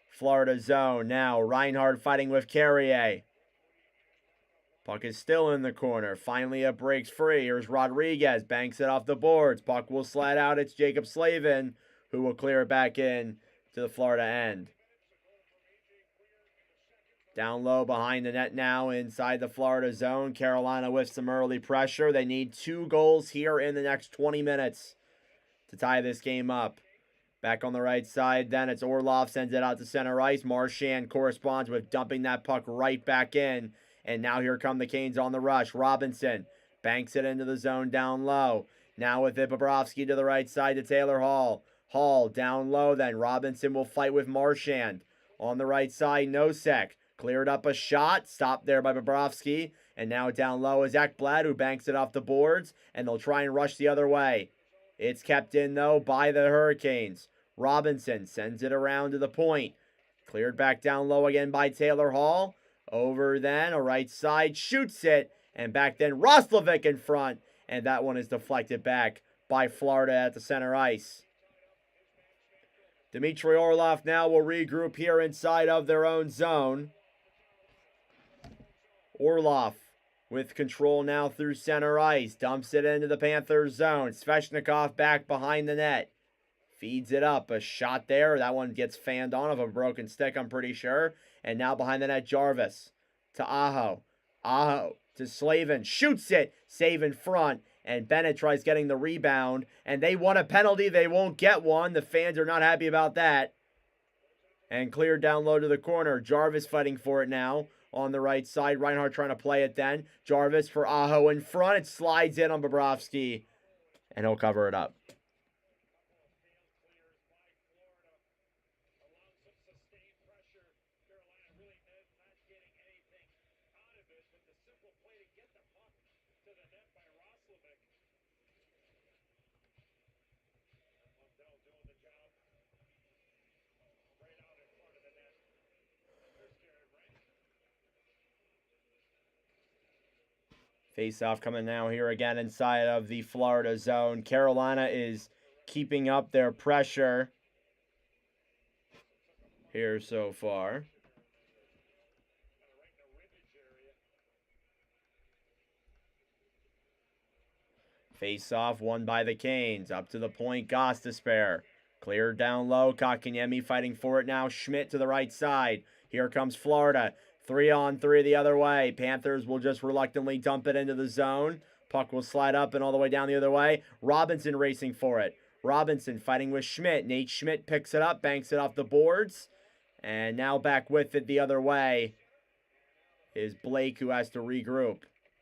Florida zone. Now Reinhardt fighting with Carrier. Puck is still in the corner. Finally, it breaks free. Here's Rodriguez. Banks it off the boards. Puck will slide out. It's Jacob Slavin who will clear it back in to the Florida end. Down low behind the net now inside the Florida zone. Carolina with some early pressure. They need 2 goals here in the next 20 minutes to tie this game up. Back on the right side, then it's Orlov, sends it out to center ice. Marchand corresponds with dumping that puck right back in. And now here come the Canes on the rush. Robinson banks it into the zone down low. Now with it, Bobrovsky to the right side to Taylor Hall. Hall down low then. Robinson will fight with Marchand. On the right side, Nosek. Cleared up a shot. Stopped there by Bobrovsky. And now down low is Ekblad, who banks it off the boards. And they'll try and rush the other way. It's kept in, though, by the Hurricanes. Robinson sends it around to the point. Cleared back down low again by Taylor Hall. Over then, a right side, shoots it. And back then, Roslovic in front. And that one is deflected back by Florida at the center ice. Dmitry Orlov now will regroup here inside of their own zone. Orlov with control now through center ice. Dumps it into the Panthers zone. Svechnikov back behind the net. Feeds it up. A shot there. That one gets fanned on of a broken stick, I'm pretty sure. And now behind the net, Jarvis to Aho. Aho to Slavin. Shoots it. Save in front. And Bennett tries getting the rebound. And they want a penalty. They won't get one. The fans are not happy about that. And cleared down low to the corner. Jarvis fighting for it now. On the right side, Reinhart trying to play it then. Jarvis for Aho in front. It slides in on Bobrovsky. And he'll cover it up. Face-off coming now here again inside of the Florida zone. Carolina is keeping up their pressure here so far. Face-off won by the Canes. Up to the point, Goss to spare. Cleared down low. Kotkaniemi fighting for it now. Schmidt to the right side. Here comes Florida. 3-on-3 the other way. Panthers will just reluctantly dump it into the zone. Puck will slide up and all the way down the other way. Robinson racing for it. Robinson fighting with Schmidt. Nate Schmidt picks it up, banks it off the boards. And now back with it the other way is Blake, who has to regroup.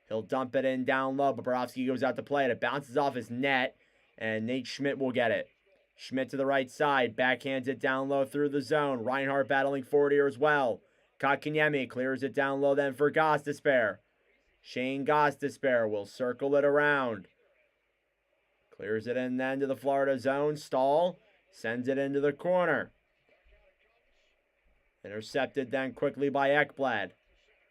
He'll dump it in down low. Bobrovsky goes out to play it. It bounces off his net, and Nate Schmidt will get it. Schmidt to the right side. Backhands it down low through the zone. Reinhart battling forward here as well. Kotkaniemi clears it down low then for Gostisbehere. Shane Gostisbehere will circle it around. Clears it in then to the Florida zone. Stahl sends it into the corner. Intercepted then quickly by Ekblad.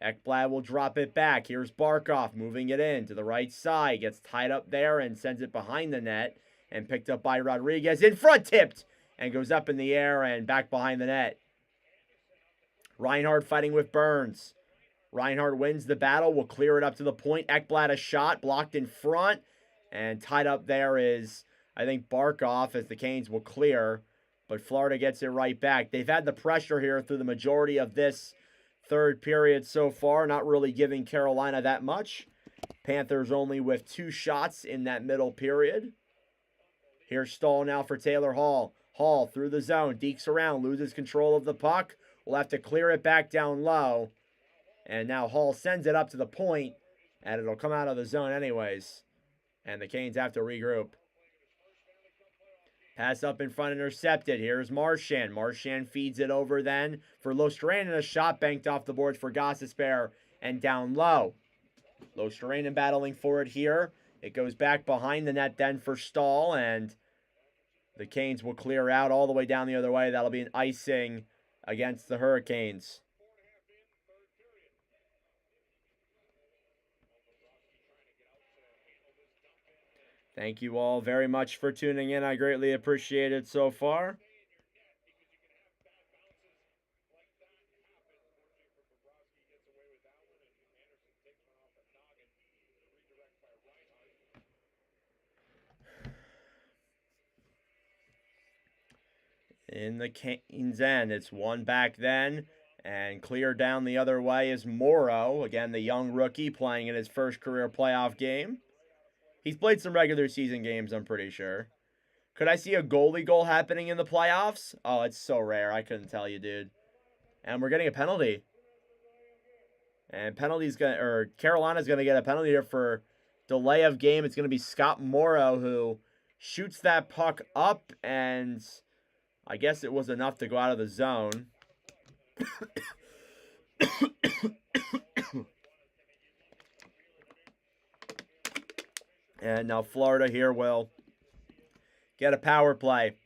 Ekblad will drop it back. Here's Barkov moving it in to the right side. Gets tied up there and sends it behind the net. And picked up by Rodriguez. In front, tipped. And goes up in the air and back behind the net. Reinhart fighting with Burns. Reinhart wins the battle. Will clear it up to the point. Ekblad a shot. Blocked in front. And tied up there is, I think, Barkov as the Canes will clear. But Florida gets it right back. They've had the pressure here through the majority of this third period so far. Not really giving Carolina that much. Panthers only with 2 shots in that middle period. Here's Stahl now for Taylor Hall. Hall through the zone. Dekes around. Loses control of the puck. Will have to clear it back down low. And now Hall sends it up to the point. And it'll come out of the zone anyways. And the Canes have to regroup. Pass up in front, intercepted. Here's Marchand. Marchand feeds it over then for Lostrainen. A shot banked off the boards for Gostisbehere and down low. Lostrainen battling for it here. It goes back behind the net then for Stahl. And the Canes will clear out all the way down the other way. That'll be an icing against the Hurricanes. Thank you all very much for tuning in. I greatly appreciate it so far. in the Canes' end. It's one back then, and clear down the other way is Morrow. Again, the young rookie playing in his first career playoff game. He's played some regular season games, I'm pretty sure. Could I see a goalie goal happening in the playoffs? Oh, it's so rare. I couldn't tell you, dude. And we're getting a penalty. And Carolina's gonna get a penalty here for delay of game. It's gonna be Scott Morrow who shoots that puck up, and I guess it was enough to go out of the zone. And now Florida here will get a power play.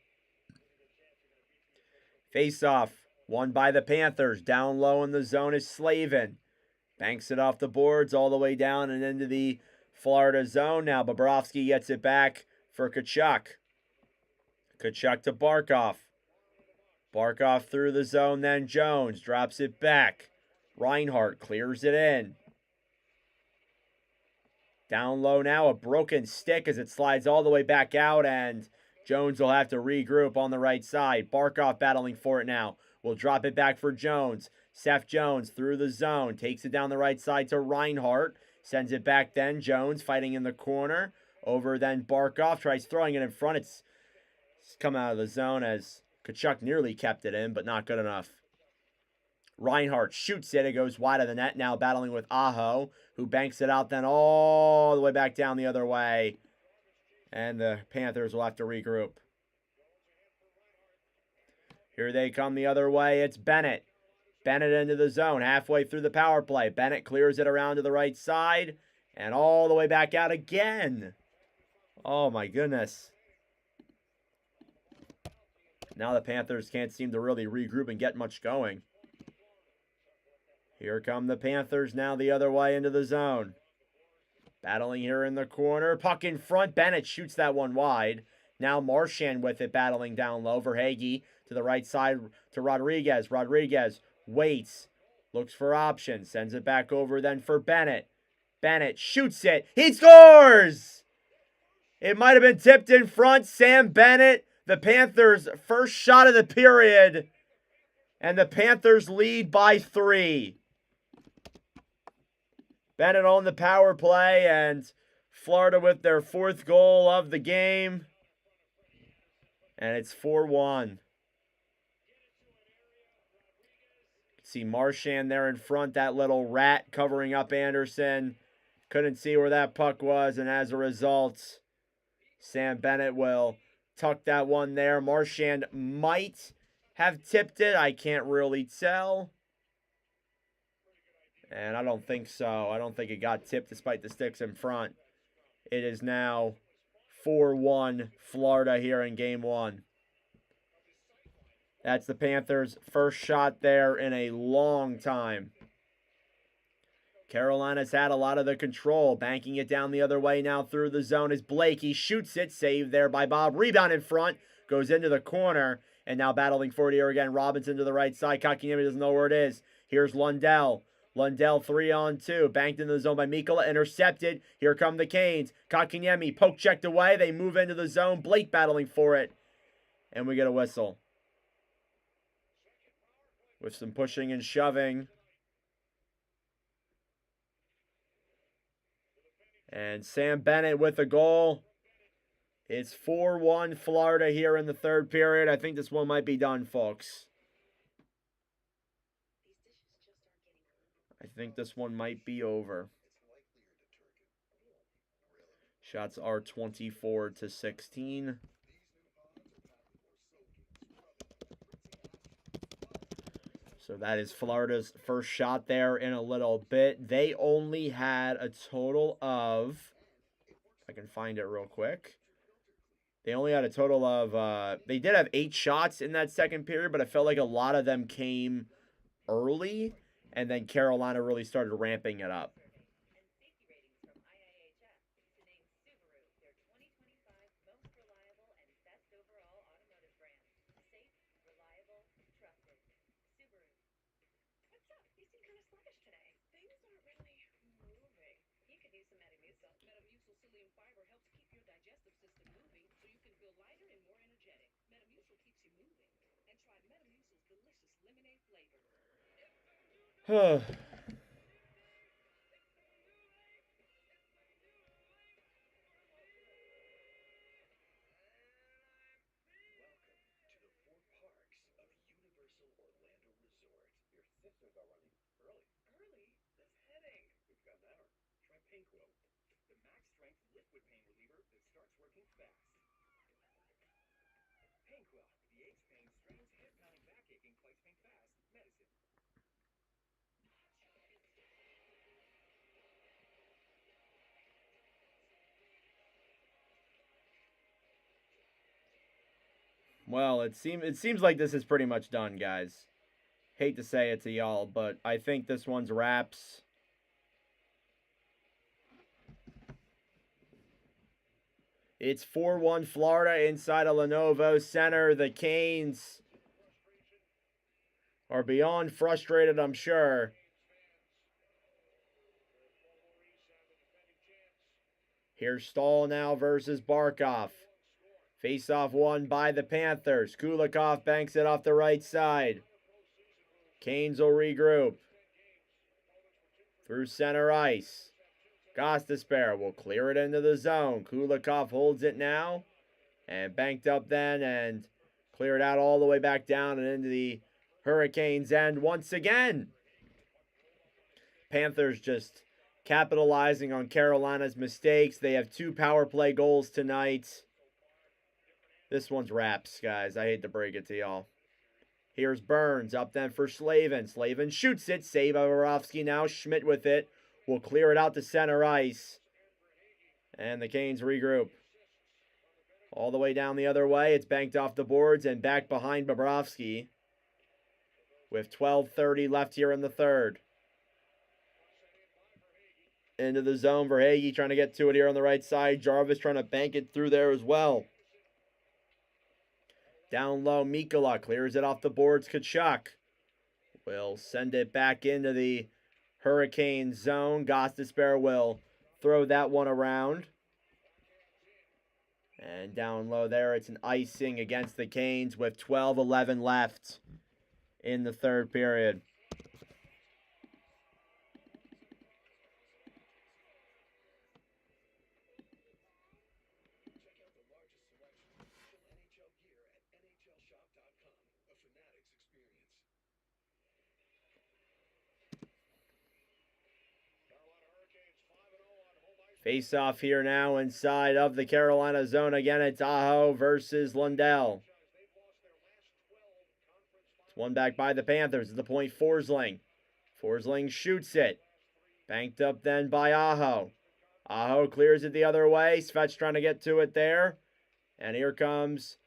Face off. Won by the Panthers. Down low in the zone is Slavin. Banks it off the boards all the way down and into the Florida zone. Now Bobrovsky gets it back for Tkachuk. Tkachuk to Barkov. Barkov through the zone, then Jones drops it back. Reinhart clears it in. Down low now, a broken stick as it slides all the way back out, and Jones will have to regroup on the right side. Barkov battling for it now. Will drop it back for Jones. Seth Jones through the zone. Takes it down the right side to Reinhart. Sends it back then. Jones fighting in the corner. Over then Barkov. Tries throwing it in front. It's come out of the zone as Tkachuk nearly kept it in, but not good enough. Reinhart shoots it. It goes wide of the net. Now battling with Aho, who banks it out then all the way back down the other way. And the Panthers will have to regroup. Here they come the other way. It's Bennett. Bennett into the zone. Halfway through the power play. Bennett clears it around to the right side. And all the way back out again. Oh my goodness. Now the Panthers can't seem to really regroup and get much going. Here come the Panthers now the other way into the zone. Battling here in the corner. Puck in front. Bennett shoots that one wide. Now Marchand with it, battling down low. Verhaeghe to the right side to Rodriguez. Rodriguez waits. Looks for options. Sends it back over then for Bennett. Bennett shoots it. He scores! It might have been tipped in front. Sam Bennett, the Panthers' first shot of the period. And the Panthers lead by 3. Bennett on the power play, and Florida with their 4th goal of the game. And it's 4-1. See Marchand there in front, that little rat covering up Anderson. Couldn't see where that puck was, and as a result, Sam Bennett will tuck that one there. Marchand might have tipped it. I can't really tell. And I don't think so. I don't think it got tipped despite the sticks in front. It is now 4-1 Florida here in game 1. That's the Panthers' first shot there in a long time. Carolina's had a lot of the control. Banking it down the other way now through the zone is Blake. He shoots it. Saved there by Bob. Rebound in front. Goes into the corner. And now battling for it here again. Robinson to the right side. Kakiniemi doesn't know where it is. Here's Lundell. Lundell 3-on-2. Banked into the zone by Mikkola. Intercepted. Here come the Canes. Kakiniemi poke checked away. They move into the zone. Blake battling for it. And we get a whistle. With some pushing and shoving. And Sam Bennett with a goal. It's 4-1 Florida here in the 3rd period. I think this one might be done, folks. I think this one might be over. Shots are 24-16. So that is Florida's first shot there in a little bit. They only had a total of, if I can find it real quick. They only had a total of, they did have 8 shots in that second period, but I felt like a lot of them came early, and then Carolina really started ramping it up.
Metamucil psyllium fiber helps keep your digestive system moving so you can feel lighter and more energetic. Metamucil keeps you moving delicious lemonade flavor.
Welcome to the four parks of Universal Orlando Resort.
Your sisters are running early.
Early? That's heading.
We've got an hour.
Try Painquil, the max strength liquid pain reliever that starts working fast. Painquil, the aches, pain, strains, head pounding, back aching, twice pain fast medicine.
Well, it seems like this is pretty much done, guys. Hate to say it to y'all, but I think this one's wraps. It's 4-1 Florida inside of Lenovo Center. The Canes are beyond frustrated, I'm sure. Here's Stahl now versus Barkov. Face-off won by the Panthers. Kulikov banks it off the right side. Canes will regroup. Through center ice. Gostisbehere will clear it into the zone. Kulikov holds it now. And banked up then and cleared out all the way back down and into the Hurricanes' end once again. Panthers just capitalizing on Carolina's mistakes. They have 2 power play goals tonight. This one's wraps, guys. I hate to break it to y'all. Here's Burns up then for Slavin. Slavin shoots it. Save by Bobrovsky now. Schmidt with it. Will clear it out to center ice. And the Canes regroup. All the way down the other way. It's banked off the boards and back behind Bobrovsky. With 12:30 left here in the third. Into the zone for Hagee, trying to get to it here on the right side. Jarvis trying to bank it through there as well. Down low, Mikkola clears it off the boards. Tkachuk will send it back into the Hurricane zone. Gostisbehere will throw that one around. And down low there, it's an icing against the Canes with 12:11 left in the third period.
Check out the largest selection of official NHL gear at NHLShop.com. A Fanatics experience.
Carolina Hurricanes 5-0 on home ice.
Face off here now inside of the Carolina zone. Again, it's Aho versus Lundell.
They've lost their last 12 conference
It's won back by the Panthers at the point. Forsling. Forsling shoots it. Banked up then by Aho. Aho clears it the other way. Svetch trying to get to it there. And here comes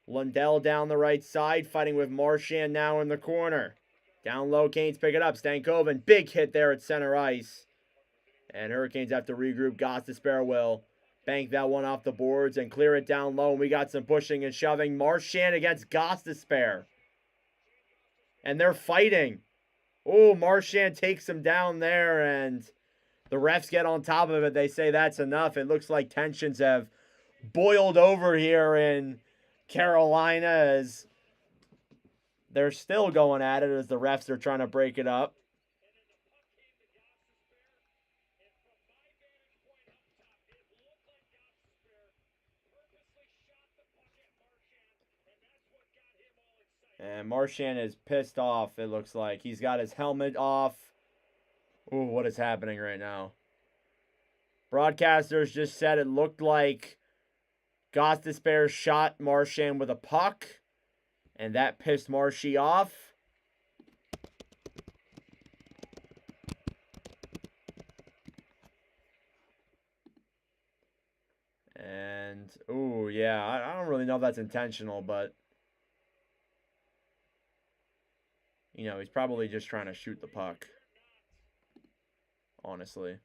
Lundell down the right side, fighting with Marchand now in the corner. Down low, Canes pick it up. Stankoven, big hit there at center ice. And Hurricanes have to regroup. Gostisbehere will bank that one off the boards and clear it down low. And we got some pushing and shoving. Marchand against Gostisbehere. And they're fighting. Oh, Marchand takes him down there, and the refs get on top of it. They say that's enough. It looks like tensions have boiled over here in Carolina as they're still going at it as the refs are trying to break it up. And Marchand is pissed off, it looks like. He's got his helmet off. Ooh, what is happening right now? Broadcasters just said it looked like Gostisbehere shot Marchand with a puck. And that pissed Marshy off. And, ooh, yeah, I don't really know if that's intentional, but you know, he's probably just trying to shoot the puck. Honestly.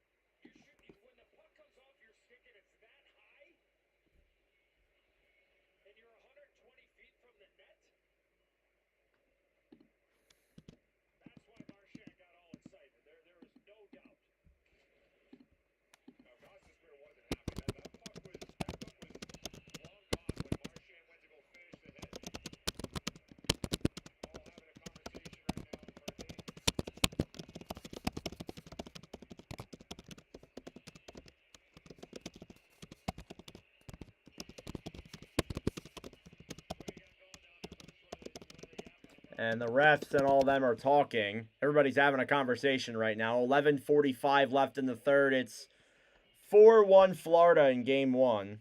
And the refs and all of them are talking. Everybody's having a conversation right now. 11:45 left in the third. It's 4-1 Florida in game one.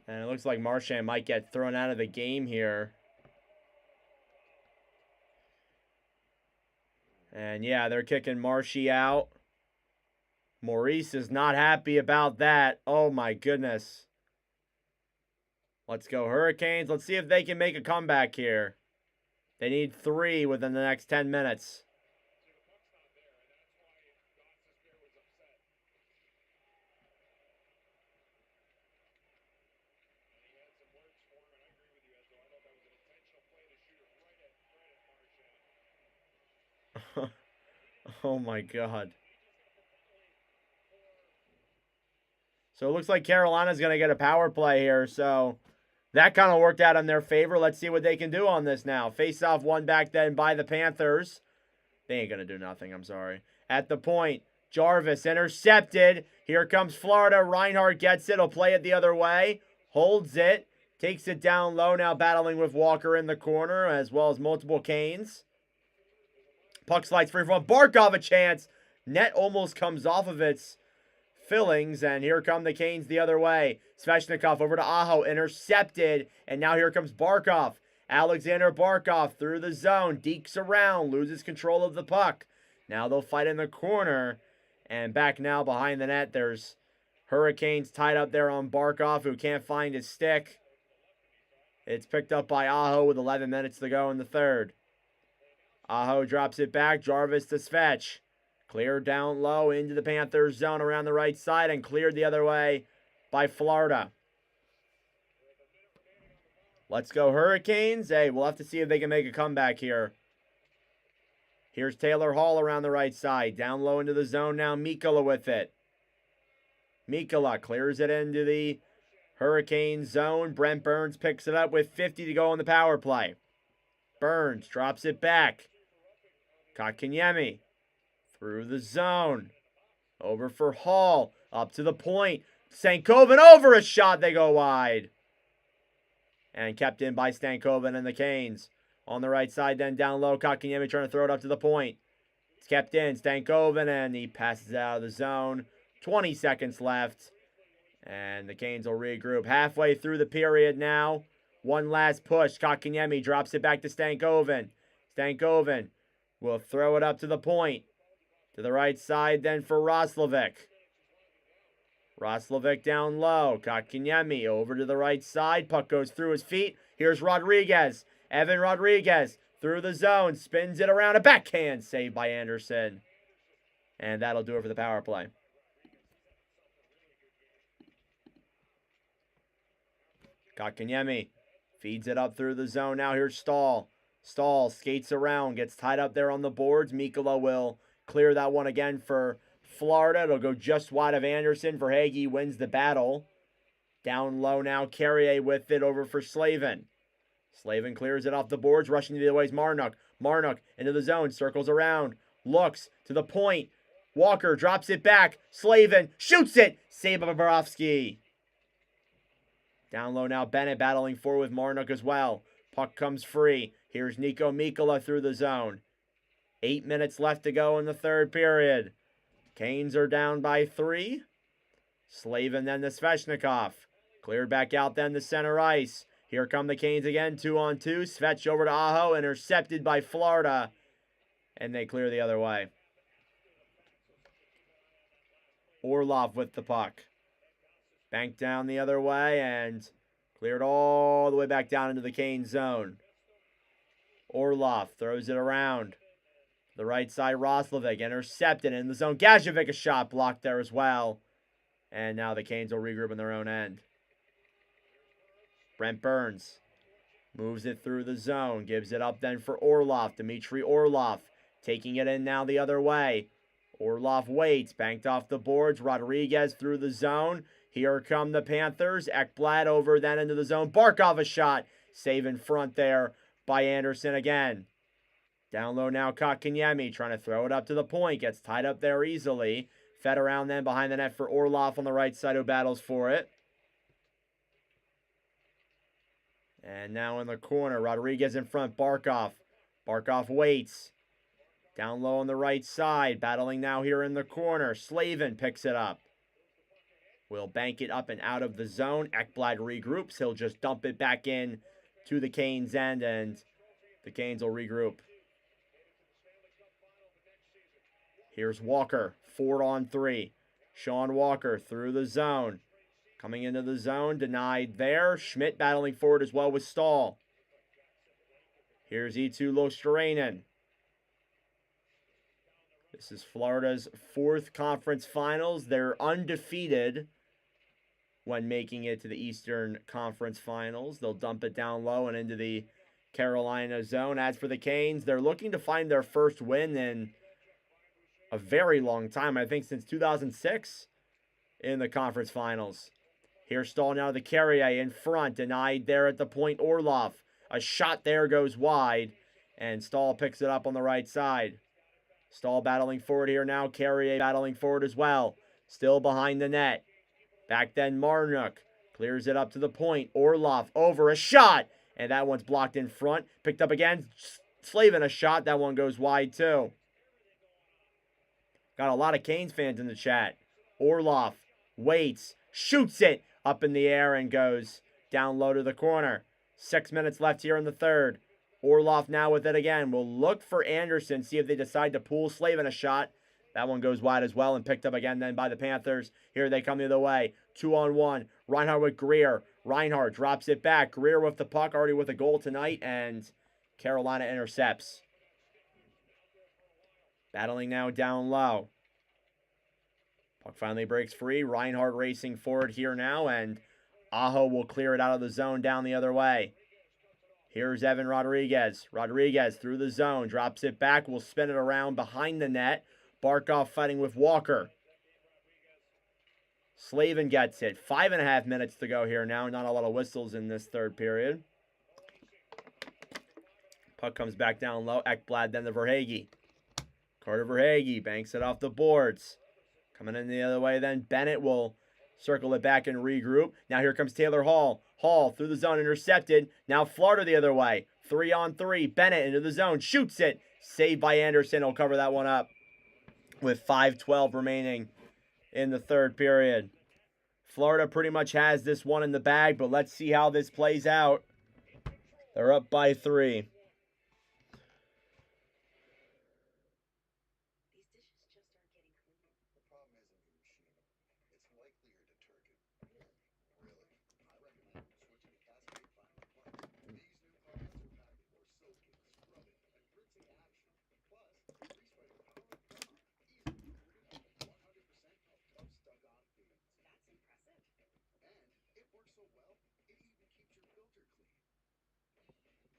And it looks like Marchand might get thrown out of the game here. And yeah, they're kicking Marshy out. Maurice is not happy about that. Oh my goodness. Let's go Hurricanes. Let's see if they can make a comeback here. They need 3 within the next 10 minutes. Oh my God. So it looks like Carolina's going to get a power play here. So that kind of worked out in their favor. Let's see what they can do on this now. Face-off won back then by the Panthers. They ain't going to do nothing, I'm sorry. At the point, Jarvis intercepted. Here comes Florida. Reinhardt gets it. He'll play it the other way. Holds it. Takes it down low. Now battling with Walker in the corner, as well as multiple Canes. Puck slides free from Barkov, a chance. Net almost comes off of its fillings, and here come the Canes the other way. Svechnikov over to Aho, intercepted, and now here comes Barkov. Alexander Barkov through the zone, dekes around, loses control of the puck. Now they'll fight in the corner, and back now behind the net, there's Hurricanes tied up there on Barkov, who can't find his stick. It's picked up by Aho with 11 minutes to go in the third. Aho drops it back, Jarvis to Svech. Cleared down low into the Panthers zone around the right side and cleared the other way by Florida. Let's go Hurricanes. Hey, we'll have to see if they can make a comeback here. Here's Taylor Hall around the right side. Down low into the zone now. Mikkola with it. Mikkola clears it into the Hurricane zone. Brent Burns picks it up with 50 to go on the power play. Burns drops it back. Kotkaniemi through the zone. Over for Hall. Up to the point. Stankoven over a shot. They go wide. And kept in by Stankoven and the Canes. On the right side then down low. Kotkaniemi trying to throw it up to the point. It's kept in. Stankoven and he passes it out of the zone. 20 seconds left. And the Canes will regroup. Halfway through the period now. One last push. Kotkaniemi drops it back to Stankoven. Stankoven will throw it up to the point. To the right side then for Roslovic. Roslovic down low. Kotkaniemi over to the right side. Puck goes through his feet. Here's Rodriguez. Evan Rodriguez through the zone. Spins it around. A backhand saved by Anderson. And that'll do it for the power play. Kotkaniemi feeds it up through the zone. Now here's Stahl. Stahl skates around. Gets tied up there on the boards. Mikkola will clear that one again for Florida. It'll go just wide of Anderson. Verhaeghe wins the battle. Down low now. Carrier with it over for Slavin. Slavin clears it off the boards. Rushing the other way is Marnock. Marnock into the zone. Circles around. Looks to the point. Walker drops it back. Slavin shoots it. Save by Bobrovsky. Down low now. Bennett battling forward with Marnock as well. Puck comes free. Here's Nico Mikkola through the zone. 8 minutes left to go in the third period. Canes are down by 3. Slavin then to Svechnikov. Cleared back out then to center ice. Here come the Canes again, 2-on-2. Svech over to Aho, intercepted by Florida. And they clear the other way. Orlov with the puck. Banked down the other way and cleared all the way back down into the Canes zone. Orlov throws it around. The right side, Roslovic intercepted in the zone. Gajovic a shot blocked there as well. And now the Canes will regroup in their own end. Brent Burns moves it through the zone. Gives it up then for Orlov. Dmitry Orlov taking it in now the other way. Orlov waits. Banked off the boards. Rodriguez through the zone. Here come the Panthers. Ekblad over then into the zone. Barkov a shot. Save in front there by Anderson again. Down low now, Kotkaniemi trying to throw it up to the point. Gets tied up there easily. Fed around then behind the net for Orlov on the right side who battles for it. And now in the corner, Rodriguez in front, Barkov. Barkov waits. Down low on the right side, battling now here in the corner. Slavin picks it up. Will bank it up and out of the zone. Ekblad regroups. He'll just dump it back in to the Canes end, and the Canes will regroup. Here's Walker, 4-on-3. Sean Walker through the zone. Coming into the zone, denied there. Schmidt battling forward as well with Stahl. Here's Eetu Losterainen. This is Florida's 4th conference finals. They're undefeated when making it to the Eastern Conference Finals. They'll dump it down low and into the Carolina zone. As for the Canes, they're looking to find their first win in a very long time. I think since 2006 in the conference finals. Here's Stahl now to the Carrier in front. Denied there at the point, Orlov. A shot there goes wide, and Stahl picks it up on the right side. Stahl battling forward here now. Carrier battling forward as well. Still behind the net. Back then, Marnook clears it up to the point. Orlov over a shot, and that one's blocked in front. Picked up again. Slavin a shot. That one goes wide too. Got a lot of Canes fans in the chat. Orlov waits, shoots it up in the air and goes down low to the corner. 6 minutes left here in the third. Orlov now with it again. We'll look for Anderson, see if they decide to pull Slavin a shot. That one goes wide as well and picked up again then by the Panthers. Here they come the other way. 2-on-1. Reinhardt with Greer. Reinhardt drops it back. Greer with the puck, already with a goal tonight, and Carolina intercepts. Battling now down low. Puck finally breaks free. Reinhardt racing forward here now, and Aho will clear it out of the zone down the other way. Here's Evan Rodriguez. Rodriguez through the zone. Drops it back. Will spin it around behind the net. Barkov fighting with Walker. Slavin gets it. 5.5 minutes to go here now. Not a lot of whistles in this third period. Puck comes back down low. Ekblad then to Verhaeghe. Carter Verhaeghe banks it off the boards. Coming in the other way then. Bennett will circle it back and regroup. Now here comes Taylor Hall. Hall through the zone, intercepted. Now Florida the other way. 3-on-3. Bennett into the zone. Shoots it. Saved by Anderson. He'll cover that one up with 5:12 remaining in the third period. Florida pretty much has this one in the bag, but let's see how this plays out. They're up by 3.
The problem isn't your machine. It's likely your detergent. Really? I recommend switching to Cascade Final Plus. These new products are packed with more soaking, scrubbing, and rinsing action. Plus, re-sweating power and gone. Easily removed 100% of tough stuck-on foods.
That's impressive.
And it works so well, it even keeps your filter clean.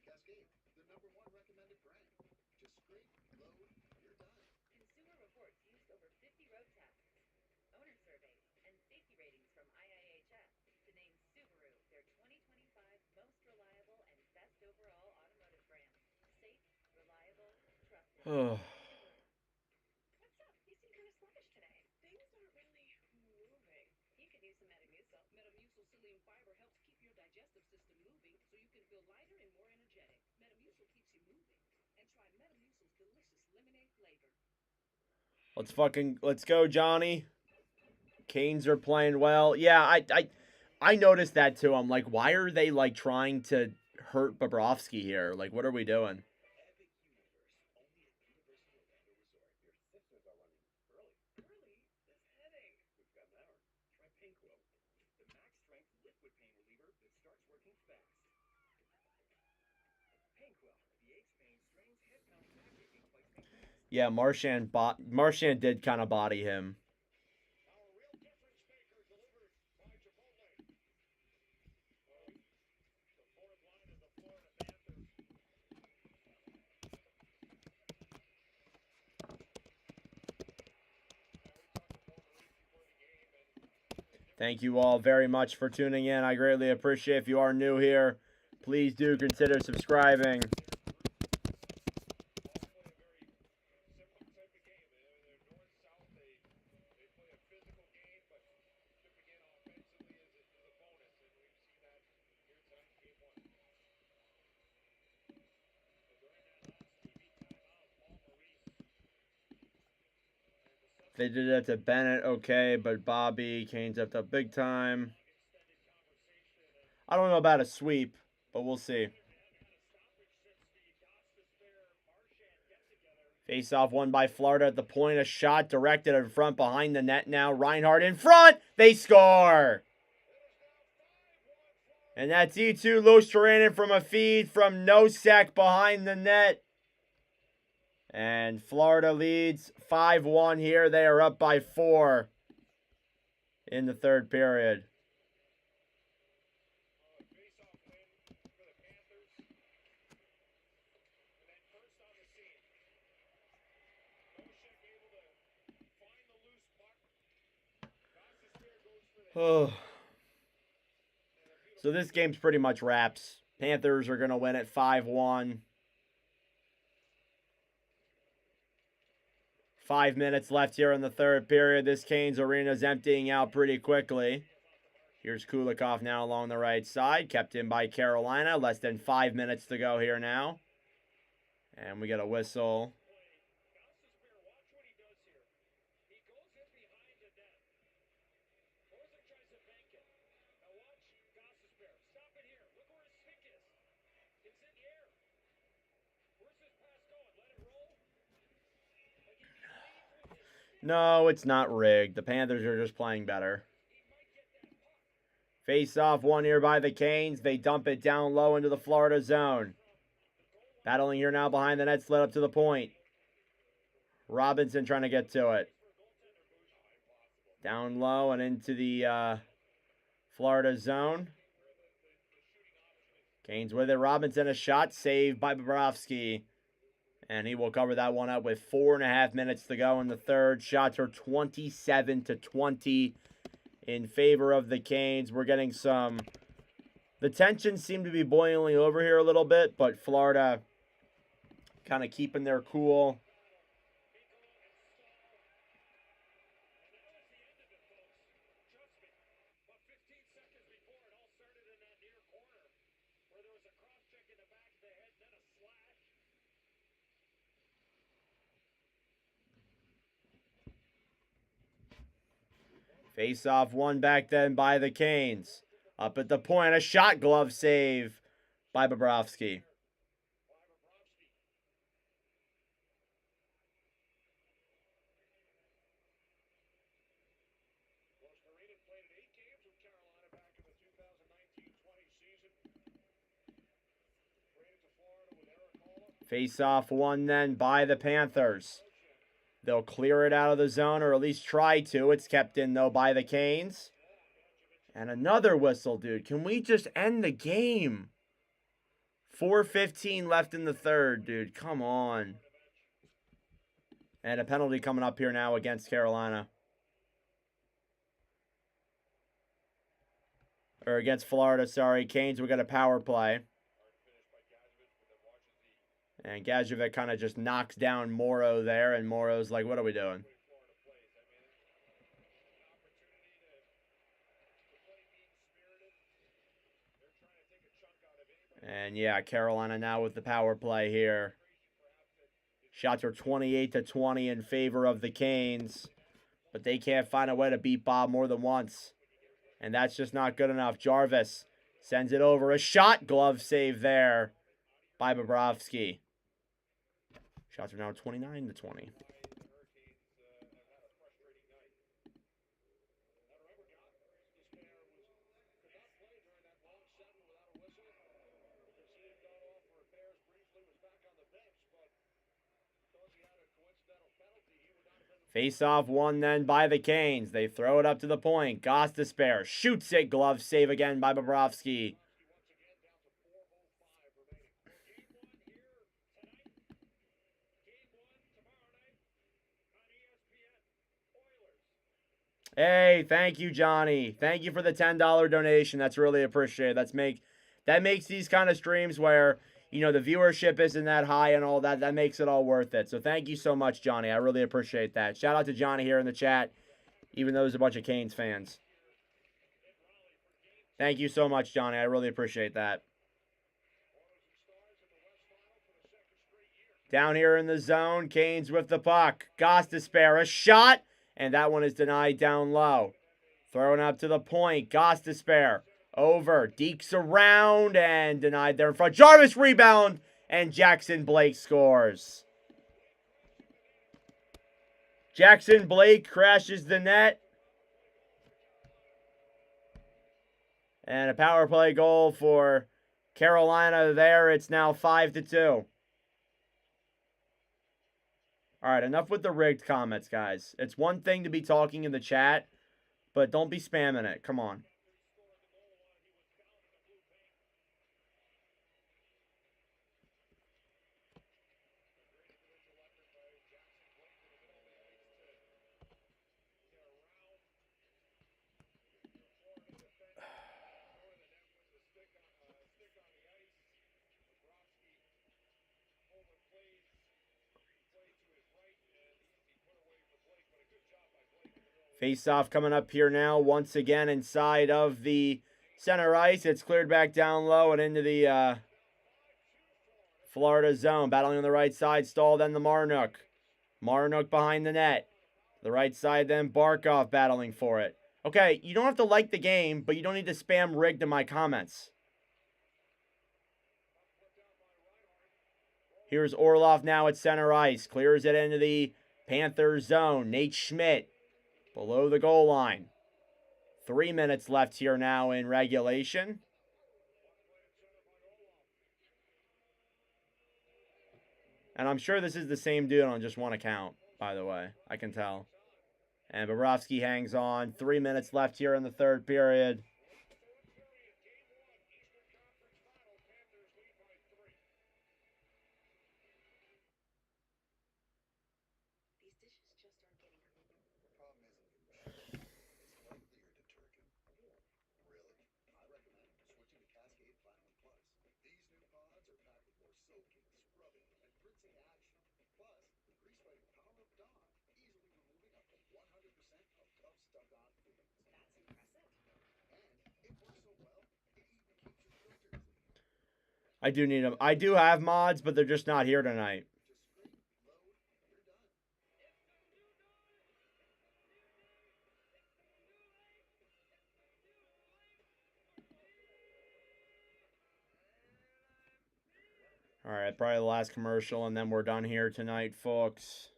Cascade, the #1 recommended brand. Just scrape, load, you're done.
Consumer Reports used over 50 road tests, owner surveys, and safety ratings from IIHS to name Subaru their 2025 most reliable and best overall automotive brand. Safe, reliable, trusted.
What's up? You seem kind of sluggish today. Things aren't really moving. You could use some Metamucil.
Metamucil psyllium fiber helps keep your digestive system moving so you can feel lighter and more energetic. Metamucil keeps you moving. And try Metamucil's delicious lemonade flavor.
Let's go, Johnny. Canes are playing well. Yeah, I noticed that too. I'm like, why are they like trying to hurt Bobrovsky here? Like, what are we doing?
Epic Universe, only at Universal Orlando Resort. Your systems are running early. Early? This headache. We've got an hour. Try Painquil, the max strength liquid pain reliever that starts working fast. Painquil, the aches, pain, strains, head pounding, backache, fights pain fast.
Yeah, Marchand did kind of body him.
Our real difference maker delivered by Chipotle. The fourth line of the Florida Panthers.
Thank you all very much for tuning in. I greatly appreciate. If you are new here, please do consider subscribing. They did it to Bennett, okay, but Bobby, Canes up big time. I don't know about a sweep, but we'll see. Face off won by Florida at the point. A shot directed in front behind the net now. Reinhardt in front. They score. And that's E2 Lustranen from a feed from Nosek behind the net. And Florida leads 5-1 here. They are up by 4 in the third period.
Face-off win for the Panthers. And then first on the scene. Nosek able to find the loose puck. Gostisbehere goes for the
Oh. So this game's pretty much wraps. Panthers are going to win at 5-1. 5 minutes left here in the third period. This Canes arena is emptying out pretty quickly. Here's Kulikov now along the right side. Kept in by Carolina. Less than 5 minutes to go here now. And we get a whistle.
Gostisbehere, watch what he does here. He goes in behind the net. Orsic tries to bank it. Now watch Gostisbehere. Stop it here. Look where his stick is. It's in the air. Where's this pass going? Let it roll? Like he leads with his
No, it's not rigged. The Panthers are just playing better.
he might get that puck.
Face off one here by the Canes. They dump it down low into the Florida zone. Battling here now behind the net, slid up to the point. Robinson trying to get to it. Down low and into the Florida zone. Canes with it. Robinson a shot saved by Bobrovsky. And he will cover that one up with 4.5 minutes to go in the third. Shots are 27-20 in favor of the Canes. We're getting some... The tensions seem to be boiling over here a little bit, but Florida kind of keeping their cool.
About 15 seconds before, it all started in that near corner where there was a cross check in the back of the head, then a slash.
Face off one back then by the Canes. Up at the point, a shot glove save by Bobrovsky.
Lustranen played in 8 games with Carolina back in the 2019-20 season. Traded to Florida with Eric Holla.
Face off one then by the Panthers. They'll clear it out of the zone, or at least try to. It's kept in, though, by the Canes. And another whistle, dude. Can we just end the game? 4:15 left in the third, dude. Come on. And a penalty coming up here now against Carolina. Or against Florida, sorry. Canes, we got a power play. And Gajovic kind of just knocks down Morrow there, and Morrow's like, what are we doing? And yeah, Carolina now with the power play here. Shots are 28-20 in favor of the Canes. But they can't find a way to beat Bob more than once. And that's just not good enough. Jarvis sends it over. A shot glove save there by Bobrovsky. Shots are now 29-20. Face off one then by the Canes. They throw it up to the point. Gostisbehere shoots it. Glove save again by Bobrovsky. Hey, thank you, Johnny. Thank you for the $10 donation. That's really appreciated. That makes these kind of streams where, you know, the viewership isn't that high and all that. That makes it all worth it. So thank you so much, Johnny. I really appreciate that. Shout out to Johnny here in the chat, even though there's a bunch of Canes fans. Thank you so much, Johnny. I really appreciate that. Down here in the zone, Canes with the puck. Gostisbehere, a shot, And that one is denied down low. Throwing up to the point. Gostisbehere. Over. Deeks around and denied there in front. Jarvis rebound. And Jackson Blake scores. Jackson Blake crashes the net. And a power play goal for Carolina there. It's now 5-2. All right, enough with the rigged comments, guys. It's one thing to be talking in the chat, but don't be spamming it. Come on. Face-off coming up here now, once again inside of the center ice. It's cleared back down low and into the Florida zone. Battling on the right side, Stahl, then the Marnook. Marnook behind the net. The right side, then Barkov battling for it. Okay, you don't have to like the game, but you don't need to spam rigged in my comments. Here's Orlov now at center ice. Clears it into the Panthers zone. Nate Schmidt below the goal line. 3 minutes left here now in regulation. And I'm sure this is the same dude on just one account, by the way. I can tell. And Bobrovsky hangs on. 3 minutes left here in the third period. I do need them. I do have mods, but they're just not here tonight. All right, probably the last commercial, and then we're done here tonight, folks.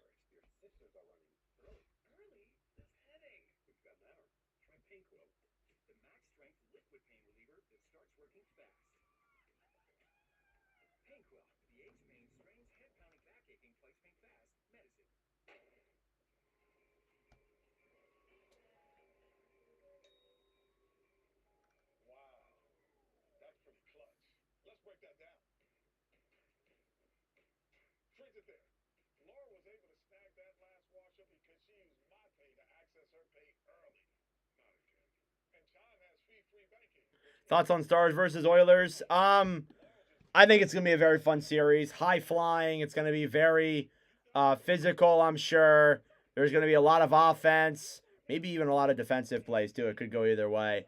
Thoughts on Stars versus Oilers? I think it's going to be a very fun series. High flying. It's going to be very physical, I'm sure. There's going to be a lot of offense. Maybe even a lot of defensive plays, too. It could go either way.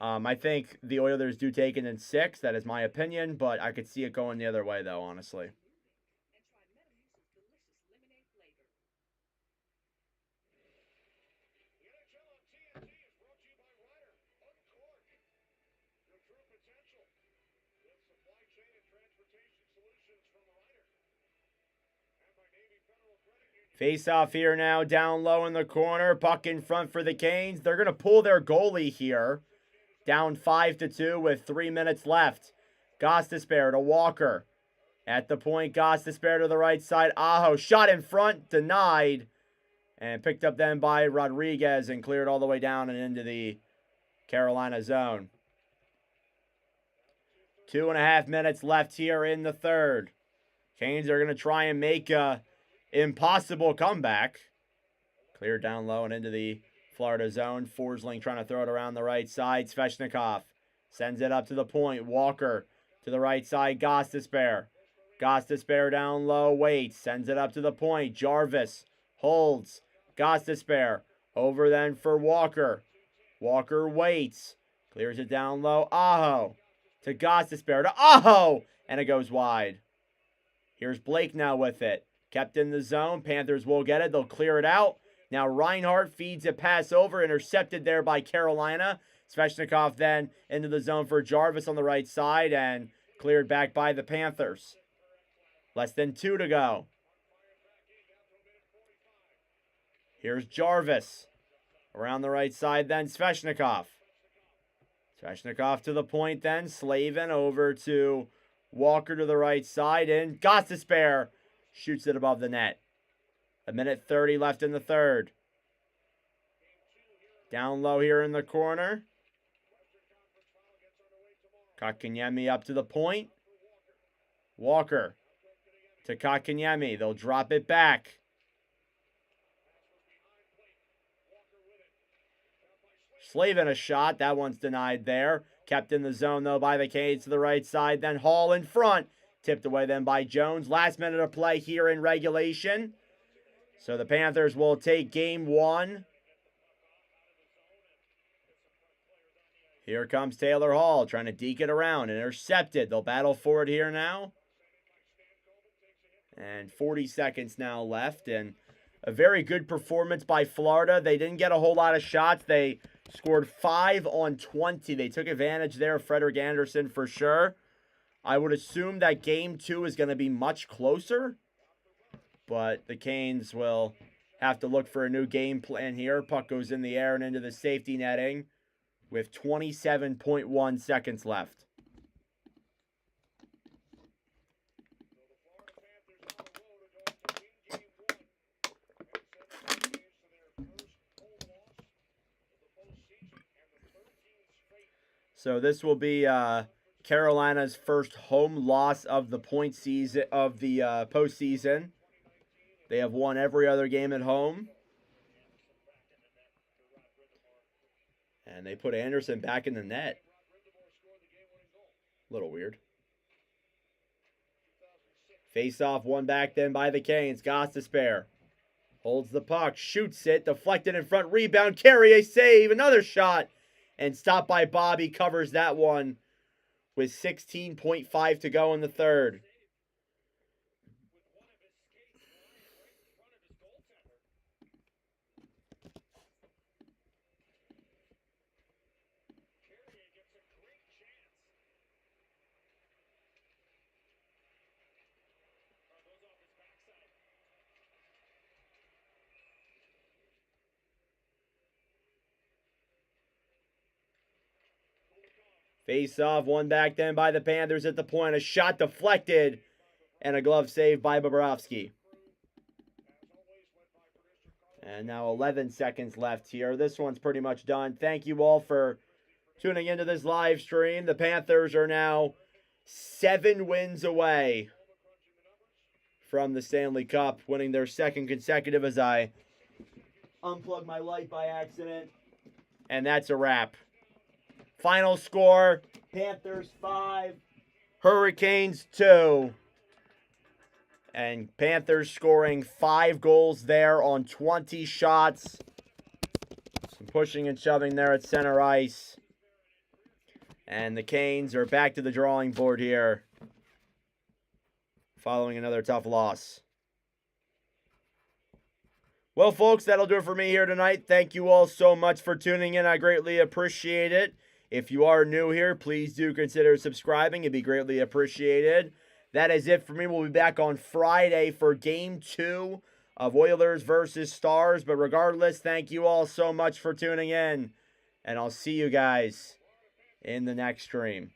I think the Oilers do take it in 6. That is my opinion. But I could see it going the other way, though, honestly. Face off here now, down low in the corner. Puck in front for the Canes. They're going to pull their goalie here. Down 5-2 with 3 minutes left. Gostisbehere to Walker. At the point, Gostisbehere to the right side. Aho shot in front, denied. And picked up then by Rodriguez and cleared all the way down and into the Carolina zone. 2.5 minutes left here in the third. Canes are going to try and make a impossible comeback. Cleared down low and into the Florida zone. Forsling trying to throw it around the right side. Svechnikov sends it up to the point. Walker to the right side. Gostisbehere. Gostisbehere down low. Waits. Sends it up to the point. Jarvis holds. Gostisbehere over then for Walker. Walker waits. Clears it down low. Aho to Gostisbehere to Aho. And it goes wide. Here's Blake now with it. Kept in the zone. Panthers will get it. They'll clear it out. Now Reinhardt feeds a pass over, intercepted there by Carolina. Svechnikov then into the zone for Jarvis on the right side and cleared back by the Panthers. Less than 2 to go. Here's Jarvis. Around the right side then Svechnikov. Svechnikov to the point then. Slavin over to Walker to the right side. And Gostisbehere shoots it above the net. 1:30 left in the third. Down low here in the corner. Kotkaniemi up to the point. Walker to Kotkaniemi. They'll drop it back. Slavin a shot. That one's denied there. Kept in the zone, though, by the Canes to the right side. Then Hall in front. Tipped away then by Jones. Last minute of play here in regulation. So the Panthers will take game 1. Here comes Taylor Hall trying to deke it around. Intercepted. They'll battle for it here now. And 40 seconds now left. And a very good performance by Florida. They didn't get a whole lot of shots. They scored 5 on 20. They took advantage there of Frederik Andersen for sure. I would assume that game 2 is going to be much closer. But the Canes will have to look for a new game plan here. Puck goes in the air and into the safety netting with 27.1 seconds left. So this will be Carolina's first home loss of the postseason. They have won every other game at home. And they put Andersen back in the net. A little weird. Face off, one back then by the Canes. Gostisbehere holds the puck, shoots it, deflected in front, rebound, Carrier save, another shot. And stopped by Bobby, covers that one with 16.5 to go in the third. Face off, one back then by the Panthers at the point. A shot deflected and a glove save by Bobrovsky. And now 11 seconds left here. This one's pretty much done. Thank you all for tuning into this live stream. The Panthers are now 7 wins away from the Stanley Cup, winning their second consecutive as I unplugged my light by accident. And that's a wrap. Final score, Panthers 5, Hurricanes 2. And Panthers scoring 5 goals there on 20 shots. Some pushing and shoving there at center ice. And the Canes are back to the drawing board here, following another tough loss. Well, folks, that'll do it for me here tonight. Thank you all so much for tuning in. I greatly appreciate it. If you are new here, please do consider subscribing. It'd be greatly appreciated. That is it for me. We'll be back on Friday for Game 2 of Oilers versus Stars. But regardless, thank you all so much for tuning in. And I'll see you guys in the next stream.